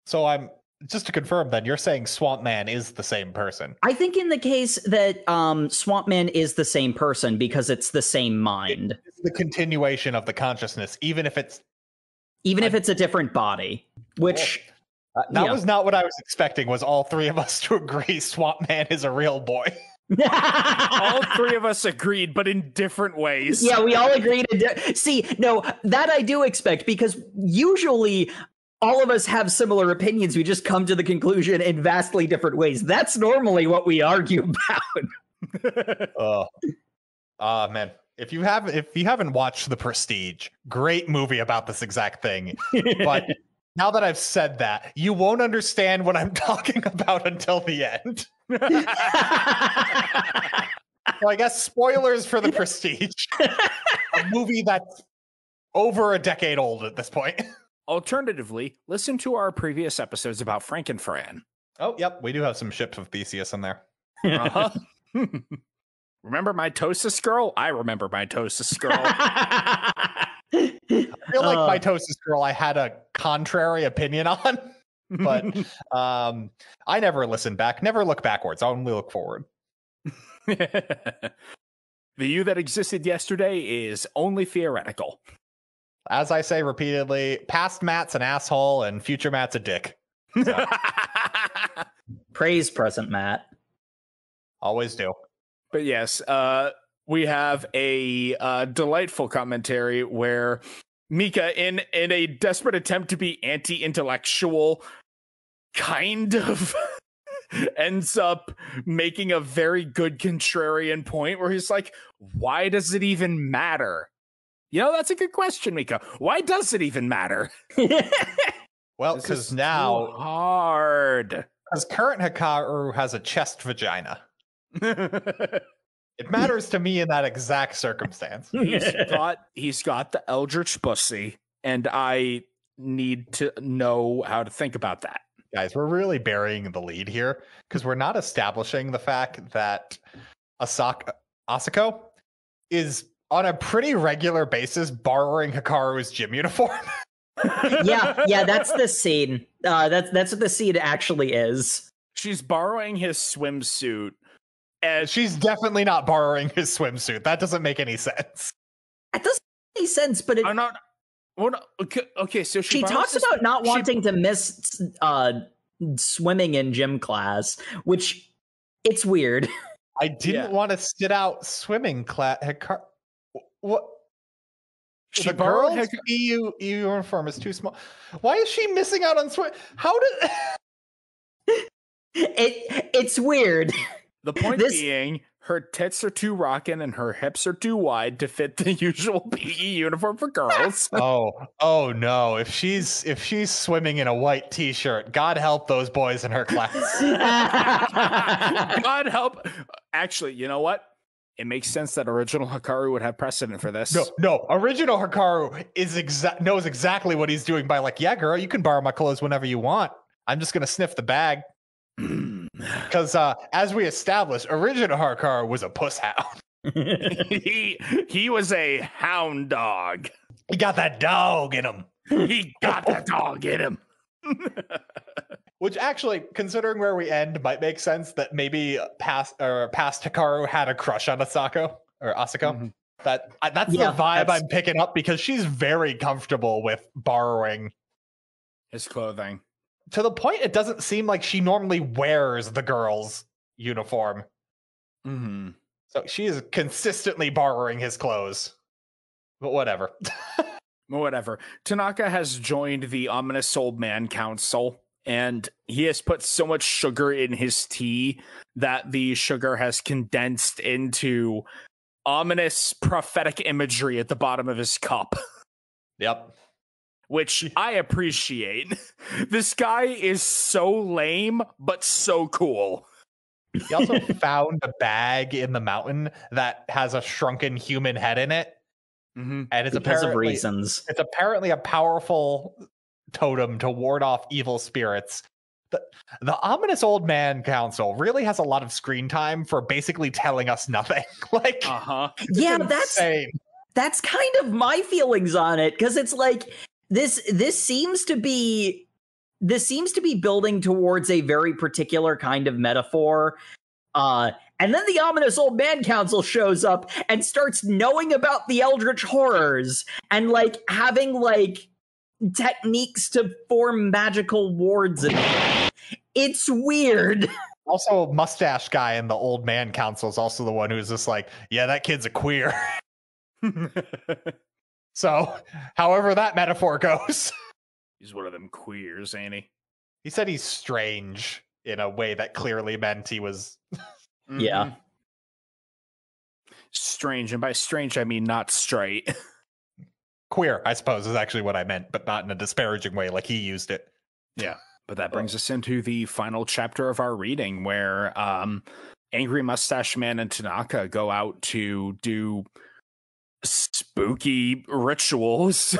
A: So just to confirm then, you're saying Swamp Man is the same person.
C: I think in the case that Swamp Man is the same person because it's the same mind.
A: It's the continuation of the consciousness, even if it's
C: a different body, which...
A: That was not what I was expecting, was all three of us to agree Swamp Man is a real boy.
B: All three of us agreed, but in different ways.
C: Yeah, we all agreed. See, no, that I do expect, because usually all of us have similar opinions. We just come to the conclusion in vastly different ways. That's normally what we argue about.
A: Man. If you haven't watched The Prestige, great movie about this exact thing. But now that I've said that, you won't understand what I'm talking about until the end. So I guess spoilers for The Prestige. A movie that's over a decade old at this point.
B: Alternatively, listen to our previous episodes about Frankenfran.
A: Oh, yep. We do have some ships of Theseus in there.
B: Uh-huh. Remember Mitosis Girl? I remember Mitosis Girl.
A: I feel like Mitosis Girl I had a contrary opinion on, but I never listen back, never look backwards. I only look forward.
B: The you that existed yesterday is only theoretical.
A: As I say repeatedly, past Matt's an asshole and future Matt's a dick. So.
C: Praise present Matt.
A: Always do.
B: But yes, we have a delightful commentary where Mika, in a desperate attempt to be anti-intellectual, kind of ends up making a very good contrarian point where he's like, why does it even matter? That's a good question, Mika. Why does it even matter?
A: Well, because now...
B: hard.
A: Because current Hikaru has a chest vagina. It matters to me in that exact circumstance.
B: He's got the Eldritch pussy, and I need to know how to think about that.
A: Guys, we're really burying the lead here because we're not establishing the fact that Asako is on a pretty regular basis borrowing Hikaru's gym uniform.
C: yeah, that's the scene. That's what the scene actually is.
B: She's borrowing his swimsuit.
A: And she's definitely not borrowing his swimsuit. That doesn't make any sense.
C: That doesn't make any sense, but
B: I'm not. Well, no, okay, so
C: she talks about not wanting to miss swimming in gym class, which it's weird.
A: I didn't want to sit out swimming class. What? The girls' EU uniform is too small. Why is she missing out on swim? How did
C: it's weird.
B: The point being, her tits are too rockin' and her hips are too wide to fit the usual PE uniform for girls.
A: Oh no! If she's swimming in a white t-shirt, God help those boys in her class.
B: God help. Actually, you know what? It makes sense that original Hikaru would have precedent for this.
A: No. Original Hikaru knows exactly what he's doing by like, yeah, girl, you can borrow my clothes whenever you want. I'm just gonna sniff the bag. Because as we established, original Hikaru was a puss hound.
B: he was a hound dog.
A: He got that dog in him.
B: He got that dog in him.
A: Which actually, considering where we end, might make sense that maybe past Hikaru had a crush on Asako. Mm-hmm. That's the vibe I'm picking up because she's very comfortable with borrowing
B: his clothing.
A: to the point it doesn't seem like she normally wears the girl's uniform.
B: Mm-hmm.
A: So she is consistently borrowing his clothes. But whatever.
B: Whatever. Tanaka has joined the ominous old man council, and he has put so much sugar in his tea that the sugar has condensed into ominous prophetic imagery at the bottom of his cup.
A: Yep.
B: Which I appreciate. This guy is so lame, but so cool.
A: He also found a bag in the mountain that has a shrunken human head in it.
B: Mm-hmm.
A: And it's
C: Because of
A: apparently,
C: reasons.
A: it's apparently a powerful totem to ward off evil spirits. The ominous old man council really has a lot of screen time for basically telling us nothing. Like,
C: yeah,
A: insane.
C: That's kind of my feelings on it, because it's like this seems to be building towards a very particular kind of metaphor. And then the ominous old man council shows up and starts knowing about the eldritch horrors and like having like techniques to form magical wards, and it's weird.
A: Also, mustache guy in the old man council is also the one who's just like, yeah, that kid's a queer. So, however that metaphor goes.
B: He's one of them queers, ain't he?
A: He said he's strange in a way that clearly meant he was...
C: Yeah.
B: Strange, and by strange, I mean not straight.
A: Queer, I suppose, is actually what I meant, but not in a disparaging way like he used it.
B: Yeah, but that brings us into the final chapter of our reading, where Angry Mustache Man and Tanaka go out to do spooky rituals.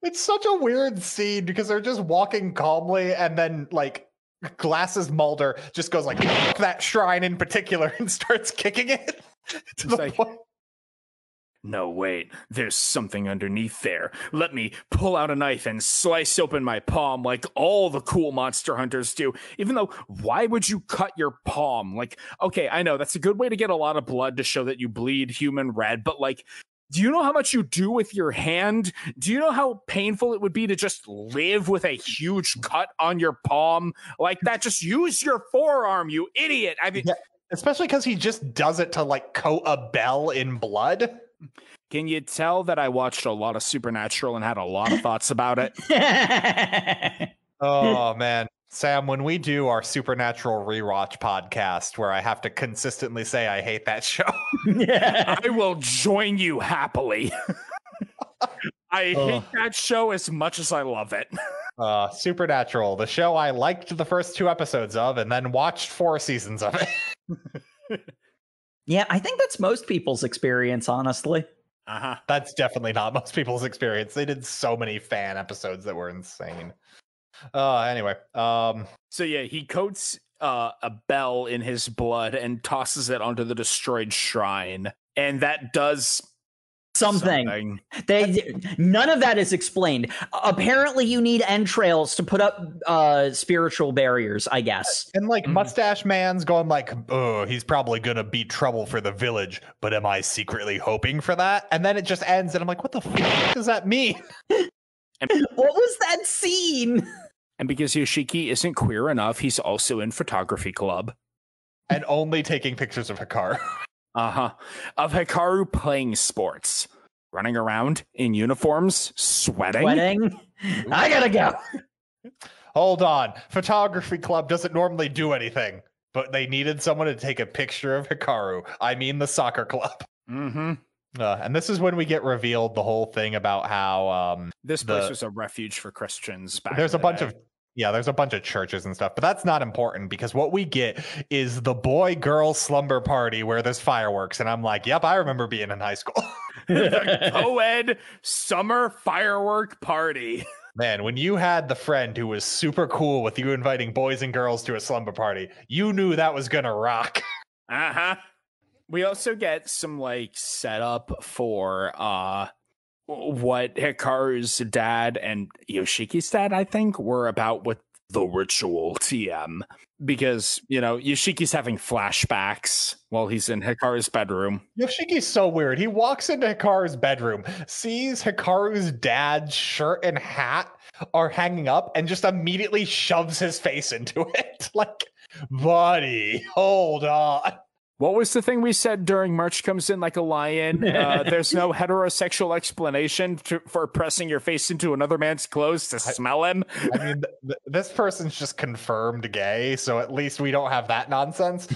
A: It's such a weird scene because they're just walking calmly, and then like Glasses Mulder just goes like that shrine in particular and starts kicking it to the
B: like,
A: point.
B: No, wait, there's something underneath there. Let me pull out a knife and slice open my palm like all the cool monster hunters do. Even though, why would you cut your palm? Like, okay, I know that's a good way to get a lot of blood to show that you bleed human red, but like, do you know how much you do with your hand? Do you know how painful it would be to just live with a huge cut on your palm like that? Just use your forearm, you idiot. I mean,
A: yeah, especially because he just does it to like coat a bell in blood.
B: Can you tell that I watched a lot of Supernatural and had a lot of thoughts about it?
A: Oh, man. Sam, when we do our Supernatural rewatch podcast where I have to consistently say I hate that show,
B: I will join you happily. I hate that show as much as I love it.
A: Supernatural, the show I liked the first 2 episodes of and then watched 4 seasons of it.
C: Yeah, I think that's most people's experience, honestly.
A: That's definitely not most people's experience. They did so many fan episodes that were insane. Anyway.
B: So yeah, he coats a bell in his blood and tosses it onto the destroyed shrine. And that does something.
C: None of that is explained. Apparently you need entrails to put up spiritual barriers, I guess.
A: And like Mustache Man's going like, oh, he's probably gonna be trouble for the village, but am I secretly hoping for that? And then it just ends and I'm like, what the fuck does that mean?
C: What was that scene?
B: And because Yoshiki isn't queer enough, he's also in photography club.
A: And only taking pictures of Hikaru.
B: Of Hikaru playing sports. Running around in uniforms, sweating.
C: I gotta go.
A: Hold on. Photography club doesn't normally do anything, but they needed someone to take a picture of Hikaru. I mean the soccer club. And this is when we get revealed the whole thing about how
B: this place was a refuge for Christians back
A: there's
B: in
A: a bunch of there's a bunch of churches and stuff, but that's not important because what we get is the boy-girl slumber party where there's fireworks, and I'm like, yep, I remember being in high school.
B: The co-ed summer firework party.
A: Man, when you had the friend who was super cool with you inviting boys and girls to a slumber party, you knew that was gonna rock.
B: We also get some like setup for what Hikaru's dad and Yoshiki's dad, I think, were about with the ritual TM, because, you know, Yoshiki's having flashbacks while he's in Hikaru's bedroom.
A: Yoshiki's so weird. He walks into Hikaru's bedroom, sees Hikaru's dad's shirt and hat are hanging up, and just immediately shoves his face into it. Like, buddy, hold on.
B: What was the thing we said during Merch Comes In Like a Lion? There's no heterosexual explanation for pressing your face into another man's clothes to smell him.
A: I mean, this person's just confirmed gay, so at least we don't have that nonsense.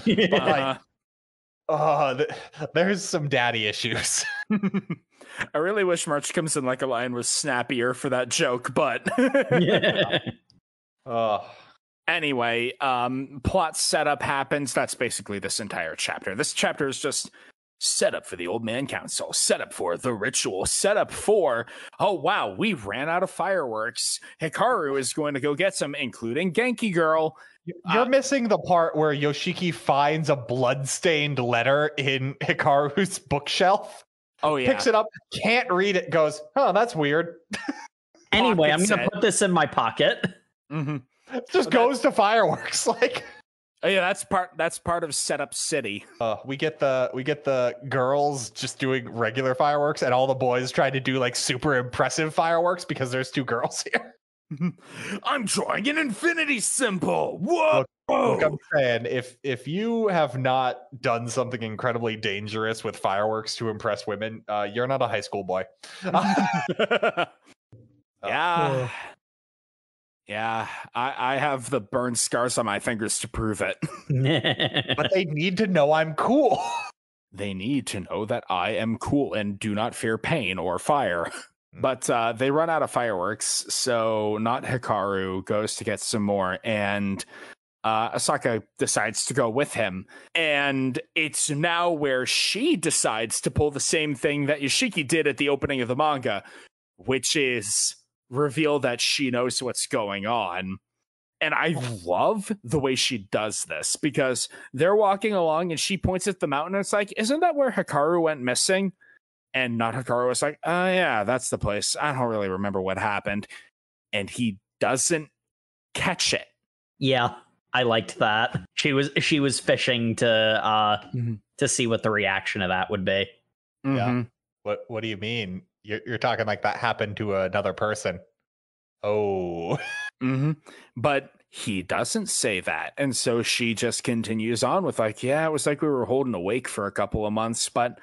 A: But there's some daddy issues.
B: I really wish Merch Comes In Like a Lion was snappier for that joke, but... Anyway, plot setup happens. That's basically this entire chapter. This chapter is just set up for the Old Man Council, set up for the ritual, set up for, oh wow, we ran out of fireworks. Hikaru is going to go get some, including Genki Girl.
A: You're missing the part where Yoshiki finds a blood-stained letter in Hikaru's bookshelf.
B: Oh yeah.
A: Picks it up, can't read it, goes, oh, that's weird.
C: Anyway, I'm going to put this in my pocket.
B: Mm-hmm.
A: Just goes to fireworks. Like,
B: oh yeah, that's part of Setup City.
A: We get the girls just doing regular fireworks, and all the boys try to do like super impressive fireworks because there's 2 girls here.
B: I'm drawing an infinity symbol. Whoa!
A: Look, I'm saying, if you have not done something incredibly dangerous with fireworks to impress women, you're not a high school boy.
B: Yeah. Yeah, I have the burn scars on my fingers to prove it.
A: But they need to know I'm cool.
B: They need to know that I am cool and do not fear pain or fire. But they run out of fireworks, so not Hikaru goes to get some more, and Asaka decides to go with him. And it's now where she decides to pull the same thing that Yoshiki did at the opening of the manga, which is reveal that she knows what's going on. And I love the way she does this, because they're walking along and she points at the mountain and it's like, isn't that where Hikaru went missing? And not Hikaru was like, oh yeah, that's the place. I don't really remember what happened. And he doesn't catch it.
C: Yeah, I liked that. She was fishing to see what the reaction of that would be.
A: Yeah. What do you mean? You're talking like that happened to another person. Oh.
B: But he doesn't say that. And so she just continues on with like, yeah, it was like we were holding a wake for a couple of months. But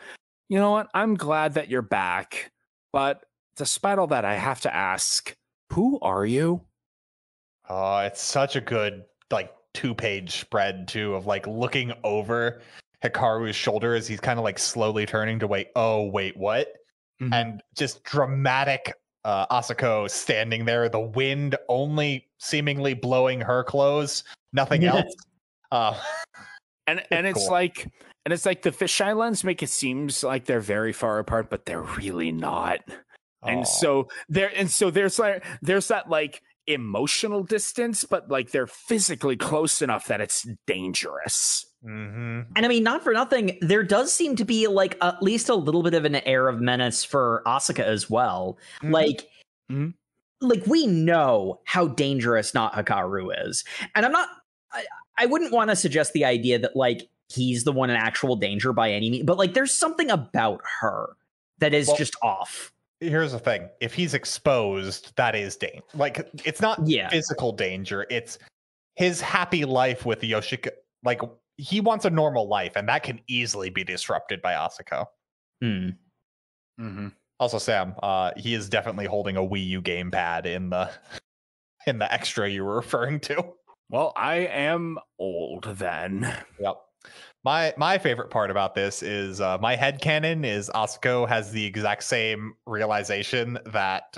B: you know what? I'm glad that you're back. But despite all that, I have to ask, who are you?
A: Oh, it's such a good, like, 2-page spread, too, of like looking over Hikaru's shoulder as he's kind of like slowly turning to wait, what? And just dramatic Asako standing there, the wind only seemingly blowing her clothes, nothing else.
B: And it's cool. It's like the fisheye lens make it seems like they're very far apart, but they're really not. And so there's that like emotional distance, but like they're physically close enough that it's dangerous.
C: And I mean, not for nothing, there does seem to be like at least a little bit of an air of menace for Asaka as well. Like we know how dangerous not Hikaru is, and I wouldn't want to suggest the idea that like he's the one in actual danger by any means, but like there's something about her that is just off.
A: Here's the thing: if he's exposed, that is danger. Like, it's not physical danger; it's his happy life with Yoshiki. Like, he wants a normal life, and that can easily be disrupted by Asako. Also, Sam, he is definitely holding a Wii U gamepad in the extra you were referring to.
B: Well, I am old then.
A: Yep. My favorite part about this is my headcanon is Asako has the exact same realization that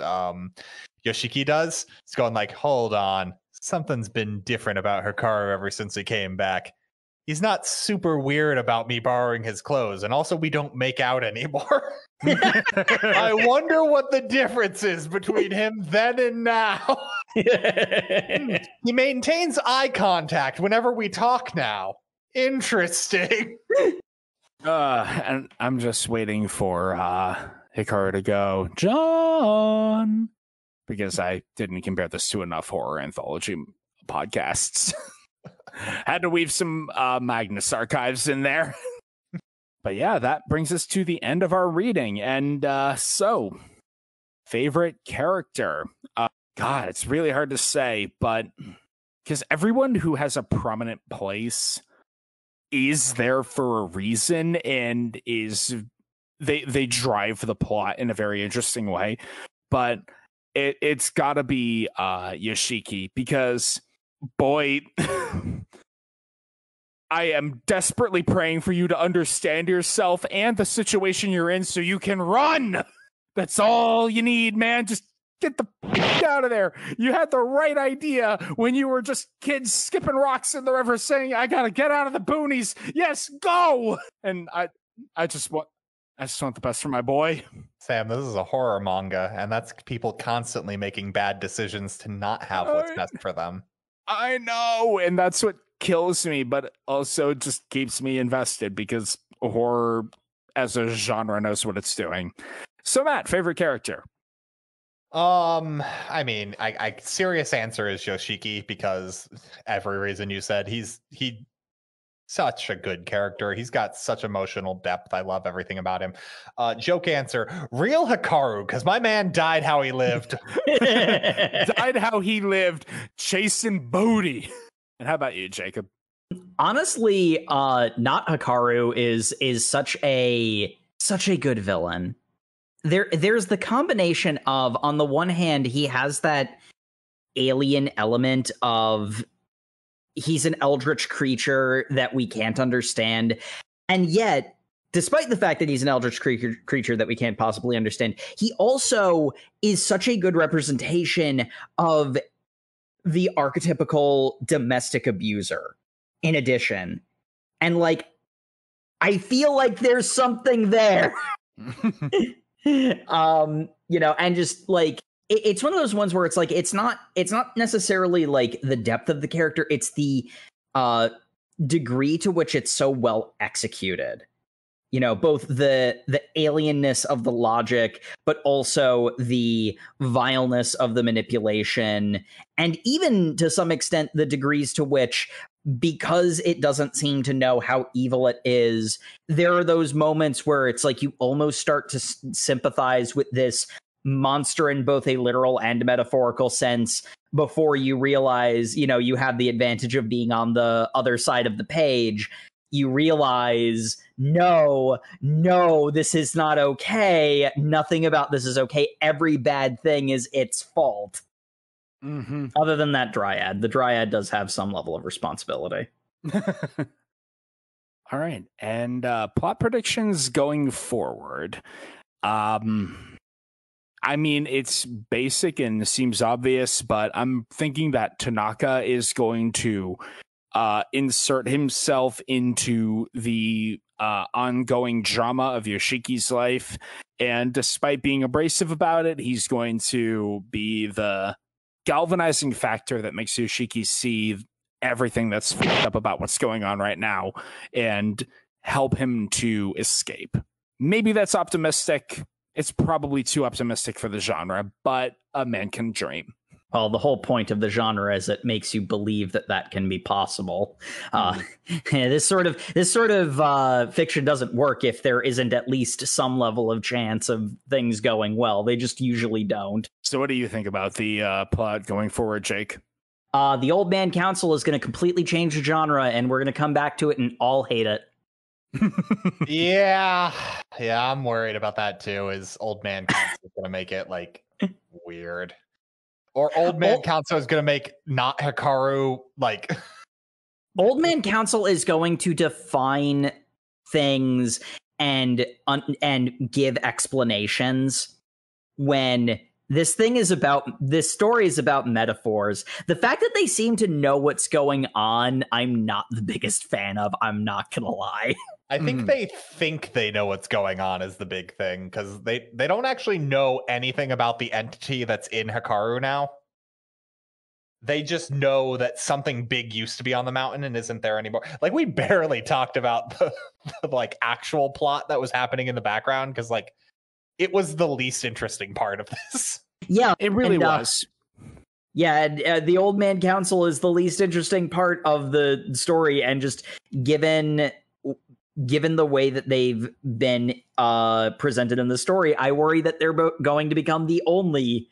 A: Yoshiki does. It's going like, hold on, something's been different about Hikaru ever since he came back. He's not super weird about me borrowing his clothes, and also we don't make out anymore. I wonder what the difference is between him then and now. He maintains eye contact whenever we talk now. Interesting.
B: And I'm just waiting for Hikaru to go, John, because I didn't compare this to enough horror anthology podcasts. Had to weave some Magnus archives in there. But yeah, that brings us to the end of our reading. And so, favorite character. God, it's really hard to say, but because everyone who has a prominent place is there for a reason and they drive the plot in a very interesting way. But it's got to be Yoshiki, because boy, I am desperately praying for you to understand yourself and the situation you're in so you can run. That's all you need, man. Just get out of there. You had the right idea when you were just kids skipping rocks in the river saying, I gotta get out of the boonies. Yes, go. And I just want the best for my boy.
A: Sam, this is a horror manga, and that's people constantly making bad decisions to not have what's best for them.
B: I know, and that's what kills me, but also just keeps me invested because horror as a genre knows what it's doing. So Matt, favorite character?
A: I mean, I serious answer is Yoshiki, because every reason you said, he's such a good character. He's got such emotional depth. I love everything about him. Joke answer, real Hikaru, because my man died how he lived.
B: Died how he lived, chasing booty. And how about you, Jacob?
C: Honestly, not Hikaru is such a good villain. There's the combination of, on the one hand, he has that alien element of he's an eldritch creature that we can't understand, and yet, despite the fact that he's an eldritch creature that we can't possibly understand, he also is such a good representation of the archetypical domestic abuser, in addition. And, like, I feel like there's something there. And just, like, it's one of those ones where it's like, it's not necessarily like the depth of the character, it's the degree to which it's so well executed. Both the alienness of the logic, but also the vileness of the manipulation, and even to some extent the degrees to which, because it doesn't seem to know how evil it is, there are those moments where it's like you almost start to sympathize with this monster in both a literal and metaphorical sense before you realize, you have the advantage of being on the other side of the page. You realize, no, this is not okay. Nothing about this is okay. Every bad thing is its fault.
B: Mm-hmm.
C: Other than that Dryad. The Dryad does have some level of responsibility.
B: All right. And plot predictions going forward. I mean, it's basic and seems obvious, but I'm thinking that Tanaka is going to insert himself into the ongoing drama of Yoshiki's life. And despite being abrasive about it, he's going to be the galvanizing factor that makes Yoshiki see everything that's fucked up about what's going on right now and help him to escape. Maybe that's optimistic. It's probably too optimistic for the genre, but a man can dream.
C: Well, the whole point of the genre is it makes you believe that can be possible. This sort of fiction doesn't work if there isn't at least some level of chance of things going well. They just usually don't.
B: So what do you think about the plot going forward, Jake?
C: The Old Man Council is going to completely change the genre, and we're going to come back to it and all hate it.
A: Yeah, I'm worried about that too. Is Old Man Council going to make it like weird? Or Old Man Council is going to make not Hikaru like...
C: Old Man Council is going to define things and give explanations when this story is about metaphors. The fact that they seem to know what's going on, I'm not the biggest fan of. I'm not going to lie.
A: I think they think they know what's going on is the big thing, because they don't actually know anything about the entity that's in Hikaru now. They just know that something big used to be on the mountain and isn't there anymore. Like, we barely talked about the like actual plot that was happening in the background, because like it was the least interesting part of this.
C: Yeah,
B: it really was.
C: Yeah, the Old Man Council is the least interesting part of the story, and just given the way that they've been presented in the story, I worry that they're going to become the only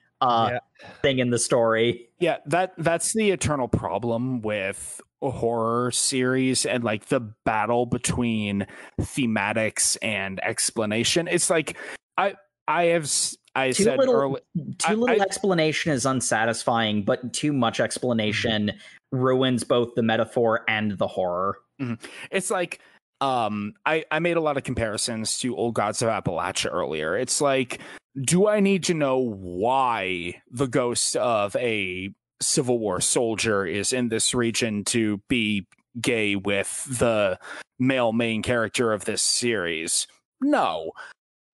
C: thing in the story.
B: Yeah, that's the eternal problem with a horror series and like the battle between thematics and explanation. It's like I said earlier,
C: too little explanation is unsatisfying, but too much explanation ruins both the metaphor and the horror.
B: It's like I made a lot of comparisons to Old Gods of Appalachia earlier. It's like, do I need to know why the ghost of a Civil War soldier is in this region to be gay with the male main character of this series? No,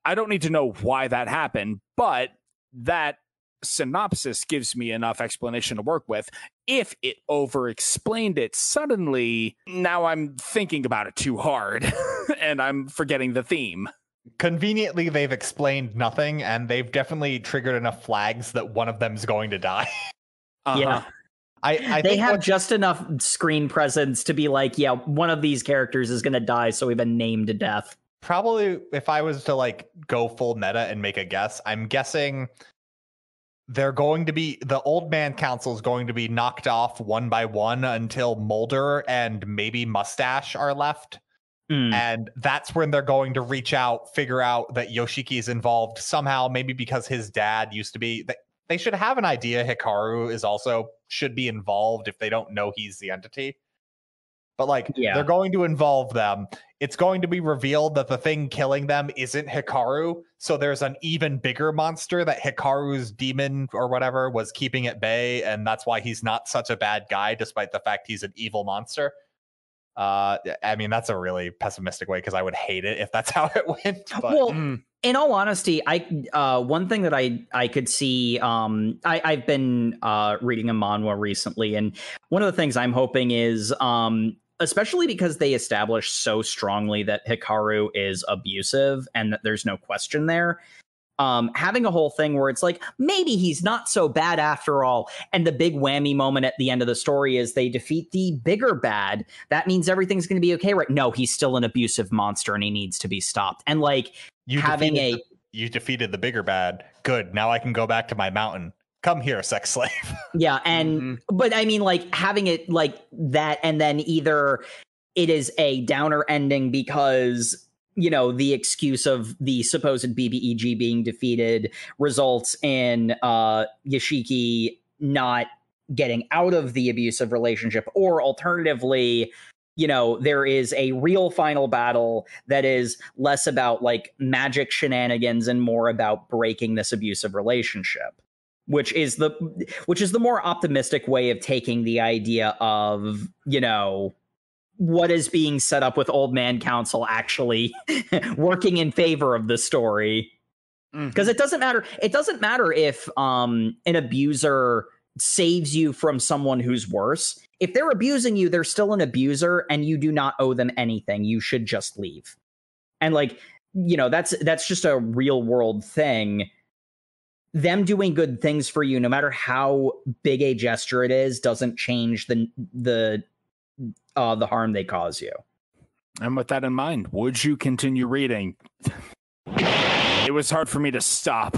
B: I don't need to know why that happened, but that synopsis gives me enough explanation to work with. If it over-explained it suddenly, now I'm thinking about it too hard and I'm forgetting the theme.
A: Conveniently, they've explained nothing, and they've definitely triggered enough flags that one of them's going to die.
C: Yeah.
A: I
C: they
A: think
C: have just enough screen presence to be like, yeah, one of these characters is going to die, so we've been named to death.
A: Probably, if I was to like go full meta and make a guess, I'm guessing they're going to be, the Old Man Council is going to be knocked off one by one until Mulder and maybe Mustache are left. And that's when they're going to reach out, figure out that Yoshiki is involved somehow, maybe because his dad used to be. They should have an idea Hikaru is also should be involved if they don't know he's the entity. But like, they're going to involve them. It's going to be revealed that the thing killing them isn't Hikaru. So there's an even bigger monster that Hikaru's demon or whatever was keeping at bay. And that's why he's not such a bad guy, despite the fact he's an evil monster. I mean, that's a really pessimistic way because I would hate it if that's how it went. But,
C: well, in all honesty, one thing that I could see, I've been reading a manhwa recently, and one of the things I'm hoping is, especially because they established so strongly that Hikaru is abusive and that there's no question there. Having a whole thing where it's like, maybe he's not so bad after all. And the big whammy moment at the end of the story is they defeat the bigger bad. That means everything's going to be okay, right? No, he's still an abusive monster and he needs to be stopped. And like
A: you defeated the bigger bad. Good. Now I can go back to my mountain. Come here, sex slave.
C: Yeah. And, but I mean, like having it like that, and then either it is a downer ending because, you know, the excuse of the supposed BBEG being defeated results in Yoshiki not getting out of the abusive relationship, or alternatively, you know, there is a real final battle that is less about like magic shenanigans and more about breaking this abusive relationship, which is the more optimistic way of taking the idea of, you know, what is being set up with Old Man Council actually working in favor of the story. Because it doesn't matter if an abuser saves you from someone who's worse. If they're abusing you, they're still an abuser and you do not owe them anything. You should just leave. And like, you know, that's just a real world thing. Them doing good things for you, no matter how big a gesture it is, doesn't change the harm they cause you.
B: And with that in mind, would you continue reading? It was hard for me to stop.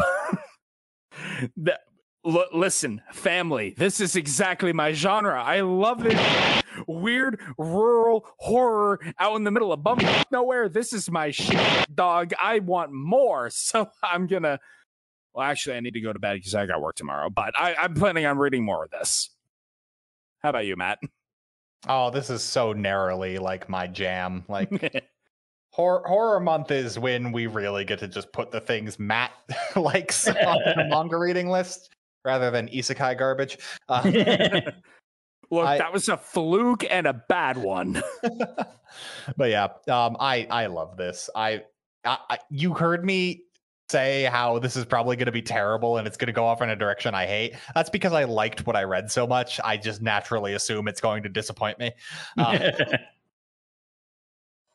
B: Listen, family, this is exactly my genre. I love this weird rural horror out in the middle of bum nowhere. This is my shit, dog. I want more. So I'm gonna, well, actually, I need to go to bed because I got work tomorrow, but I'm planning on reading more of this. How about you, Matt?
A: Oh, this is so narrowly like my jam. Like horror month is when we really get to just put the things Matt likes on the manga reading list rather than isekai garbage.
B: Look, that was a fluke and a bad one.
A: But yeah, I love this. You heard me say how this is probably going to be terrible and it's going to go off in a direction I hate. That's because I liked what I read so much. I just naturally assume it's going to disappoint me. But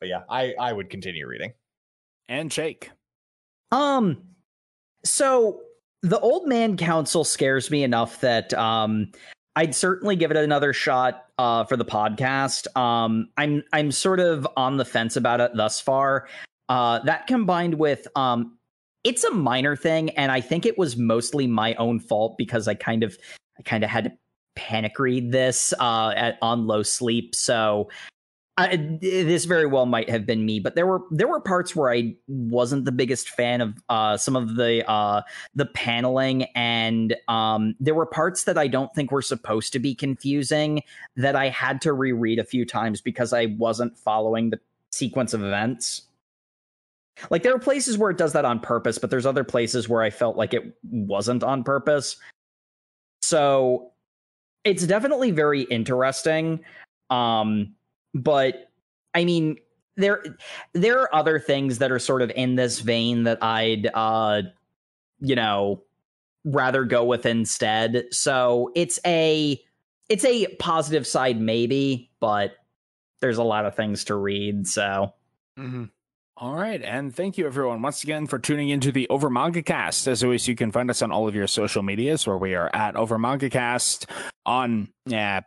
A: yeah, I would continue reading.
B: And Jake.
C: So The Old Man Council scares me enough that I'd certainly give it another shot for the podcast. I'm sort of on the fence about it thus far. That combined with it's a minor thing, and I think it was mostly my own fault because I kind of had to panic read this on low sleep. So this very well might have been me, but there were parts where I wasn't the biggest fan of some of the paneling, and there were parts that I don't think were supposed to be confusing that I had to reread a few times because I wasn't following the sequence of events. Like, there are places where it does that on purpose, but there's other places where I felt like it wasn't on purpose. So it's definitely very interesting. But I mean, there are other things that are sort of in this vein that I'd rather go with instead. So it's a positive side maybe, but there's a lot of things to read. So
B: All right, and thank you everyone once again for tuning into the Over Manga Cast. As always, you can find us on all of your social medias where we are at Over Manga Cast on, I'm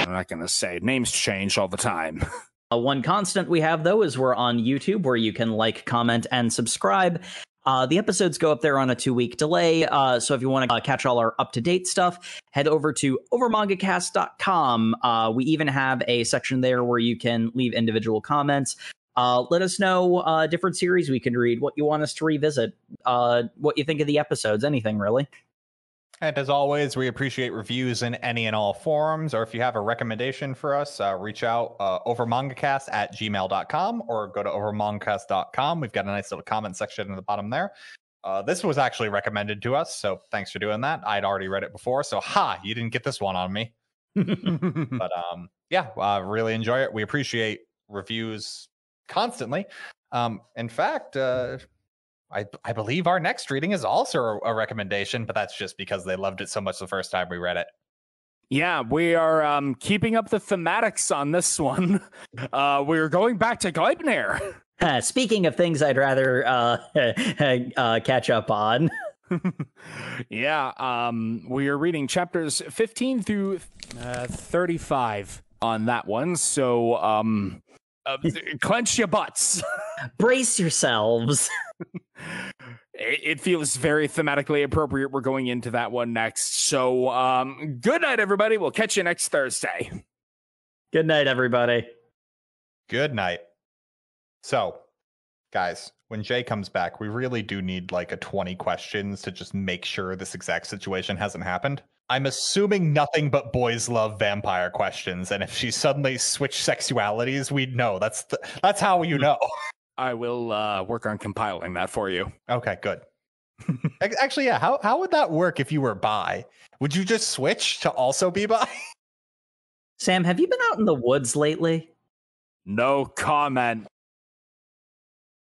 B: not going to say, names change all the time.
C: One constant we have, though, is we're on YouTube where you can like, comment, and subscribe. The episodes go up there on a 2-week delay, so if you want to catch all our up-to-date stuff, head over to overmangacast.com. We even have a section there where you can leave individual comments. Let us know different series we can read, what you want us to revisit, what you think of the episodes, anything really.
A: And as always, we appreciate reviews in any and all forums, or if you have a recommendation for us, reach out overmangacast@gmail.com or go to overmangacast.com. We've got a nice little comment section in the bottom there. This was actually recommended to us, so thanks for doing that. I'd already read it before, so you didn't get this one on me. But really enjoy it. We appreciate reviews constantly. In fact, I believe our next reading is also a recommendation, but that's just because they loved it so much the first time we read it.
B: Yeah, we are keeping up the thematics on this one. We're going back to Gleipnir.
C: Speaking of things I'd rather catch up on.
B: Yeah, we are reading chapters 15 through 35 on that one. So clench your butts.
C: Brace yourselves.
B: It feels very thematically appropriate. We're going into that one next. So good night, everybody. We'll catch you next Thursday.
C: Good night, everybody.
A: Good night. So, guys, when Jay comes back, we really do need like a 20 questions to just make sure this exact situation hasn't happened. I'm assuming nothing but boys love vampire questions, and if she suddenly switched sexualities, we'd know. That's how you know.
B: I will work on compiling that for you.
A: Okay, good. Actually, yeah. How would that work if you were bi? Would you just switch to also be bi?
C: Sam, have you been out in the woods lately?
B: No comment.